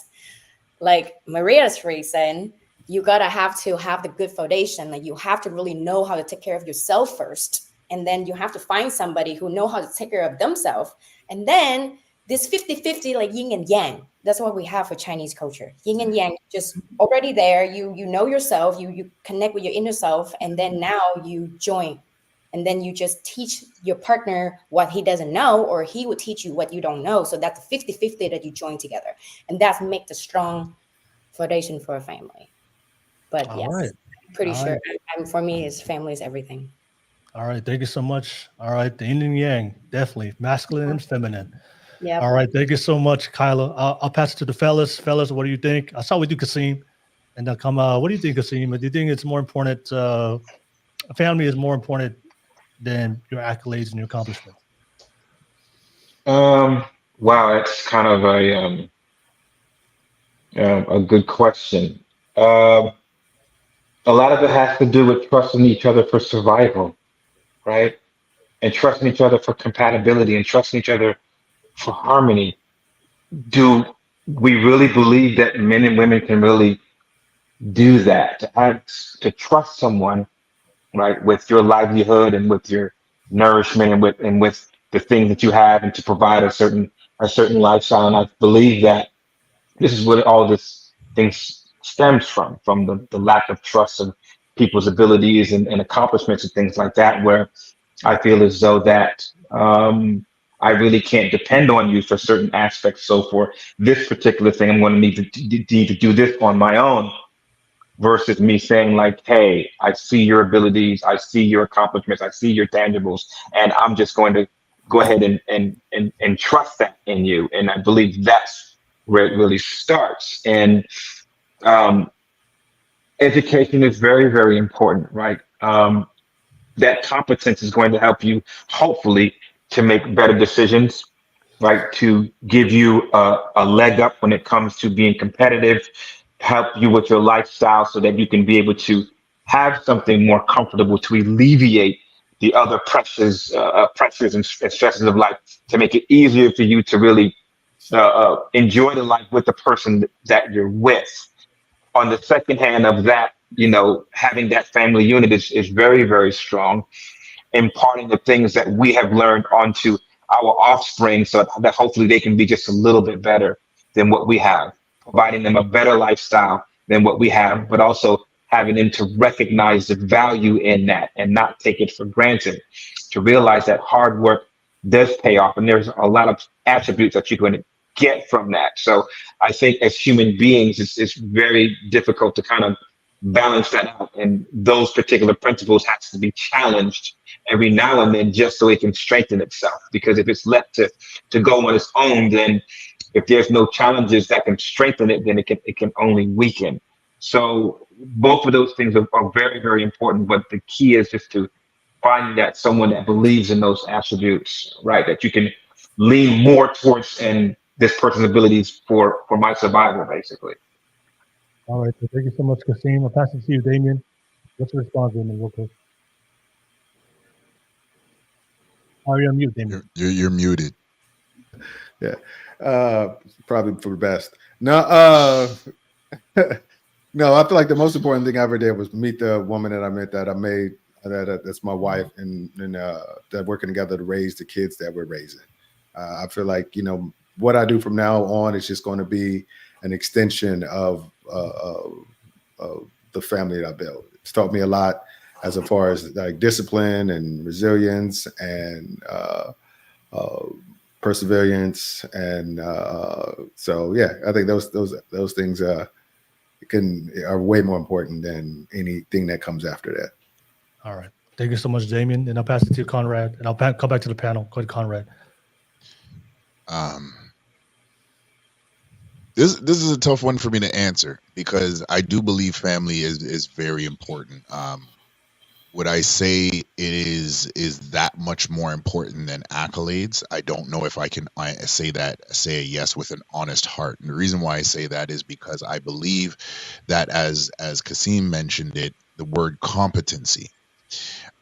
like Maria's reason, you gotta have to have the good foundation. Like you have to really know how to take care of yourself first, and then you have to find somebody who know how to take care of themselves. And then this 50-50, like yin and yang, that's what we have for Chinese culture. Yin and yang, just already there. You know yourself, you connect with your inner self, and then now you join. And then you just teach your partner what he doesn't know, or he would teach you what you don't know. So that's the 50-50 that you join together. And that's make the strong foundation for a family. But yes, pretty sure. And for me, family is everything. All right, thank you so much. All right, the yin and yang, definitely masculine and feminine. Yeah. All right, thank you so much, Kyla. I'll pass it to the fellas. Fellas, what do you think? I saw we do Kasim, and then come. What do you think, Kasim? Do you think it's more important? Family is more important than your accolades and your accomplishments. Wow, that's kind of a good question. A lot of it has to do with trusting each other for survival, right? And trusting each other for compatibility and trusting each other for harmony. Do we really believe that men and women can really do that? To trust someone, right, with your livelihood and with your nourishment and with the things that you have, and to provide a certain lifestyle. And I believe that this is what all this thing stems from the lack of trust of people's abilities and accomplishments and things like that, where I feel as though that I really can't depend on you for certain aspects. So for this particular thing, I'm going to need to do this on my own, versus me saying like, hey, I see your abilities, I see your accomplishments, I see your tangibles, and I'm just going to go ahead and trust that in you. And I believe that's where it really starts. And um, education is very, very important, right? That competence is going to help you, hopefully, to make better decisions, right? To give you a leg up when it comes to being competitive, help you with your lifestyle so that you can be able to have something more comfortable to alleviate the other pressures and stresses of life, to make it easier for you to really enjoy the life with the person that you're with. On the second hand of that, having that family unit is very, very strong, imparting the things that we have learned onto our offspring so that hopefully they can be just a little bit better than what we have, providing them a better lifestyle than what we have, but also having them to recognize the value in that and not take it for granted, to realize that hard work does pay off. And there's a lot of attributes that you're going to get from that. So I think as human beings, it's very difficult to kind of balance that out. And those particular principles have to be challenged every now and then, just so it can strengthen itself. Because if it's left to go on its own, then if there's no challenges that can strengthen it, then it can only weaken. So both of those things are very, very important. But the key is just to finding that someone that believes in those attributes, right? That you can lean more towards and this person's abilities for my survival, basically. All right, so thank you so much, Kasim. I'll pass it to you, Damien. What's your response, Damien, real quick? Are you on mute, Damien? You're muted. Yeah, probably for the best. No, no. I feel like the most important thing I ever did was meet the woman that I met, that I made, that's my wife, and that working together to raise the kids that we're raising. I feel like what I do from now on is just going to be an extension of the family that I built. It's taught me a lot as far as like discipline and resilience and perseverance, and so yeah, I think those things are way more important than anything that comes after that. All right, thank you so much, Damien, and I'll pass it to Conrad, and I'll come back to the panel. Go ahead, Conrad. This is a tough one for me to answer, because I do believe family is very important. Would I say it is that much more important than accolades? I don't know if I can say a yes with an honest heart. And the reason why I say that is because I believe that, as Kasim mentioned it, the word competency.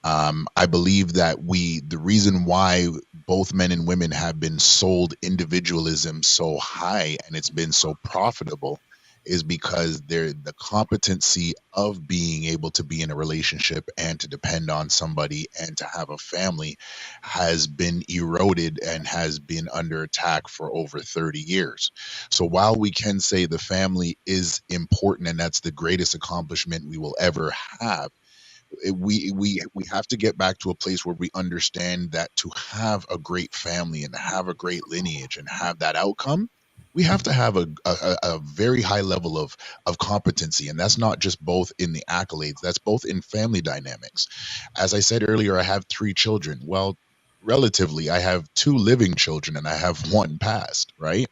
I believe that the reason why both men and women have been sold individualism so high and it's been so profitable is because the competency of being able to be in a relationship and to depend on somebody and to have a family has been eroded and has been under attack for over 30 years. So while we can say the family is important and that's the greatest accomplishment we will ever have, we have to get back to a place where we understand that to have a great family and have a great lineage and have that outcome we have to have a very high level of competency. And that's not just both in the accolades, that's both in family dynamics. As I said earlier, I have 3 children. Well, relatively, I have 2 living children and I have 1 passed, right?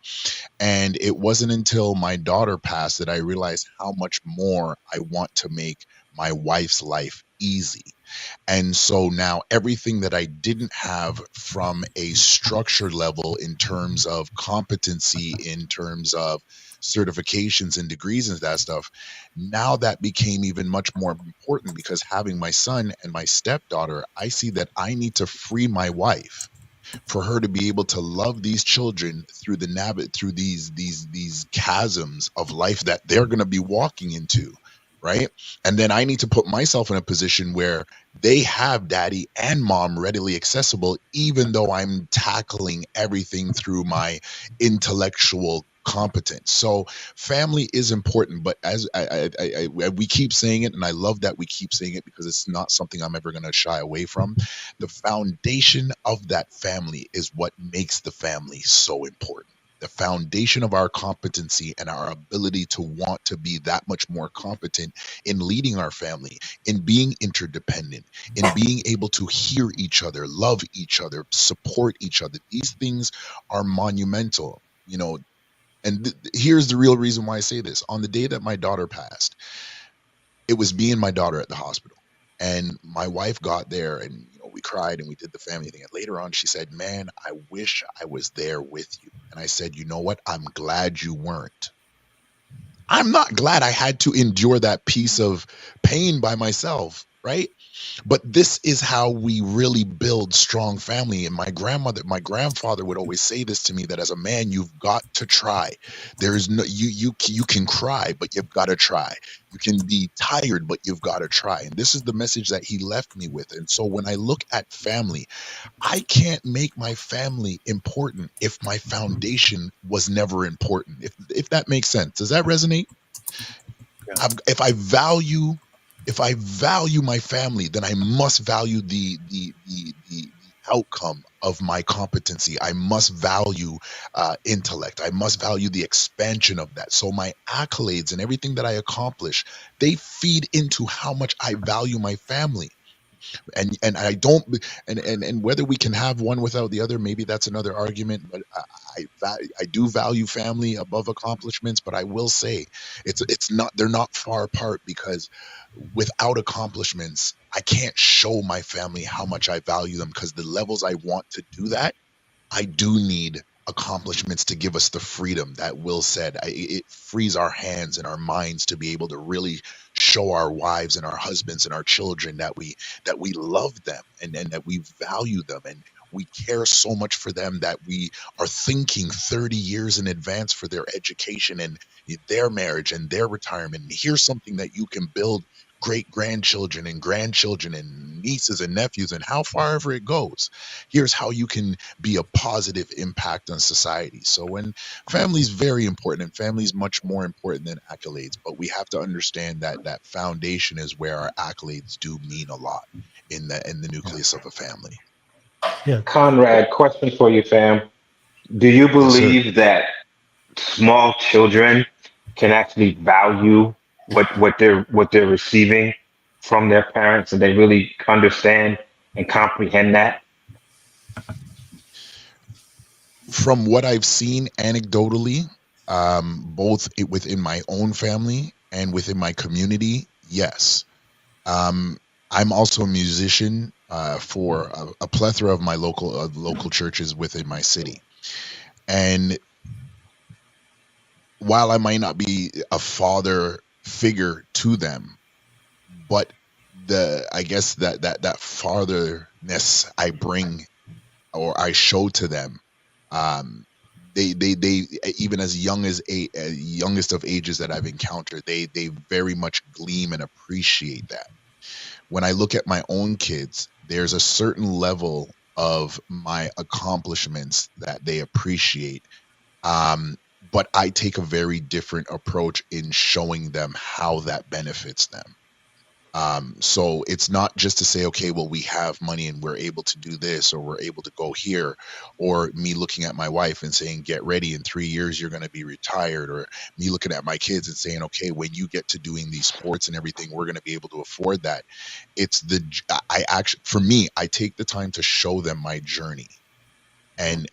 And it wasn't until my daughter passed that I realized how much more I want to make my wife's life easy. And so now everything that I didn't have from a structure level in terms of competency, in terms of certifications and degrees and that stuff, now that became even much more important, because having my son and my stepdaughter, I see that I need to free my wife for her to be able to love these children through through these chasms of life that they're going to be walking into, right? And then I need to put myself in a position where they have daddy and mom readily accessible, even though I'm tackling everything through my intellectual competence. So family is important, but as we keep saying it, and I love that we keep saying it, because it's not something I'm ever going to shy away from. The foundation of that family is what makes the family so important. The foundation of our competency and our ability to want to be that much more competent in leading our family, in being interdependent, in being able to hear each other, love each other, support each other. These things are monumental, you know. And here's the real reason why I say this. On the day that my daughter passed, it was me and my daughter at the hospital. And my wife got there, and we cried and we did the family thing. And later on, she said, "Man, I wish I was there with you." And I said, "You know what? I'm glad you weren't. I'm not glad I had to endure that piece of pain by myself, right? But this is how we really build strong family." And my grandfather would always say this to me, that as a man, you've got to try. There is no, you can cry, but you've got to try. You can be tired, but you've got to try. And this is the message that he left me with. And so when I look at family, I can't make my family important if my foundation was never important. If that makes sense. Does that resonate? Yeah. If I value my family, then I must value the outcome of my competency. I must value intellect. I must value the expansion of that. So my accolades and everything that I accomplish, they feed into how much I value my family. And I don't, and whether we can have one without the other, maybe that's another argument. But I do value family above accomplishments. But I will say, it's not, they're not far apart, because without accomplishments, I can't show my family how much I value them, because the levels I want to do that, I do need accomplishments to give us the freedom that Will said. It frees our hands and our minds to be able to really show our wives and our husbands and our children that we love them, and that we value them, and we care so much for them, that we are thinking 30 years in advance for their education and their marriage and their retirement. And here's something that you can build great grandchildren and grandchildren and nieces and nephews, and how far ever it goes. Here's how you can be a positive impact on society. So when family is very important, and family is much more important than accolades, but we have to understand that that foundation is where our accolades do mean a lot in the nucleus of a family. Yeah. Conrad, question for you, fam. Do you believe that small children can actually value what they're receiving from their parents, and they really understand and comprehend that? From what I've seen anecdotally, both within my own family and within my community, yes. I'm also a musician for a plethora of my local churches within my city. And while I might not be a father figure to them, but I guess that fatherness I bring, or I show to them, they even as young as youngest of ages that I've encountered, they very much gleam and appreciate that. When I look at my own kids, there's a certain level of my accomplishments that they appreciate. But I take a very different approach in showing them how that benefits them. So it's not just to say, okay, well, we have money and we're able to do this, or we're able to go here, or me looking at my wife and saying, get ready, in 3 years, you're going to be retired, or me looking at my kids and saying, okay, when you get to doing these sports and everything, we're going to be able to afford that. I actually, for me, I take the time to show them my journey and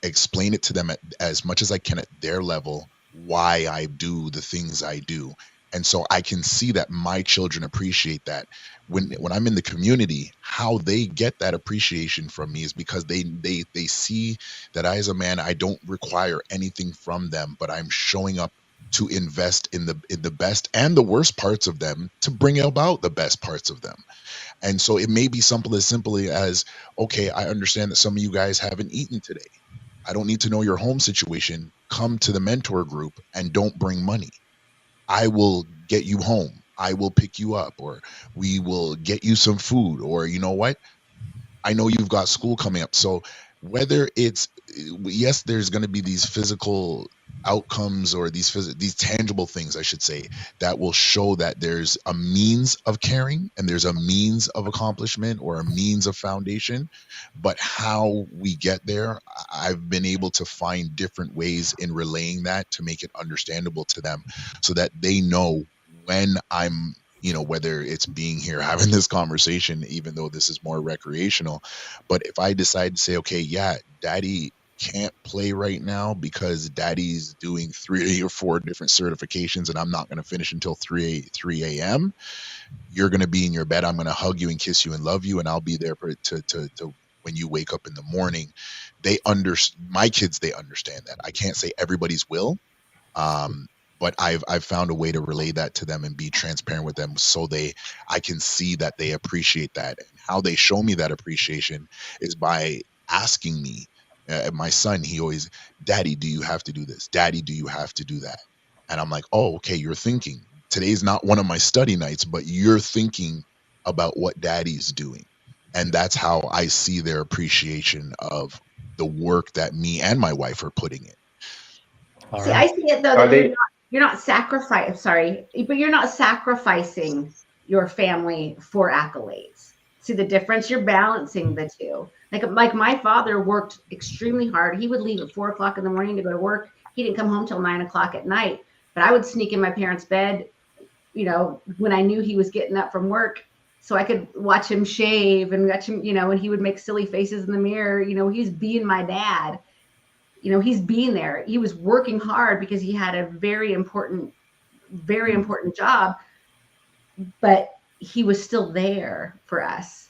explain it to them as much as I can at their level, why I do the things I do. And so I can see that my children appreciate that. When I'm in the community, how they get that appreciation from me is because they see that I, as a man, I don't require anything from them, but I'm showing up to invest in the best and the worst parts of them to bring about the best parts of them. And so it may be simply as, okay, I understand that some of you guys haven't eaten today. I don't need to know your home situation. Come to the mentor group and don't bring money. I will get you home. I will pick you up, or we will get you some food, or you know what? I know you've got school coming up. So whether it's, yes, there's going to be these physical outcomes, or these tangible things, I should say, that will show that there's a means of caring and there's a means of accomplishment or a means of foundation. But how we get there, I've been able to find different ways in relaying that to make it understandable to them, so that they know when I'm, whether it's being here having this conversation, even though this is more recreational. But if I decide to say, okay, yeah, daddy can't play right now because daddy's doing 3 or 4 different certifications and I'm not going to finish until 3 a.m. You're going to be in your bed. I'm going to hug you and kiss you and love you. And I'll be there to when you wake up in the morning. My kids, they understand that. I can't say everybody's will. But I've found a way to relay that to them and be transparent with them, so I can see that they appreciate that. And how they show me that appreciation is by asking me. My son, he always, Daddy, do you have to do this? Daddy, do you have to do that? And I'm like, oh, okay, you're thinking. Today's not one of my study nights, but you're thinking about what daddy's doing. And that's how I see their appreciation of the work that me and my wife are putting in. See, I see it though that you're not but you're not sacrificing your family for accolades. See the difference? You're balancing the two. Like my father worked extremely hard. He would leave at 4 o'clock in the morning to go to work. He didn't come home till 9 o'clock at night. But I would sneak in my parents' bed, when I knew he was getting up from work, so I could watch him shave and watch him, and he would make silly faces in the mirror. He's being my dad. He's being there. He was working hard because he had a very important job, but he was still there for us.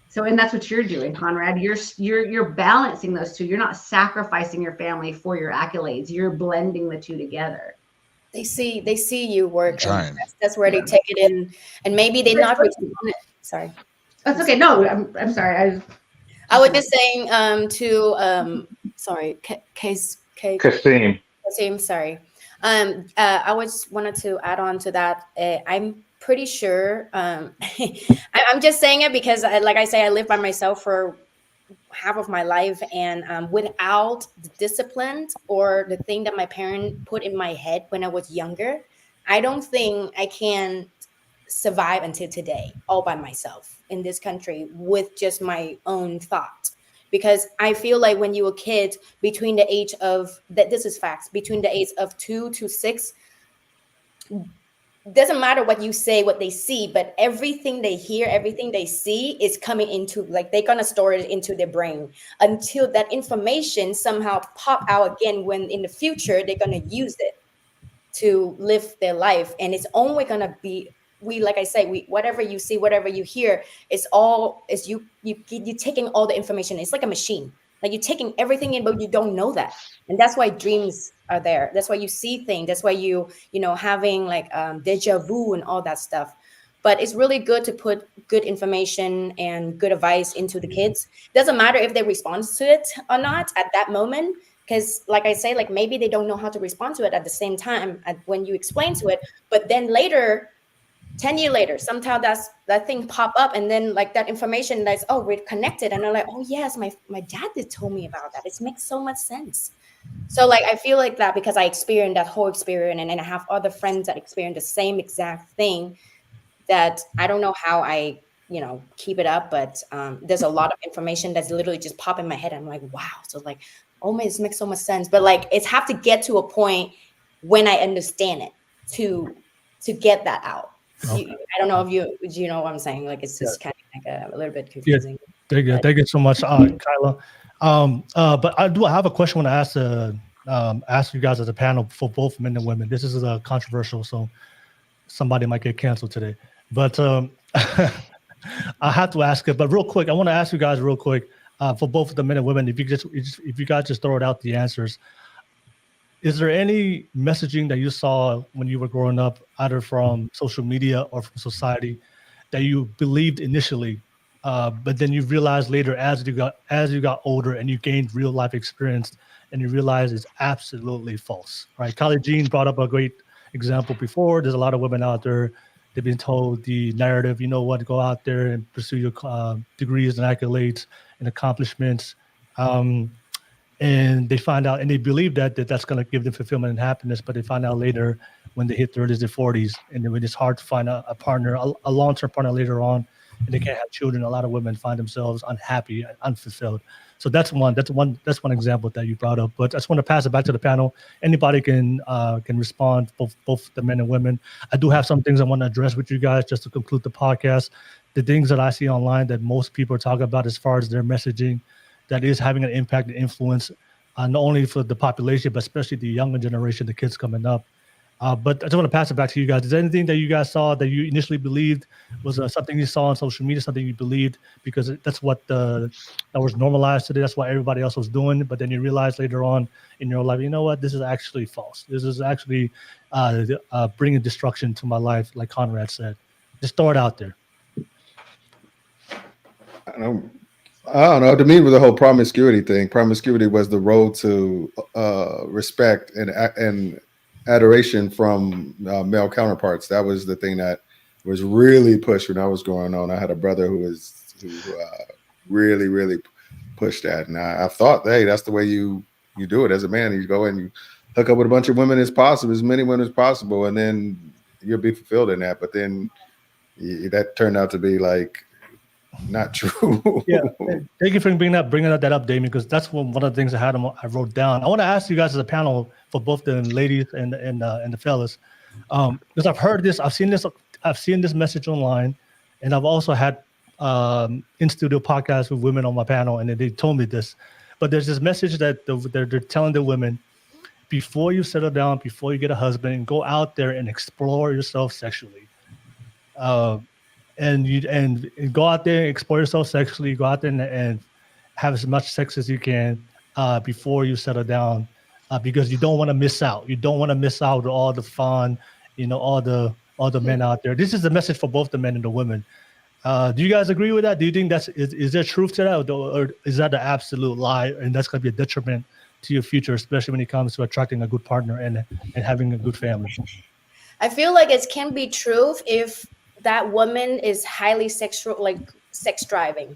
So, and that's what you're doing, Conrad. You're balancing those two. You're not sacrificing your family for your accolades. You're blending the two together. They see you work. And that's where they take it in, and maybe they're not. Sorry. That's okay. No, I'm sorry. I was just saying sorry, Kasim, sorry. I wanted to add on to that. I'm pretty sure, I'm just saying it because like I say, I lived by myself for half of my life, and without the discipline or the thing that my parent put in my head when I was younger, I don't think I can survive until today all by myself in this country with just my own thoughts. Because I feel like when you're a kid between the age of, this is facts, between the age of 2 to 6, doesn't matter what you say, what they see, but everything they hear, everything they see is coming into, like, they're going to store it into their brain until that information somehow pop out again when in the future they're going to use it to live their life. And it's only going to be, like I say, whatever you see, whatever you hear, it's you taking all the information. It's like a machine. Like you're taking everything in, but you don't know that. And that's why dreams are there. That's why you see things. That's why you having like deja vu and all that stuff. But it's really good to put good information and good advice into the kids. Doesn't matter if they respond to it or not at that moment. Because like I say, like maybe they don't know how to respond to it at the same time when you explain to it. But then later, 10 years later, somehow that thing pop up, and then like that information that's, oh, we're connected, and I'm like, oh yes, my dad did told me about that. It makes so much sense. So like I feel like that because I experienced that whole experience, and then I have other friends that experience the same exact thing. that I don't know how I, keep it up, but there's a lot of information that's literally just pop in my head. I'm like, wow. So like, oh my, this makes so much sense. But like, it's have to get to a point when I understand it to get that out. Okay. I don't know if you know what I'm saying. Like, it's just kind of like a little bit Yeah. confusing. Thank you so much, Kyla. But I have a question when I ask you guys as a panel for both men and women. This is controversial, so somebody might get canceled today. But I have to ask it. But real quick, I want to ask you guys real quick for both of the men and women. If you guys just throw it out the answers. Is there any messaging that you saw when you were growing up, either from social media or from society, that you believed initially, but then you realized later as you got older and you gained real life experience, and you realize it's absolutely false, right? Kylie Jean brought up a great example before. There's a lot of women out there. They've been told the narrative, you know what, go out there and pursue your degrees and accolades and accomplishments. And they find out and they believe that's going to give them fulfillment and happiness, but they find out later when they hit 30s and 40s, and then when it's hard to find a partner, a long-term partner later on, and they can't have children. A lot of women find themselves unhappy and unfulfilled. So that's one example that you brought up. But I just want to pass it back to the panel. Anybody can respond, both the men and women. I do have some things I want to address with you guys just to conclude the podcast. The things that I see online that most people are talking about as far as their messaging, that is having an impact and influence, not only for the population, but especially the younger generation, the kids coming up. But I just want to pass it back to you guys. Is there anything that you guys saw that you initially believed was something you saw on social media, something you believed because that's what that was normalized today, that's what everybody else was doing, but then you realize later on in your life, you know what, this is actually false. This is actually bringing destruction to my life, like Conrad said. Just throw it out there. I don't know. To me, with the whole promiscuity thing, promiscuity was the road to respect and adoration from male counterparts. That was the thing that was really pushed when I was growing on. I had a brother who really, really pushed that, and I thought, hey, that's the way you do it as a man. You go and you hook up with a bunch of women as possible, as many women as possible, and then you'll be fulfilled in that. But then that turned out to be like not true. Yeah, thank you for bringing that up, Damien, because that's one of the things I wrote down. I want to ask you guys as a panel for both the ladies and the fellas, because I've heard this, I've seen this message online, and I've also had in studio podcasts with women on my panel, and they told me this. But there's this message that they're telling the women, before you settle down, before you get a husband, go out there and explore yourself sexually. And go out there and explore yourself sexually, go out there and have as much sex as you can before you settle down, because you don't want to miss out. You don't want to miss out on all the fun, all the men out there. This is the message for both the men and the women. Do you guys agree with that? Do you think is there truth to that, or is that the absolute lie, and that's going to be a detriment to your future, especially when it comes to attracting a good partner and having a good family? I feel like it can be truth if that woman is highly sexual, like sex driving.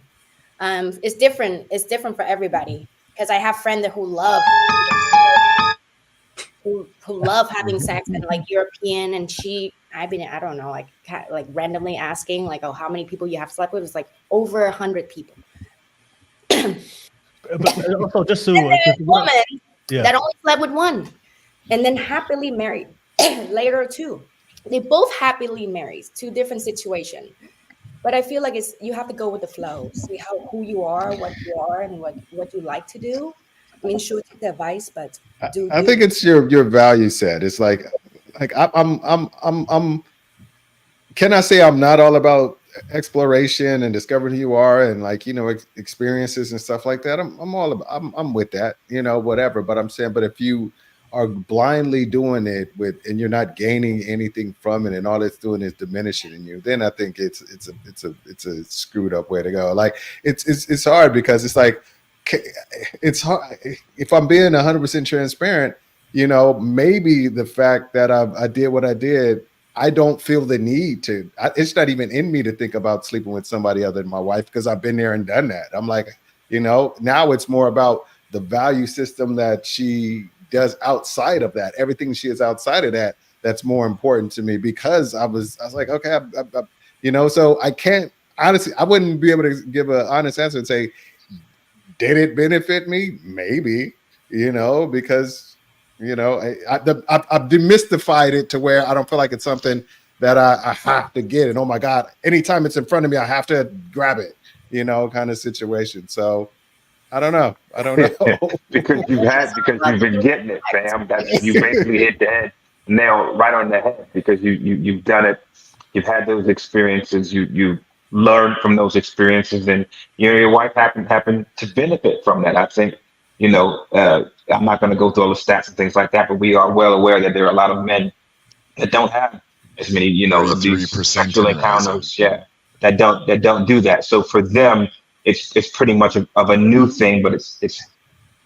It's different. It's different for everybody, because I have friends who love having sex and like European, and I don't know, like randomly asking like, oh, how many people you have slept with? It's like over 100 people. But also just to woman that only slept with one, and then happily married later too. They both happily married, two different situations. But I feel like you have to go with the flow, see who you are, what you are, and what you like to do. I mean, sure, take the advice, but I think it's your value set. It's like I'm. Can I say I'm not all about exploration and discovering who you are and experiences and stuff like that? I'm all about. I'm with that, whatever. But I'm saying, but if you are blindly doing it and you're not gaining anything from it, and all it's doing is diminishing in you, then I think it's a screwed up way to go. Like it's hard, because it's like, it's hard. If I'm being 100% transparent, maybe the fact that I did what I did, I don't feel the need to. It's not even in me to think about sleeping with somebody other than my wife, because I've been there and done that. I'm like, now it's more about the value system that she does outside of that. Everything she is outside of that, that's more important to me, because I was like, okay, So I can't, honestly, I wouldn't be able to give an honest answer and say, did it benefit me? Maybe, because, I've demystified it to where I don't feel like it's something that I have to get. And oh my God, anytime it's in front of me, I have to grab it, kind of situation. So I don't know. because you've been getting it, fam. You basically hit the nail right on the head because you've done it. You've had those experiences. You learned from those experiences, and your wife happened to benefit from that. I think I'm not going to go through all the stats and things like that, but we are well aware that there are a lot of men that don't have as many of these 33% sexual encounters. Yeah, that don't do that. So for them, it's pretty much of a new thing, but it's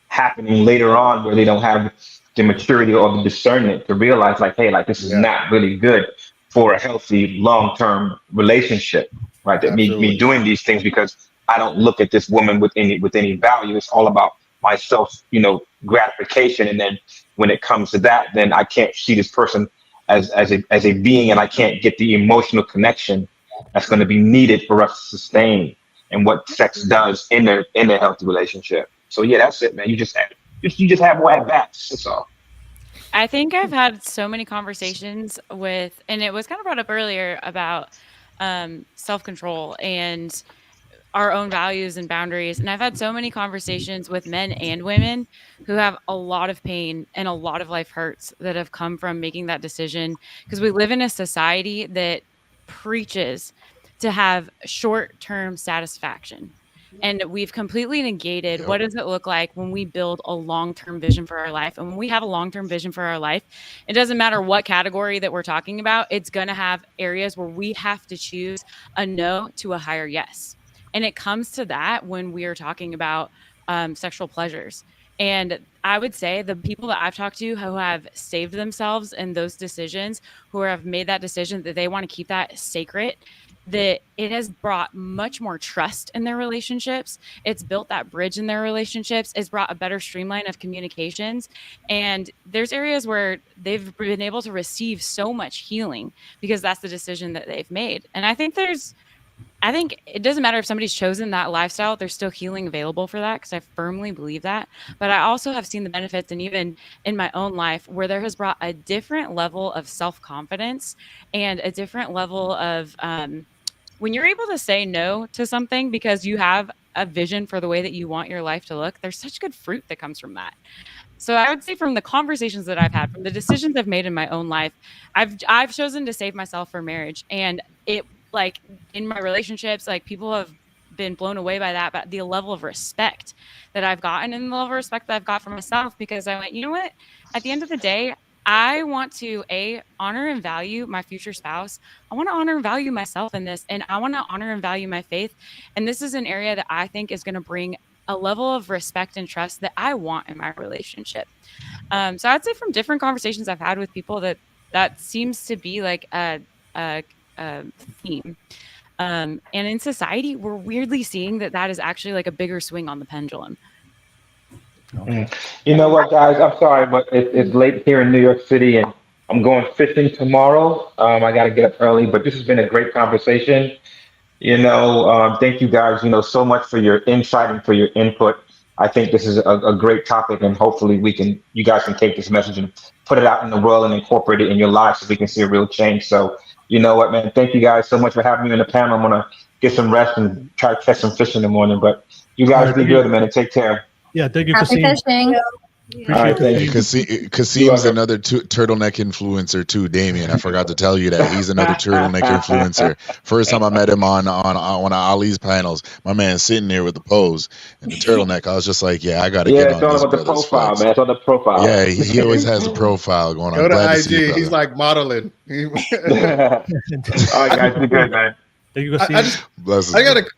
happening later on where they don't have the maturity or the discernment to realize like, hey, like this is not really good for a healthy long-term relationship, right? That me doing these things because I don't look at this woman with any value. It's all about myself, gratification. And then when it comes to that, then I can't see this person as a being, and I can't get the emotional connection that's going to be needed for us to sustain and what sex does in a healthy relationship. So yeah, that's it, man. You just have more at bats. That's all. I think I've had so many conversations with, and it was kind of brought up earlier about self-control and our own values and boundaries. And I've had so many conversations with men and women who have a lot of pain and a lot of life hurts that have come from making that decision, because we live in a society that preaches to have short-term satisfaction. And we've completely negated what does it look like when we build a long-term vision for our life. And when we have a long-term vision for our life, it doesn't matter what category that we're talking about, it's going to have areas where we have to choose a no to a higher yes. And it comes to that when we are talking about sexual pleasures. And I would say the people that I've talked to who have saved themselves in those decisions, who have made that decision that they want to keep that sacred, that it has brought much more trust in their relationships. It's built that bridge in their relationships. It's brought a better streamline of communications. And there's areas where they've been able to receive so much healing because that's the decision that they've made. And I think it doesn't matter if somebody's chosen that lifestyle, there's still healing available for that, because I firmly believe that. But I also have seen the benefits, and even in my own life, where there has brought a different level of self-confidence and a different level of when you're able to say no to something because you have a vision for the way that you want your life to look, there's such good fruit that comes from that. So I would say from the conversations that I've had, from the decisions I've made in my own life, I've chosen to save myself for marriage. And it, like, in my relationships, like, people have been blown away by that, but the level of respect that I've gotten and the level of respect that I've got for myself, because I went, you know what, at the end of the day, I want to honor and value my future spouse. I want to honor and value myself in this, and I want to honor and value my faith. And this is an area that I think is going to bring a level of respect and trust that I want in my relationship. So I'd say from different conversations I've had with people that seems to be like a theme. And in society, we're weirdly seeing that is actually like a bigger swing on the pendulum. Okay. You know what, guys? I'm sorry, but it's late here in New York City, and I'm going fishing tomorrow. I got to get up early, but this has been a great conversation. Thank you guys, so much for your insight and for your input. I think this is a great topic, and hopefully you guys can take this message and put it out in the world and incorporate it in your lives so we can see a real change. So, you know what, man? Thank you guys so much for having me on the panel. I'm gonna get some rest and try to catch some fish in the morning. But you guys be good, man, and take care. Yeah, thank you, Happy fishing. All right, thank you. Kasim's another turtleneck influencer too, Damien. I forgot to tell you that he's another turtleneck influencer. First time I met him on one of Ali's panels, my man's sitting there with the pose and the turtleneck. I was just like, yeah, I got to get on it's all this about the brother's profile, flex. man. It's on the profile. Yeah, he always has a profile going on. Go to Glad IG. see you, He's like modeling. All right, guys, be good, man. Thank you,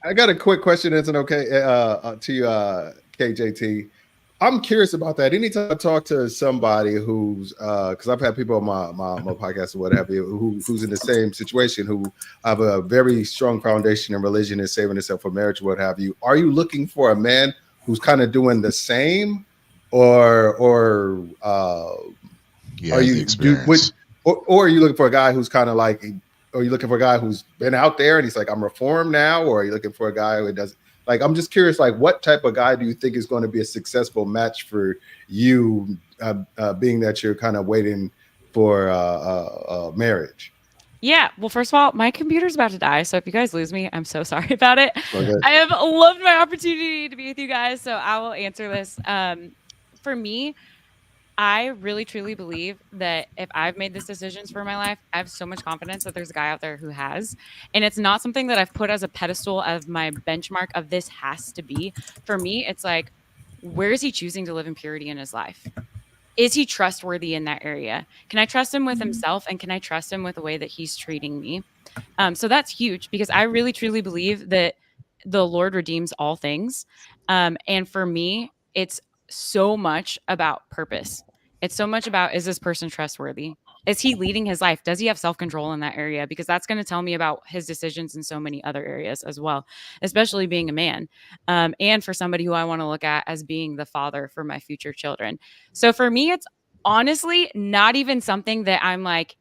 I got a quick question. Isn't okay to you, KJT? I'm curious about that. Anytime I talk to somebody who's, because I've had people on my podcast or what have you, who's in the same situation, who have a very strong foundation in religion and saving themselves for marriage, what have you. Are you looking for a man who's kind of doing the same, or are you experience? Or are you looking for a guy who's kind of like are you looking for a guy who's been out there and he's like, I'm reformed now, or are you looking for a guy who doesn't? Like, I'm just curious, like, what type of guy do you think is going to be a successful match for you, being that you're kind of waiting for marriage? Yeah. Well, first of all, my computer's about to die. So if you guys lose me, I'm so sorry about it. Okay. I have loved my opportunity to be with you guys. So I will answer this. For me, I really truly believe that if I've made these decisions for my life, I have so much confidence that there's a guy out there who has. And it's not something that I've put as a pedestal of my benchmark of this has to be. For me, it's like, where is he choosing to live in purity in his life? Is he trustworthy in that area? Can I trust him with himself? And can I trust him with the way that he's treating me? So that's huge, because I really truly believe that the Lord redeems all things. And for me, it's so much about purpose. It's so much about, is this person trustworthy? Is he leading his life? Does he have self-control in that area? Because that's going to tell me about his decisions in so many other areas as well, especially being a man. And for somebody who I want to look at as being the father for my future children. So for me, it's honestly not even something that I'm like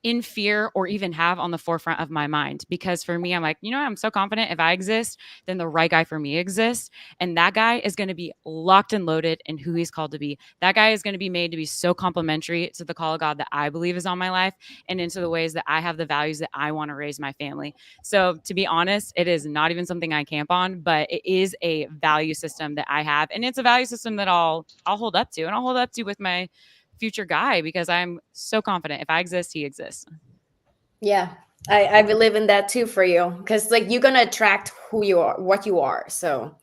in fear or even have on the forefront of my mind. Because for me, I'm like, you know what? I'm so confident if I exist, then the right guy for me exists. And that guy is going to be locked and loaded in who he's called to be. That guy is going to be made to be so complementary to the call of God that I believe is on my life and into the ways that I have the values that I want to raise my family. So to be honest, it is not even something I camp on, but it is a value system that I have. And it's a value system that I'll hold up to, and I'll hold up to with my future guy, because I'm so confident if I exist, he exists. Yeah, I believe in that too for you, because like you're gonna attract who you are, what you are. So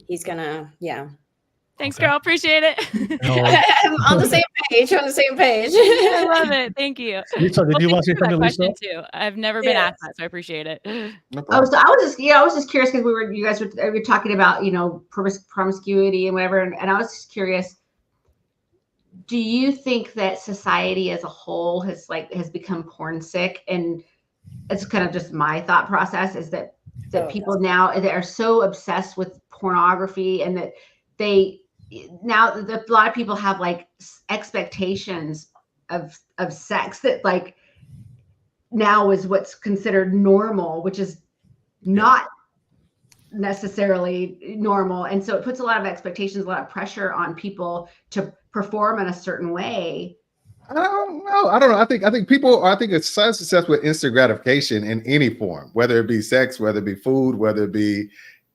he's gonna, yeah. Thanks, girl. Appreciate it. I'm on the same page. I love it. Thank you. Lisa, did you want to say something, Lisa? Too. I've never been asked that, so I appreciate it. Oh, so I was just curious, because you guys were talking about, you know, promiscuity and whatever, and I was just curious. Do you think that society as a whole has become porn sick? And it's kind of just my thought process is that people now, they are so obsessed with pornography, and that a lot of people have like expectations of sex that like now is what's considered normal, which is not necessarily normal. And so it puts a lot of expectations, a lot of pressure on people to perform in a certain way. I don't know. I think people it's success with instant gratification in any form, whether it be sex, whether it be food, whether it be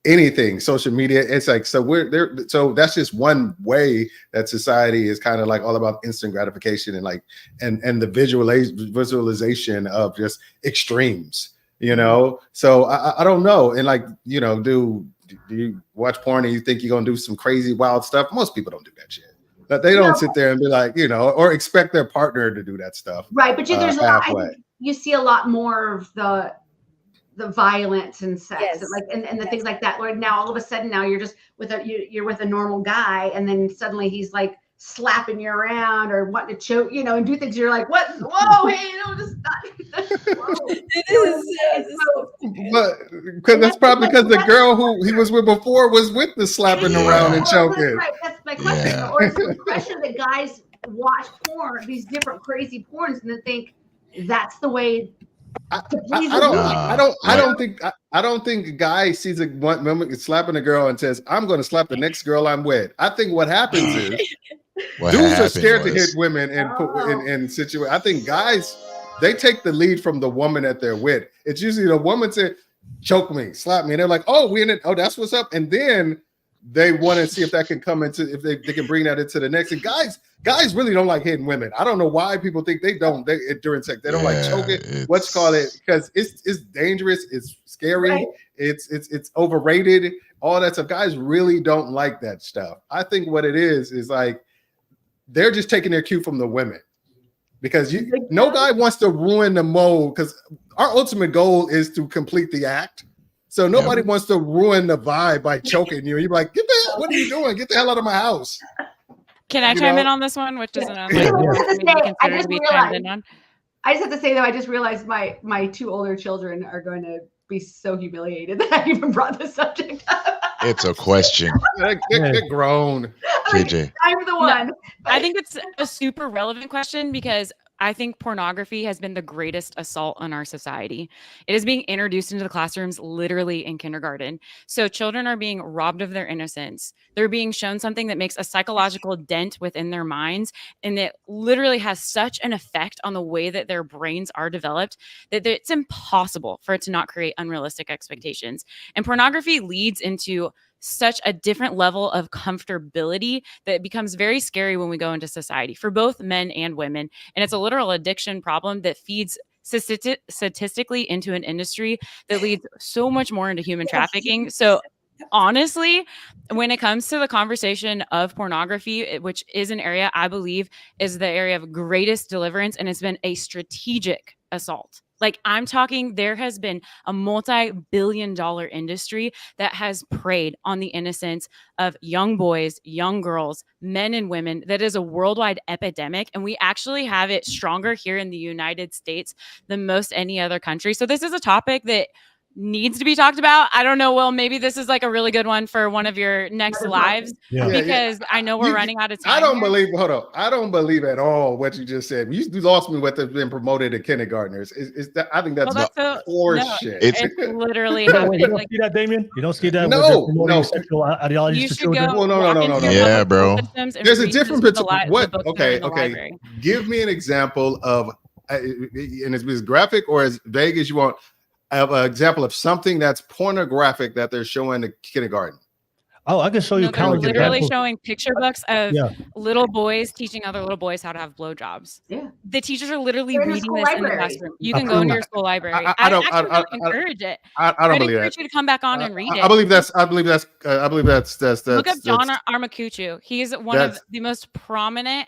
anything, social media. It's like, so we're there. So that's just one way that society is kind of like all about instant gratification and like, and the visualization of just extremes, you know? So I don't know. And like, you know, do you watch porn and you think you're going to do some crazy wild stuff? Most people don't do that shit. But they don't sit there and be like, you know, or expect their partner to do that stuff. Right. But there's a lot, I think you see a lot more of the violence and sex, yes, and the things like that. Where now all of a sudden now you're just you're with a normal guy, and then suddenly he's like slapping you around or wanting to choke, you know, and do things. You're like, what? Whoa, hey, no, just but because that's probably because the girl who he was with before was with the slapping around and choking. Right. That's my question. Yeah. Or is the pressure that guys watch porn, these different crazy porns, and then think that's the way. I don't think a guy sees a woman slapping a girl and says, I'm going to slap the next girl I'm with. I think what happens is dudes are scared to hit women in situations. I think guys, they take the lead from the woman that they're with. It's usually the woman said, choke me, slap me. And they're like, oh, we in it. Oh, that's what's up. And then they want to see if that can come into, if they can bring that into the next. And guys really don't like hitting women. I don't know why people think they don't. During sex, they don't like choking. What's called it, because it's dangerous. It's scary. Right. It's overrated. All that stuff. Guys really don't like that stuff. I think what it is like they're just taking their cue from the women, because no guy wants to ruin the mode. Because our ultimate goal is to complete the act. So nobody wants to ruin the vibe by choking you. You're like, what are you doing? Get the hell out of my house. Can I chime in on this one, which isn't I just have to say, though, I just realized my two older children are going to be so humiliated that I even brought this subject up. It's a question. Get grown. KJ. I'm the one. No, I think it's a super relevant question, because I think pornography has been the greatest assault on our society. It is being introduced into the classrooms literally in kindergarten. So children are being robbed of their innocence. They're being shown something that makes a psychological dent within their minds, and it literally has such an effect on the way that their brains are developed that it's impossible for it to not create unrealistic expectations. And pornography leads into such a different level of comfortability that it becomes very scary when we go into society for both men and women. And it's a literal addiction problem that feeds statistically into an industry that leads so much more into human trafficking. So honestly, when it comes to the conversation of pornography, which is an area I believe is the area of greatest deliverance, and it's been a strategic assault. Like, I'm talking, there has been a multi-billion-dollar industry that has preyed on the innocence of young boys, young girls, men and women. That is a worldwide epidemic, and we actually have it stronger here in the United States than most any other country. So this is a topic that needs to be talked about. I don't know, Will, maybe this is like a really good one for one of your next lives, because I know we're running out of time. I don't believe, hold on. I don't believe at all what you just said. You lost me with been promoted to kindergartners. Is that, I think that's horseshit. It's literally happening. You don't see that, Damien? You don't see that? No. Sexual ideologies to children? No. Yeah, bro. There's a difference between what? Okay. Give me an example of, and it's as graphic or as vague as you want, of an example of something that's pornographic that they're showing in kindergarten. Oh, I can show you. They're literally showing picture books of little boys teaching other little boys how to have blowjobs. Yeah, the teachers are literally reading this in the classroom. You can go into your school library. I don't encourage it. I don't believe encourage you to come back on and read it. I believe that's. Look up John Armakuchu. He's one of the most prominent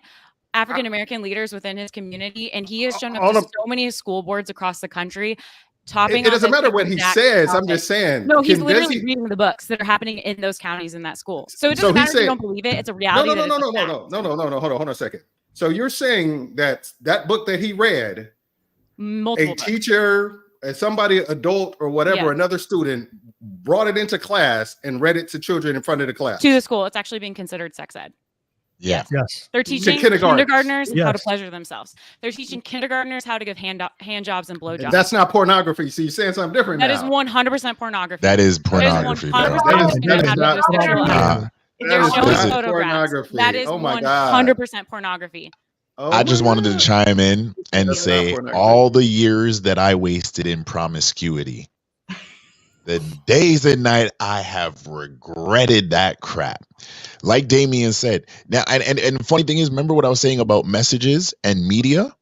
African American leaders within his community, and he has shown up to so many school boards across the country. It doesn't matter what he says. I'm just saying. No, he's literally reading the books that are happening in those counties in that school. So it doesn't matter if you don't believe it. It's a reality. No. Hold on a second. So you're saying that book that he read, a teacher, somebody, adult or whatever, another student brought it into class and read it to children in front of the class. To the school. It's actually being considered sex ed. Yeah. Yes. They're teaching kindergartners how to pleasure themselves. They're teaching kindergartners how to give hand jobs and blowjobs. That's not pornography. So you're saying something different now. That is 100% pornography. That is pornography. That is 100% pornography. I just wanted to chime in and say all the years that I wasted in promiscuity, the days and night I have regretted that crap. Like Damien said. Now, and the funny thing is, remember what I was saying about messages and media?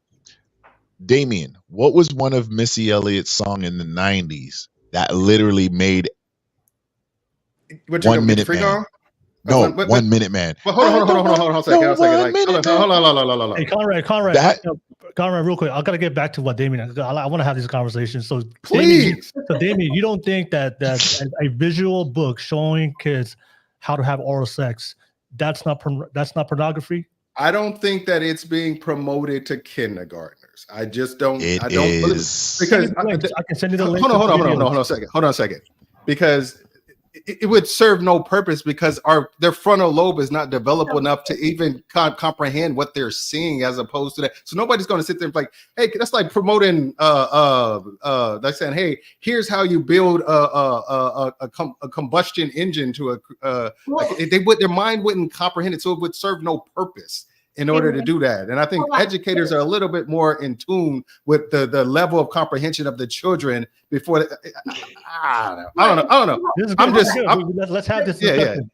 Damien, what was one of Missy Elliott's song in the 90s that literally made 1 Minute Man? No, 1 Minute Man. But hold on a second. Hold on. Hey, Conrad, real quick. I gotta get back to what Damien. I want to have these conversations. So please, Damien, you don't think that a visual book showing kids how to have oral sex, that's not pornography? I don't think that it's being promoted to kindergartners. I just don't. It I don't is. Because I can send you the link. Hold on a second. Because it would serve no purpose because their frontal lobe is not developed enough to even comprehend what they're seeing as opposed to that. So nobody's going to sit there and be like, hey, that's like promoting like saying, hey, here's how you build a combustion engine to their mind wouldn't comprehend it, so it would serve no purpose in order to do that. And I think educators are a little bit more in tune with the level of comprehension of the children before. I don't know. Let's have this discussion.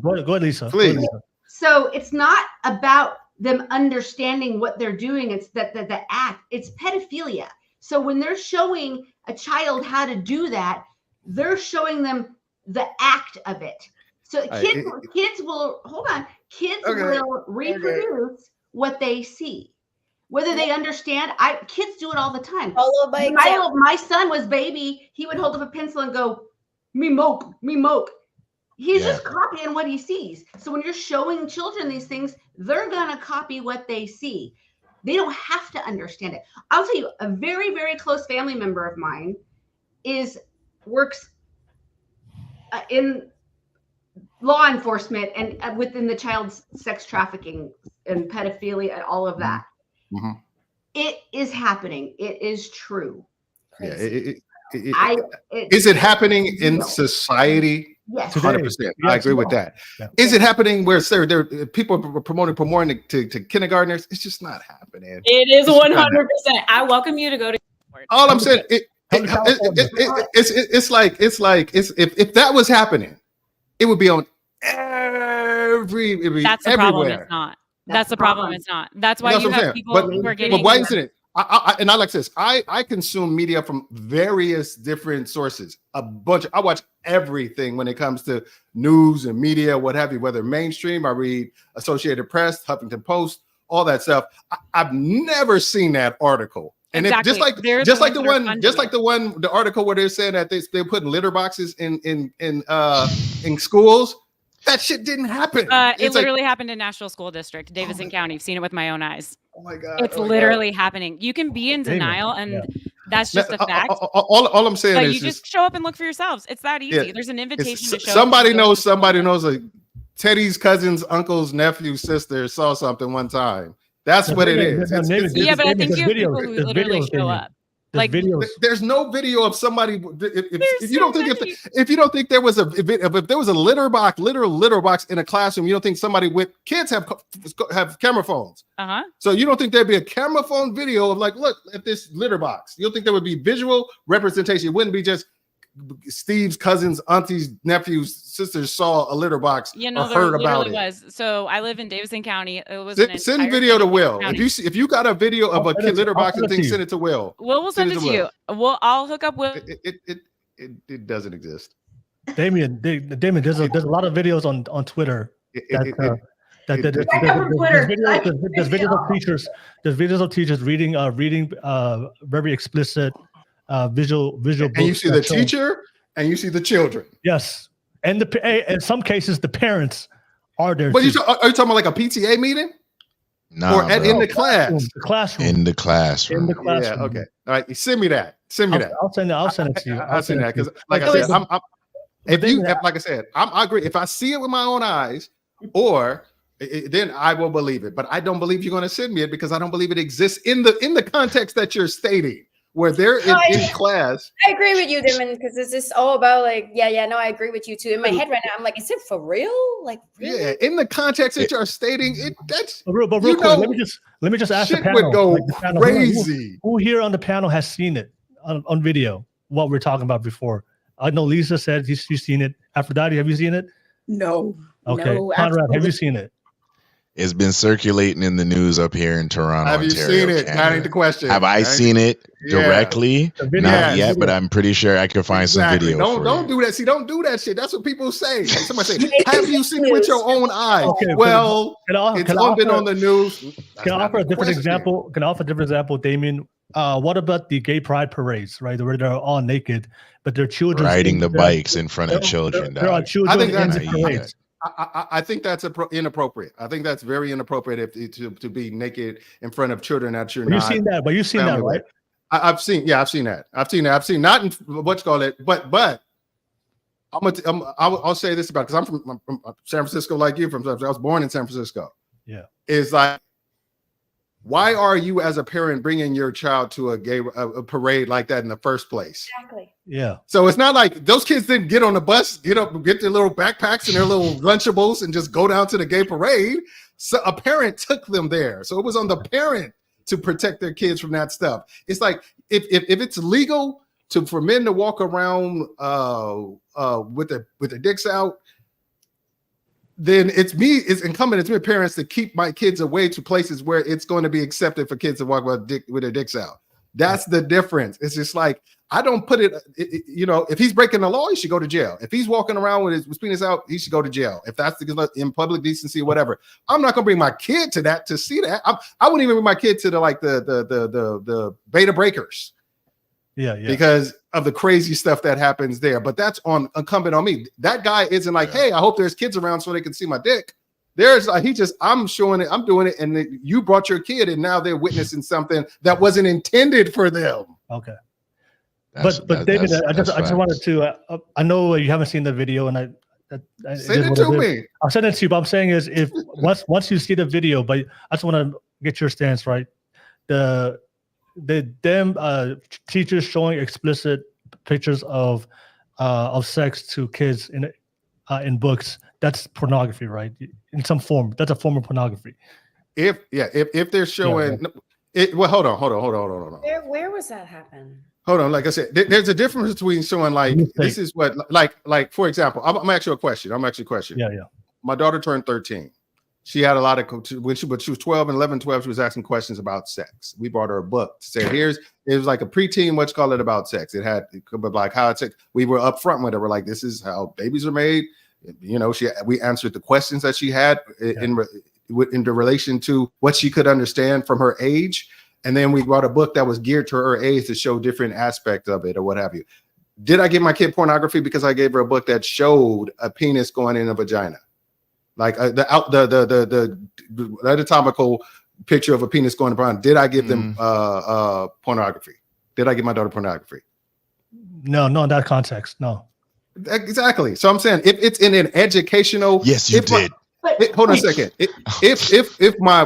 Go ahead, Lisa. Please. So it's not about them understanding what they're doing. It's that the act. It's pedophilia. So when they're showing a child how to do that, they're showing them the act of it. So kids will will reproduce what they see, whether they understand. Kids do it all the time. My son was baby. He would hold up a pencil and go, me moke. He's just copying what he sees. So when you're showing children these things, they're gonna copy what they see. They don't have to understand it. I'll tell you, a very, very close family member of mine works in law enforcement and within the child sex trafficking and pedophilia and all of that. Mm-hmm. it is happening. It is true. Yeah. Is Is it happening in society? Yes. 100%. I agree with that. Yeah. Is it happening where there people are promoting to kindergartners? It's just not happening. It is 100%. I welcome you to go to. All I'm saying, it's like if that was happening, it would be on That's the problem. It's not. That's the problem. It's not. That's why you have people who are getting. But why isn't it? I like this. I consume media from various different sources. I watch everything when it comes to news and media, what have you. Whether mainstream, I read Associated Press, Huffington Post, all that stuff. I've never seen that article. And exactly. The article where they're saying that they're putting litter boxes in schools. That shit didn't happen. It literally happened in Nashville School District, Davidson County. I've seen it with my own eyes. Oh my God. It's literally happening. You can be in denial, and that's just a fact. All I'm saying is you just show up and look for yourselves. It's that easy. Yeah, there's an invitation to show somebody up. Somebody knows like Teddy's cousin's uncle's nephew sister saw something one time. That's what it is. But I think you have people who literally show up. Like there's no video of somebody. If you don't think there was a litter box in a classroom, you don't think somebody with kids have camera phones. So you don't think there'd be a camera phone video of like, look at this litter box. You don't think there would be visual representation? It wouldn't be just Steve's cousins, aunties, nephews, sisters saw a litter box or heard about it. Was. So I live in Davidson County. It was send video to Will. If you got a video of a kid litter box and thing, send it to Will. Will send it to you. I'll hook up with. It doesn't exist. Damien, there's a lot of videos on Twitter. There's videos of teachers reading very explicit visual books. And you see the teacher and you see the children. Yes. And in some cases, the parents are there. But are you talking about like a PTA meeting? No, or in the class? In the classroom. Yeah. Okay. All right. Send me that. I'll send it to you. I'll send that because, like I said, I agree. If I see it with my own eyes, or then I will believe it. But I don't believe you're going to send me it because I don't believe it exists in the context that you're stating. Where they're in class. I agree with you, Damon, because it's just all about like, I agree with you too. In my head right now, I'm like, is it for real? Like, really? Yeah, in the context that you're stating, that's real quick. Let me just ask the panel. Would go crazy. Who here on the panel has seen it on video? What we're talking about before? I know Lisa said she's seen it. Aphrodite, have you seen it? No. Okay, no, Conrad, have you seen it? It's been circulating in the news up here in Toronto. Have you seen it? That ain't the question. Have I seen it directly? Not yet, but I'm pretty sure I could find some video. Don't do that. See, don't do that shit. That's what people say. Somebody say, "Have you seen it with your own eyes?" Okay, well, it's all been on the news. Can I offer a different example? Damien? What about the gay pride parades, right? Where they're all naked, but their children riding the bikes in front of children. There are children in the parades. I think that's inappropriate. I think that's very inappropriate to be naked in front of children that you're not. You've seen that, but you've seen that, right? I've seen that. I've seen not in what's called it, but I'll say this about because I'm from San Francisco, like you. I was born in San Francisco. Yeah, is like, why are you as a parent bringing your child to a parade like that in the first place? Exactly. Yeah. So it's not like those kids didn't get on the bus, get their little backpacks and their little Lunchables and just go down to the gay parade. So a parent took them there. So it was on the parent to protect their kids from that stuff. It's like if it's legal for men to walk around with their dicks out, then it's incumbent as parents to keep my kids away to places where it's going to be accepted for kids to walk with their dicks out. That's the difference. It's just like, I don't put it, if he's breaking the law, he should go to jail. If he's walking around with his penis out, he should go to jail. If that's in public decency, whatever. I'm not going to bring my kid to that to see that. I wouldn't even bring my kid to the beta breakers. Yeah. Because of the crazy stuff that happens there. But that's incumbent on me. That guy isn't like, hey, I hope there's kids around so they can see my dick. There's I'm showing it, I'm doing it, and you brought your kid, and now they're witnessing something that wasn't intended for them. Okay. But David, I just wanted to. I know you haven't seen the video, and send it to me. I'll send it to you. But I'm saying is, if once you see the video, but I just want to get your stance right. teachers showing explicit pictures of sex to kids in books, that's pornography, right? In some form, that's a form of pornography. If they're showing it, well, hold on. Where was that happen? Hold on. Like I said, there's a difference between showing like this is what like for example, I'm actually a question. Yeah. My daughter turned 13. She had a lot of when she was 12 and 11, 12, she was asking questions about sex. We brought her a book to say, it was like a preteen, what's called it about sex. It could be like how it's, we were upfront with her. We're like, this is how babies are made. You know, we answered the questions that she had in relation to what she could understand from her age. And then we brought a book that was geared to her age to show different aspects of it or what have you. Did I give my kid pornography because I gave her a book that showed a penis going in a vagina? Like the anatomical picture of a penis going around. Did I give them pornography? Did I give my daughter pornography? No, in that context, no. Exactly. So I'm saying if it's in an educational, yes, you did. Hold on a second. If my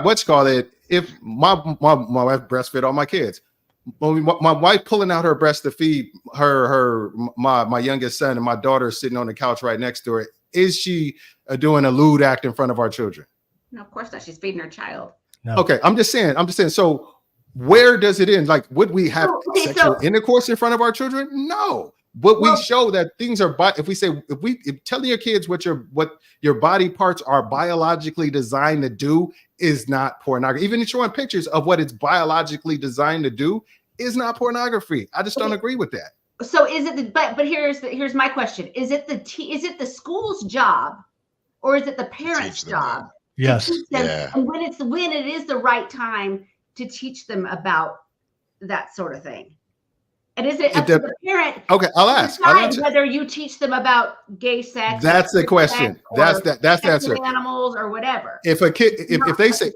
if my wife breastfed all my kids, my wife pulling out her breast to feed my youngest son, and my daughter sitting on the couch right next to her, is she doing a lewd act in front of our children? No, of course not. She's feeding her child. No. Okay, I'm just saying. So where does it end? Like, would we have sexual intercourse in front of our children? No. But we show that things are, if telling your kids what your body parts are biologically designed to do is not pornography. Even showing pictures of what it's biologically designed to do is not pornography. I just don't agree with that. So is it but here's my question. Is it the school's job or is it the parents' job? Yes. Yeah. And when it is the right time to teach them about that sort of thing. And is it up to the parent? Okay, I'll ask whether you teach them about gay sex. That's the question. That's the answer. Animals or whatever. If a kid, if they said,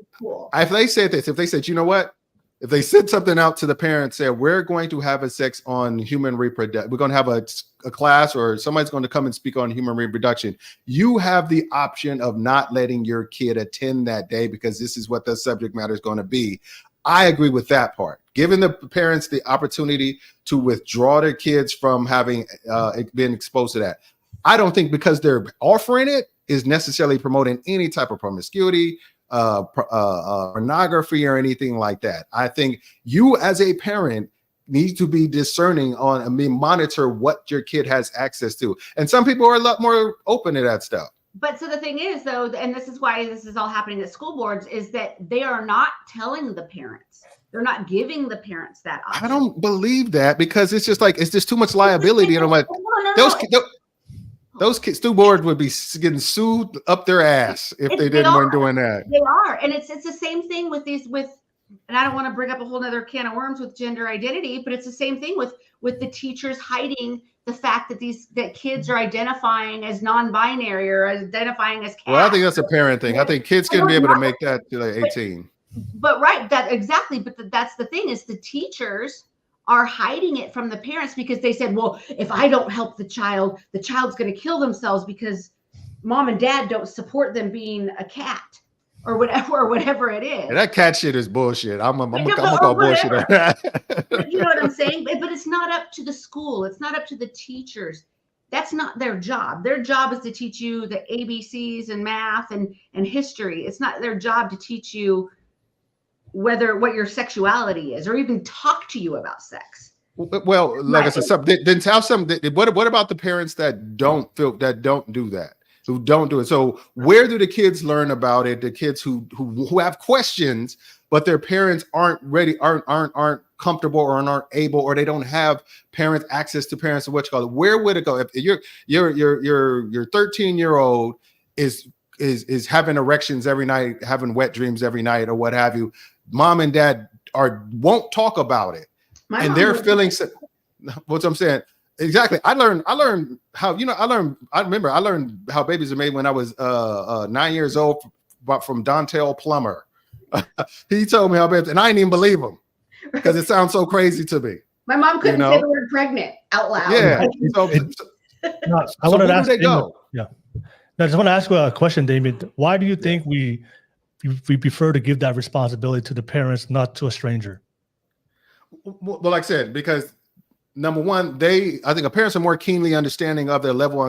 you know what? If they sent something out to the parents, said we're going to have a sex on human reproduction, we're going to have a class or somebody's going to come and speak on human reproduction. You have the option of not letting your kid attend that day because this is what the subject matter is going to be. I agree with that part. Giving the parents the opportunity to withdraw their kids from having been exposed to that. I don't think because they're offering it is necessarily promoting any type of promiscuity, pornography or anything like that. I think you as a parent need to be discerning on and monitor what your kid has access to. And some people are a lot more open to that stuff. But so the thing is, though, and this is why this is all happening at school boards, is that they are not telling the parents. They're not giving the parents that option. I don't believe that because it's just like it's just too much liability. And I'm like, those kids, school boards would be getting sued up their ass if they weren't doing that. They are, and it's the same thing with and I don't want to bring up a whole nother can of worms with gender identity, but it's the same thing with the teachers hiding the fact that kids are identifying as non-binary or identifying as cats. Well, I think that's a parent thing. I think kids can be able to make that to like 18. But right, that exactly. But that's the thing is the teachers are hiding it from the parents because they said, well, if I don't help the child's going to kill themselves because mom and dad don't support them being a cat or whatever it is. And that cat shit is bullshit. I'm gonna call bullshit on that. You know what I'm saying? But it's not up to the school. It's not up to the teachers. That's not their job. Their job is to teach you the ABCs and math and history. It's not their job to teach you what your sexuality is or even talk to you about sex. Well, like I said, then tell some. What about the parents that don't do that? Who don't do it. So where do the kids learn about it? The kids who have questions, but their parents aren't ready, aren't comfortable or aren't able, or they don't have access to parents or what you call it. Where would it go? If your 13-year-old is having erections every night, having wet dreams every night or what have you, mom and dad won't talk about it. And they're feeling what I'm saying. Exactly. I learned how, I learned how babies are made when I was 9 years old from Dontel Plummer. He told me how babies, and I didn't even believe him because it sounds so crazy to me. My mom couldn't say the word pregnant out loud. Yeah. I wanted to ask. Yeah. I just want to ask you a question, Damien. Why do you think we we prefer to give that responsibility to the parents, not to a stranger? Well, like I said, because number one, I think parents are more keenly understanding of their level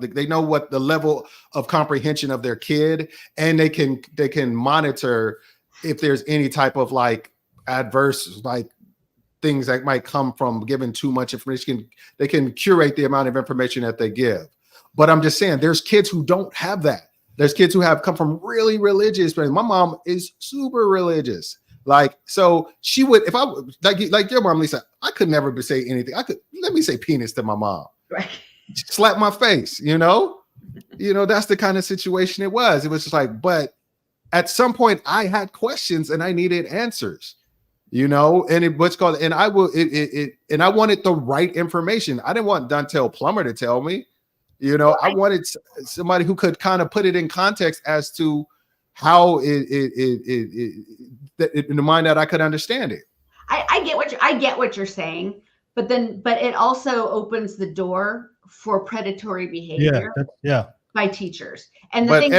they know what the level of comprehension of their kid, and they can monitor if there's any type of like adverse like things that might come from giving too much information. They can curate the amount of information that they give. But I'm just saying, there's kids who don't have that. There's kids who have come from really religious parents. My mom is super religious. Like, so she would, if I like your mom, Lisa, I could never say anything. Let me say penis to my mom. Right. Slap my face, that's the kind of situation it was. It was just like, but at some point I had questions and I needed answers, and I wanted the right information. I didn't want Dontel Plummer to tell me, I wanted somebody who could kind of put it in context as to how in the mind that I could understand it. I get what you're saying, but it also opens the door for predatory behavior by teachers. And the thing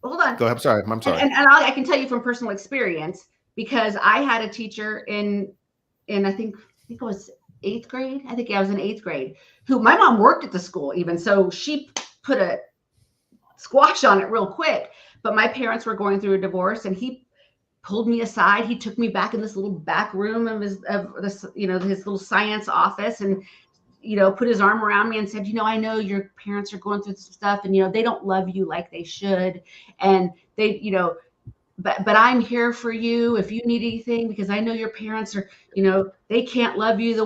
hold on. Go ahead. I'm sorry. And I can tell you from personal experience, because I had a teacher in I think it was 8th grade. I think I was in 8th grade, who my mom worked at the school even. So she put a squash on it real quick. But my parents were going through a divorce, and he pulled me aside. He took me back in this little back room of his little science office, and put his arm around me and said, I know your parents are going through some stuff, and they don't love you like they should, and they but I'm here for you if you need anything, because I know your parents are they can't love you the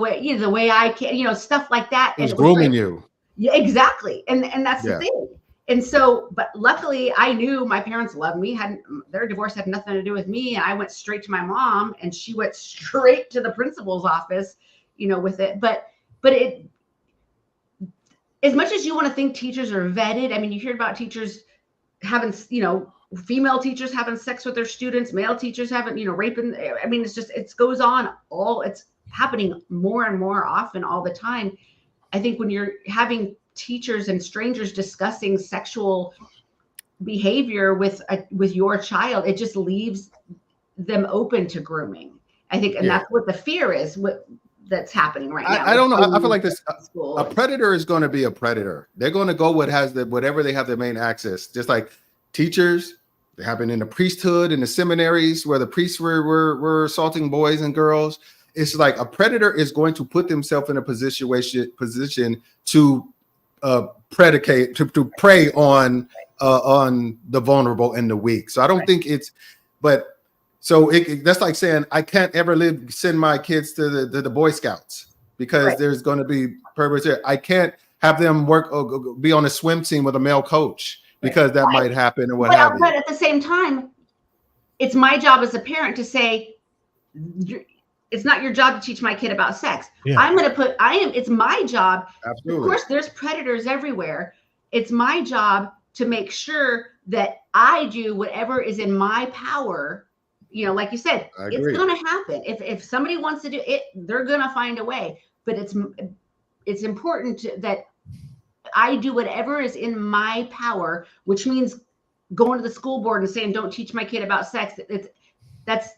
way I can, stuff like that. It was grooming you. Yeah, exactly. And that's the thing. And so, but luckily I knew my parents loved me, their divorce had nothing to do with me. And I went straight to my mom, and she went straight to the principal's office, with it. But it, as much as you want to think teachers are vetted, I mean, you hear about teachers having, female teachers having sex with their students, male teachers having, raping. I mean, it goes on it's happening more and more often all the time. I think when you're having teachers and strangers discussing sexual behavior with your child, it just leaves them open to grooming. I think, and that's what the fear is. That's happening right now. I don't know. I feel like this. A predator is going to be a predator. They're going to go whatever they have their main access. Just like teachers, they happen in the priesthood, in the seminaries where the priests were assaulting boys and girls. It's like a predator is going to put themselves in a position to predicate to prey on the vulnerable and the weak. So I don't think it's, but so that's like saying I can't ever send my kids to the Boy Scouts because there's going to be perverts there. I can't have them be on a swim team with a male coach because that might happen or what have you. But at the same time, it's my job as a parent to say, it's not your job to teach my kid about sex. Yeah. It's my job. Absolutely. Of course, there's predators everywhere. It's my job to make sure that I do whatever is in my power. Like you said, it's going to happen. If somebody wants to do it, they're going to find a way. But it's important that I do whatever is in my power, which means going to the school board and saying, don't teach my kid about sex. That's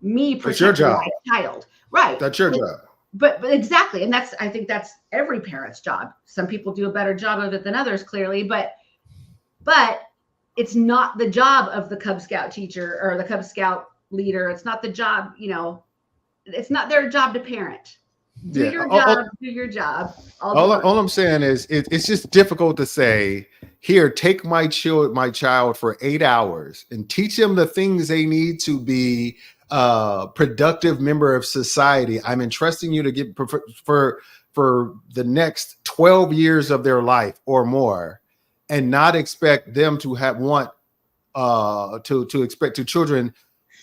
me protecting my child. Right. That's your job. But exactly. And I think that's every parent's job. Some people do a better job of it than others, clearly, but it's not the job of the Cub Scout teacher or the Cub Scout leader. It's not the job, it's not their job to parent. Do your job. All I'm saying is it's just difficult to say, here, take my child for 8 hours and teach them the things they need to be productive member of society. I'm entrusting you to get for the next 12 years of their life or more, and not expect them to expect children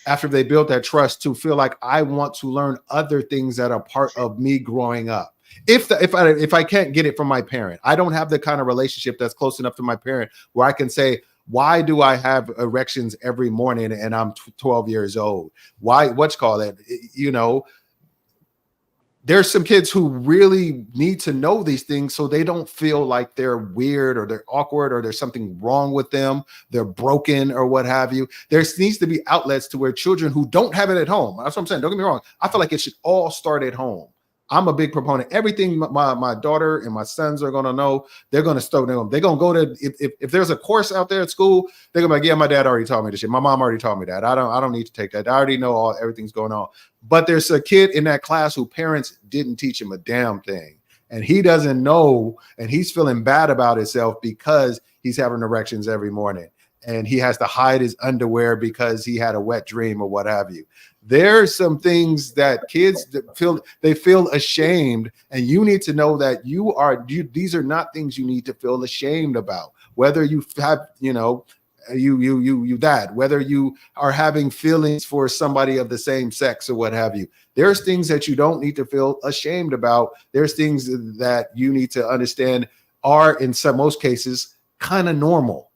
after they build that trust to feel like I want to learn other things that are part of me growing up. If I can't get it from my parent, I don't have the kind of relationship that's close enough to my parent where I can say, why do I have erections every morning and I'm 12 years old? Why? What's called it? there's some kids who really need to know these things so they don't feel like they're weird or they're awkward or there's something wrong with them, they're broken or what have you. There needs to be outlets to where children who don't have it at home, that's what I'm saying, don't get me wrong, I feel like it should all start at home. I'm a big proponent. Everything my daughter and my sons are going to know, they're going to start. They're going to go to, if there's a course out there at school, they're going to be like, yeah, my dad already taught me this shit. My mom already taught me that. I don't need to take that. I already know everything's going on. But there's a kid in that class who parents didn't teach him a damn thing. And he doesn't know, and he's feeling bad about himself because he's having erections every morning. And he has to hide his underwear because he had a wet dream or what have you. There's some things that kids feel ashamed, and you need to know that these are not things you need to feel ashamed about. Whether you have, whether you are having feelings for somebody of the same sex or what have you. There's things that you don't need to feel ashamed about. There's things that you need to understand are in most cases kind of normal.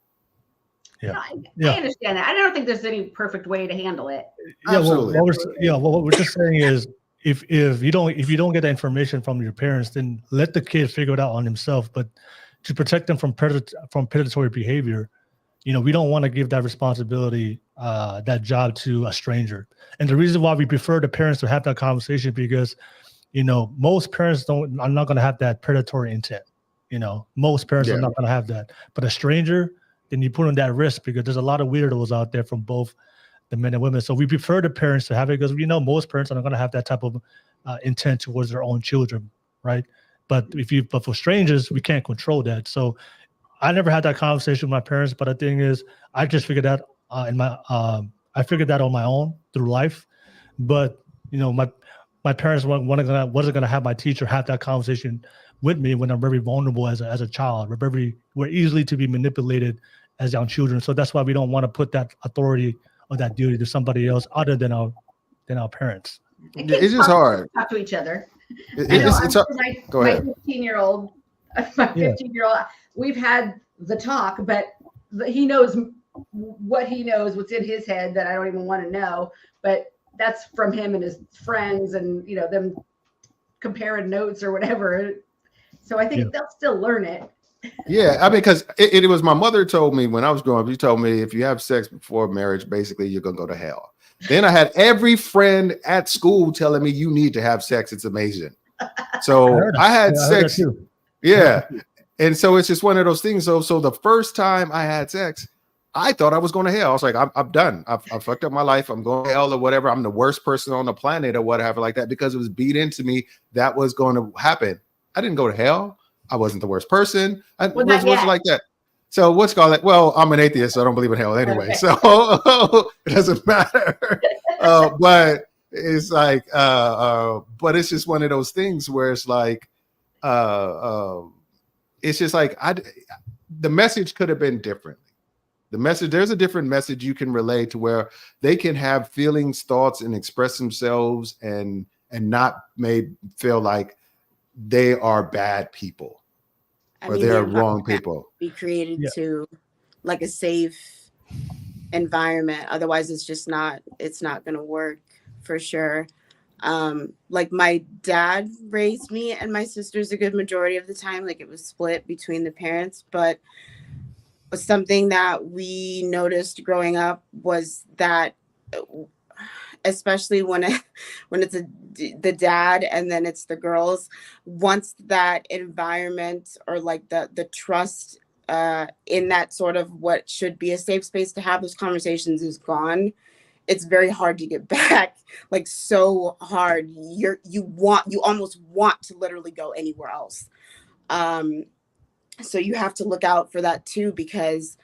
Yeah. I understand that. I don't think there's any perfect way to handle it. Yeah, what we're just saying is if you don't get that information from your parents, then let the kid figure it out on himself. But to protect them from predatory behavior, we don't want to give that responsibility, that job to a stranger. And the reason why we prefer the parents to have that conversation because, most parents are not going to have that predatory intent. Most parents are not going to have that. But a stranger, then you put on that risk because there's a lot of weirdos out there from both the men and women. So we prefer the parents to have it because most parents are not going to have that type of intent towards their own children, right? But for strangers, we can't control that. So I never had that conversation with my parents. But the thing is, I just figured that I figured that on my own through life. But my parents wasn't going to have my teacher have that conversation with me when I'm very vulnerable as a child. We're easily to be manipulated as young children. So that's why we don't want to put that authority or that duty to somebody else other than our parents. It's just hard. Talk to each other. Go ahead. My 15-year-old, we've had the talk, but he knows what he knows, what's in his head that I don't even want to know. But that's from him and his friends and, them comparing notes or whatever. So I think they'll still learn it. Yeah, I mean, because it was my mother told me when I was growing up, she told me if you have sex before marriage, basically you're going to go to hell. Then I had every friend at school telling me you need to have sex. It's amazing. So I had sex. Yeah. And so it's just one of those things. So the first time I had sex, I thought I was going to hell. I was like, I'm done. I've fucked up my life. I'm going to hell or whatever. I'm the worst person on the planet or whatever like that because it was beat into me that was going to happen. I didn't go to hell. I wasn't the worst person. I wasn't like that. So what's called it? Well, I'm an atheist, so I don't believe in hell anyway. Okay. So it doesn't matter. But it's like, but it's just one of those things where it's like, it's just like the message could have been different. There's a different message you can relay to where they can have feelings, thoughts, and express themselves and not feel like they are bad people or they're wrong people. Be created to like a safe environment. Otherwise, it's not going to work for sure. Like my dad raised me and my sisters a good majority of the time. Like it was split between the parents, but something that we noticed growing up was that, especially when it's the dad and then it's the girls, once that environment or like the trust in that sort of what should be a safe space to have those conversations is gone, it's very hard to get back. Like so hard. You almost want to literally go anywhere else. So you have to look out for that too, because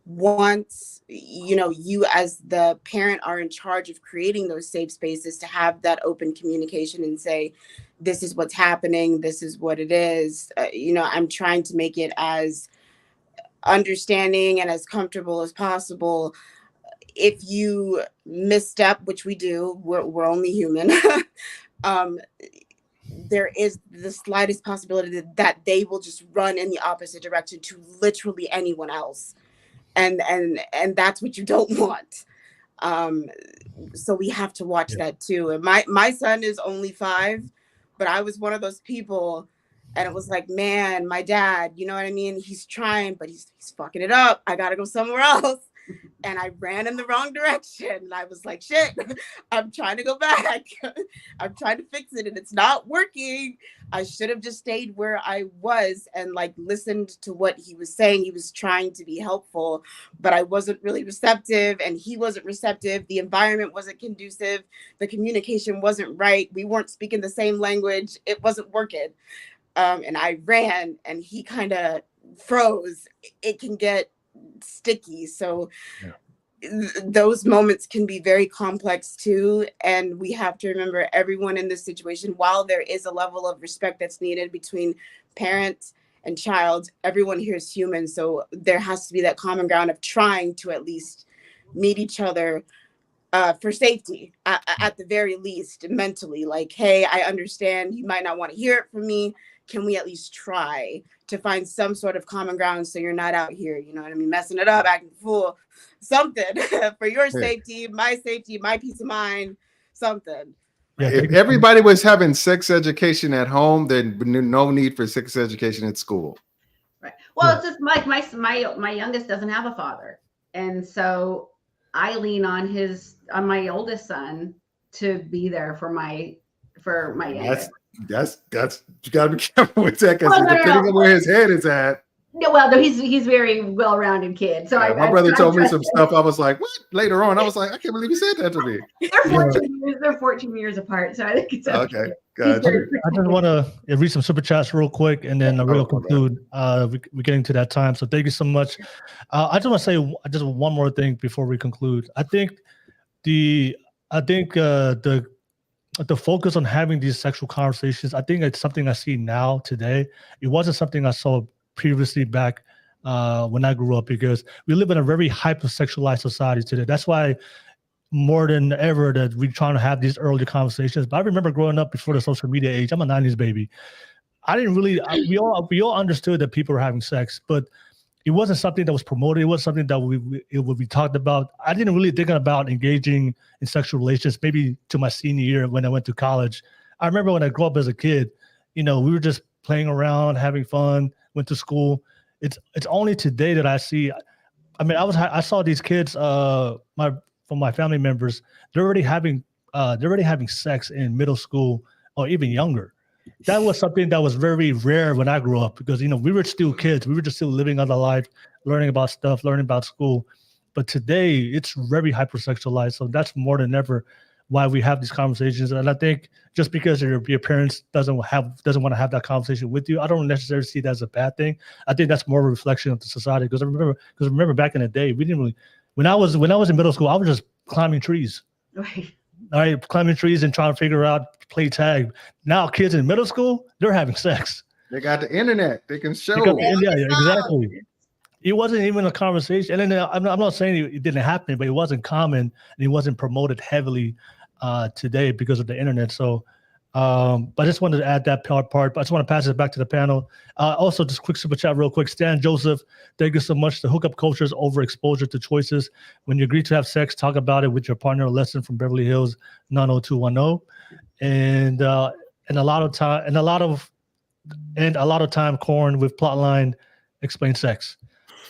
once you as the parent are in charge of creating those safe spaces to have that open communication and say, this is what's happening, this is what it is. I'm trying to make it as understanding and as comfortable as possible. If you misstep, which we do, we're only human. There is the slightest possibility that they will just run in the opposite direction to literally anyone else. And that's what you don't want. So we have to watch that too. And my son is only 5, but I was one of those people, and it was like, man, my dad, you know what I mean? He's trying, but he's fucking it up. I gotta go somewhere else. And I ran in the wrong direction. And I was like, shit, I'm trying to go back. I'm trying to fix it and it's not working. I should have just stayed where I was and like listened to what he was saying. He was trying to be helpful, but I wasn't really receptive and he wasn't receptive. The environment wasn't conducive. The communication wasn't right. We weren't speaking the same language. It wasn't working. And I ran and he kind of froze. It can get sticky. So those moments can be very complex too. And we have to remember everyone in this situation, while there is a level of respect that's needed between parent and child, everyone here is human. So there has to be that common ground of trying to at least meet each other for safety, at the very least, mentally. Like, hey, I understand you might not want to hear it from me. Can we at least try to find some sort of common ground so you're not out here, you know what I mean, messing it up, acting fool, something for your safety, my peace of mind, something. Yeah, if everybody was having sex education at home, then no need for sex education at school. Right. Well, it's just like my youngest doesn't have a father, and so I lean on my oldest son to be there for my youngest. That's you gotta be careful with that, because depending on where his head is at. No, well, no, he's very well-rounded kid. So my brother told me some stuff. I was like, what? Later on, I was like, I can't believe he said that to me. They're 14 years apart, so I think it's okay. Gotcha. I just want to read some super chats real quick, and then we'll conclude. We're getting to that time, so thank you so much. I just want to say just one more thing before we conclude. I think the focus on having these sexual conversations, I think it's something I see now today. It wasn't something I saw previously back when I grew up, because we live in a very hypersexualized society today. That's why more than ever that we're trying to have these early conversations. But I remember growing up before the social media age. I'm a 90s baby. I didn't really, we all understood that people were having sex, but it wasn't something that was promoted. It wasn't something that we talked about. I didn't really think about engaging in sexual relations maybe to my senior year when I went to college. I remember when I grew up as a kid, we were just playing around, having fun, went to school. It's only today that I see. I mean, I saw these kids, from my family members. They're already having sex in middle school or even younger. That was something that was very rare when I grew up, because we were still kids. We were just still living our life, learning about stuff, learning about school. But today it's very hypersexualized. So that's more than ever why we have these conversations. And I think just because your parents doesn't want to have that conversation with you, I don't necessarily see that as a bad thing. I think that's more a reflection of the society. Because remember back in the day, we didn't really. When I was in middle school, I was just climbing trees. Right. All right, climbing trees and trying to figure out, play tag. Now kids in middle school, they're having sex. They got the internet. They can show. Yeah, exactly. It wasn't even a conversation. And then I'm not saying it didn't happen, but it wasn't common and it wasn't promoted heavily today because of the internet. So, but I just wanted to add that part. But I just want to pass it back to the panel. Also, just quick super chat real quick. Stan Joseph, thank you so much. The hookup culture is overexposure to choices. When you agree to have sex, talk about it with your partner. A lesson from Beverly Hills 90210. And a lot of time, Corn with Plotline explain sex.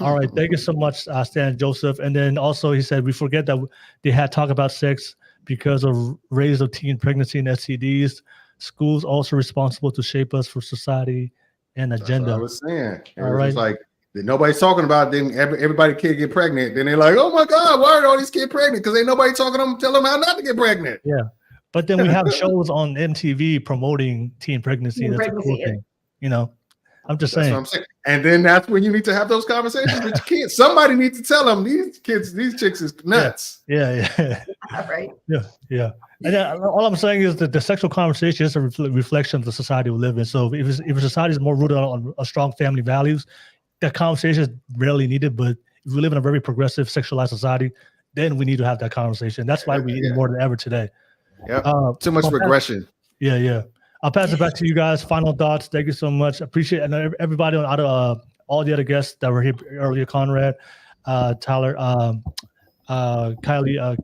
All right, thank you so much, Stan Joseph. And then also he said we forget that they had talk about sex because of rates of teen pregnancy and STDs. Schools also responsible to shape us for society and agenda. That's what I was saying. All right. It's like nobody's talking about it. Then everybody kid get pregnant. Then they're like, oh my God, why are all these kids pregnant? Because ain't nobody talking to them, tell them how not to get pregnant. Yeah. But then we have shows on MTV promoting teen pregnancy. That's a cool thing. I'm just saying. That's what I'm saying. And then that's when you need to have those conversations with your kids. Somebody needs to tell them these chicks is nuts. Yeah. Right. Yeah. And then all I'm saying is that the sexual conversation is a reflection of the society we live in. So if a society is more rooted on a strong family values, that conversation is rarely needed. But if we live in a very progressive, sexualized society, then we need to have that conversation. That's why we need it more than ever today. Yeah. Too much regression. Yeah. I'll pass it back to you guys. Final thoughts. Thank you so much. Appreciate it. And everybody out of all the other guests that were here earlier, Conrad, Tyler, Kylie,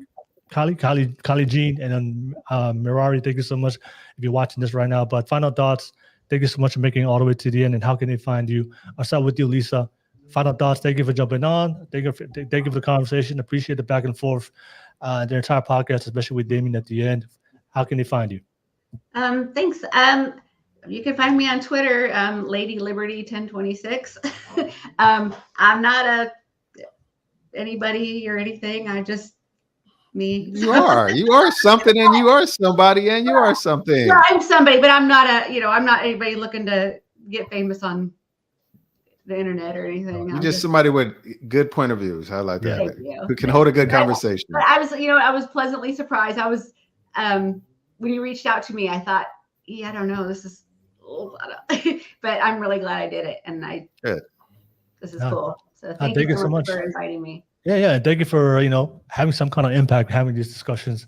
Kylie Jean, and then Mirari. Thank you so much if you're watching this right now. But final thoughts. Thank you so much for making it all the way to the end. And how can they find you? I'll start with you, Lisa. Final thoughts. Thank you for jumping on. Thank you for the conversation. Appreciate the back and forth, the entire podcast, especially with Damien at the end. How can they find you? Thanks. You can find me on Twitter, Lady Liberty 1026. I'm not anybody or anything. I just me. You are something, and you are somebody, and you are something. Yeah, I'm somebody, but I'm not I'm not anybody looking to get famous on the internet or anything. You're just somebody with good point of views. I like that. Thank you. Who can hold a good conversation. But I was pleasantly surprised. I was, when you reached out to me, I thought, I don't know, this is a little but I'm really glad I did it. And this is cool. So thank you so much for inviting me. Yeah. Thank you for, having some kind of impact, having these discussions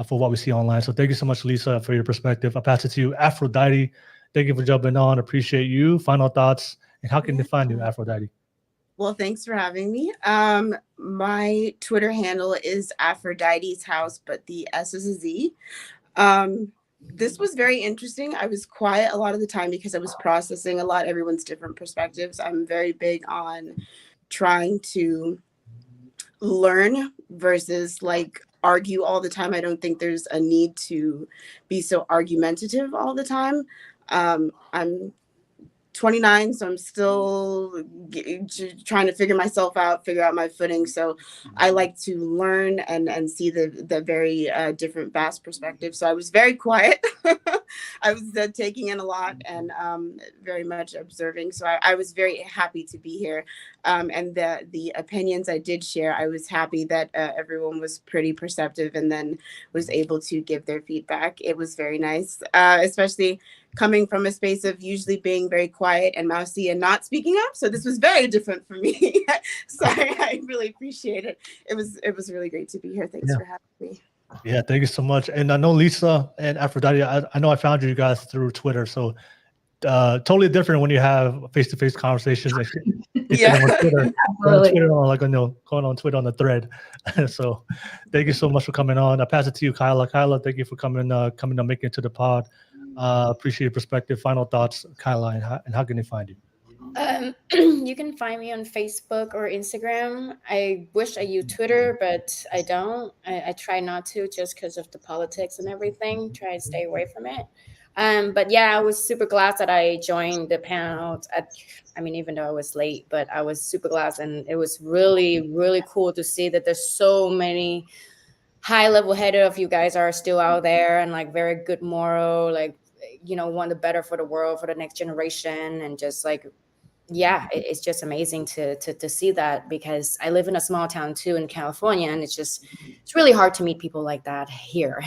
for what we see online. So thank you so much, Lisa, for your perspective. I'll pass it to you, Aphrodite. Thank you for jumping on. Appreciate you. Final thoughts, and how can they find you, Aphrodite? Well, thanks for having me. My Twitter handle is Aphrodite's House, but the S is a Z. This was very interesting. I was quiet a lot of the time because I was processing a lot, everyone's different perspectives. I'm very big on trying to learn versus argue all the time. I don't think there's a need to be so argumentative all the time. I'm 29, so I'm still trying to figure myself out, figure out my footing. So I like to learn and see the very different, vast perspectives. So I was very quiet. I was taking in a lot and very much observing. So I was very happy to be here. And the opinions I did share, I was happy that everyone was pretty perceptive and then was able to give their feedback. It was very nice, especially coming from a space of usually being very quiet and mousy and not speaking up. So this was very different for me. So I really appreciate it. It was really great to be here. Thanks for having me. Yeah, thank you so much. And I know Lisa and Aphrodite, I know I found you guys through Twitter. So totally different when you have face-to-face conversations. Yeah, on Twitter, absolutely. Going on Twitter on the thread. So thank you so much for coming on. I pass it to you, Kyla. Kyla, thank you for coming on, making it to the pod. Appreciate your perspective. Final thoughts, Kyla, and how can they find you? You can find me on Facebook or Instagram. I wish I used Twitter, but I don't. I try not to just because of the politics and everything. Try to stay away from it. But yeah, I was super glad that I joined the panel. Even though I was late, but I was super glad, and it was really, really cool to see that there's so many high-level headed of you guys are still out there and very good moral, want the better for the world, for the next generation, and just it's just amazing to see that, because I live in a small town too in California, and it's really hard to meet people like that here.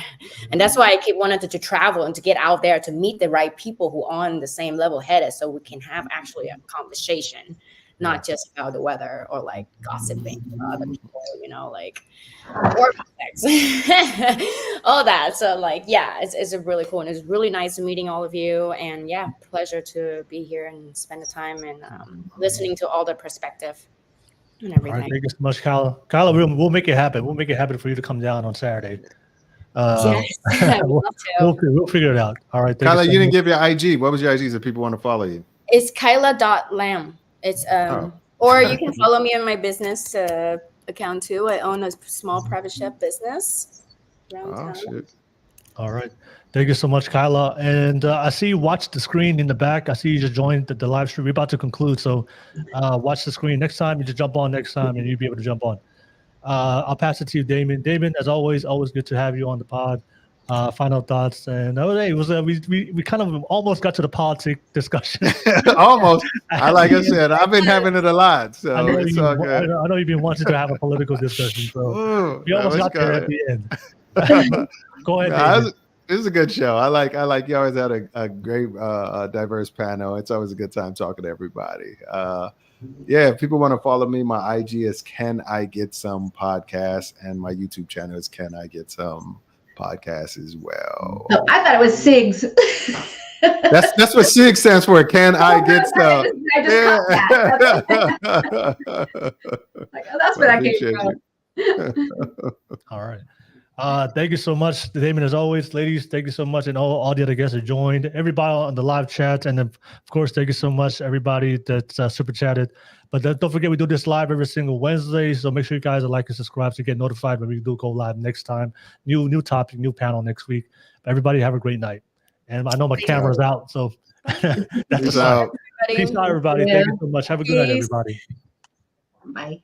And that's why I keep wanting to travel and to get out there to meet the right people who are on the same level headed, so we can have actually a conversation, not just about the weather or gossiping about other people, or sex. All that. So it's a really cool, and it's really nice meeting all of you, and pleasure to be here and spend the time and listening to all the perspective and everything. All right, thank you so much, Kyla. Kyla, we'll make it happen. We'll make it happen for you to come down on Saturday. Yes, I would love to. We'll figure it out. All right, Kyla, you didn't give your IG. What was your IG if people want to follow you? It's Kyla.lam. It's or you can follow me on my business account too. I own a small private chef business around town. Shit. All right. Thank you so much, Kyla. And I see you watch the screen in the back. I see you just joined the live stream. We're about to conclude. So watch the screen. Next time, you just jump on next time and you'll be able to jump on. I'll pass it to you, Damon. Damon, as always good to have you on the pod. Final thoughts, and it was we kind of almost got to the politics discussion. Almost. Like I said, I've been having it a lot, so it's all good. I know you've been wanting to have a political discussion, so we almost got there at the end. Go ahead. This is a good show. I like you always had a great diverse panel. It's always a good time talking to everybody. If people want to follow me, my IG is Can I Get Some Podcast, and my YouTube channel is Can I Get Some Podcast as well. No, I thought it was SIGS. That's what SIG stands for. Can I get some? I just caught that. That's where I came from. All right. Thank you so much, Damon, as always. Ladies, thank you so much. And all the other guests that joined. Everybody on the live chat. And then, of course, thank you so much, everybody that's super chatted. But don't forget, we do this live every single Wednesday. So make sure you guys are like and subscribe to get notified when we do go live next time. New topic, new panel next week. But everybody have a great night. And I know my camera's out. So that's Peace out. Peace out, everybody. Yeah. Thank you so much. Have a good night, everybody. Bye.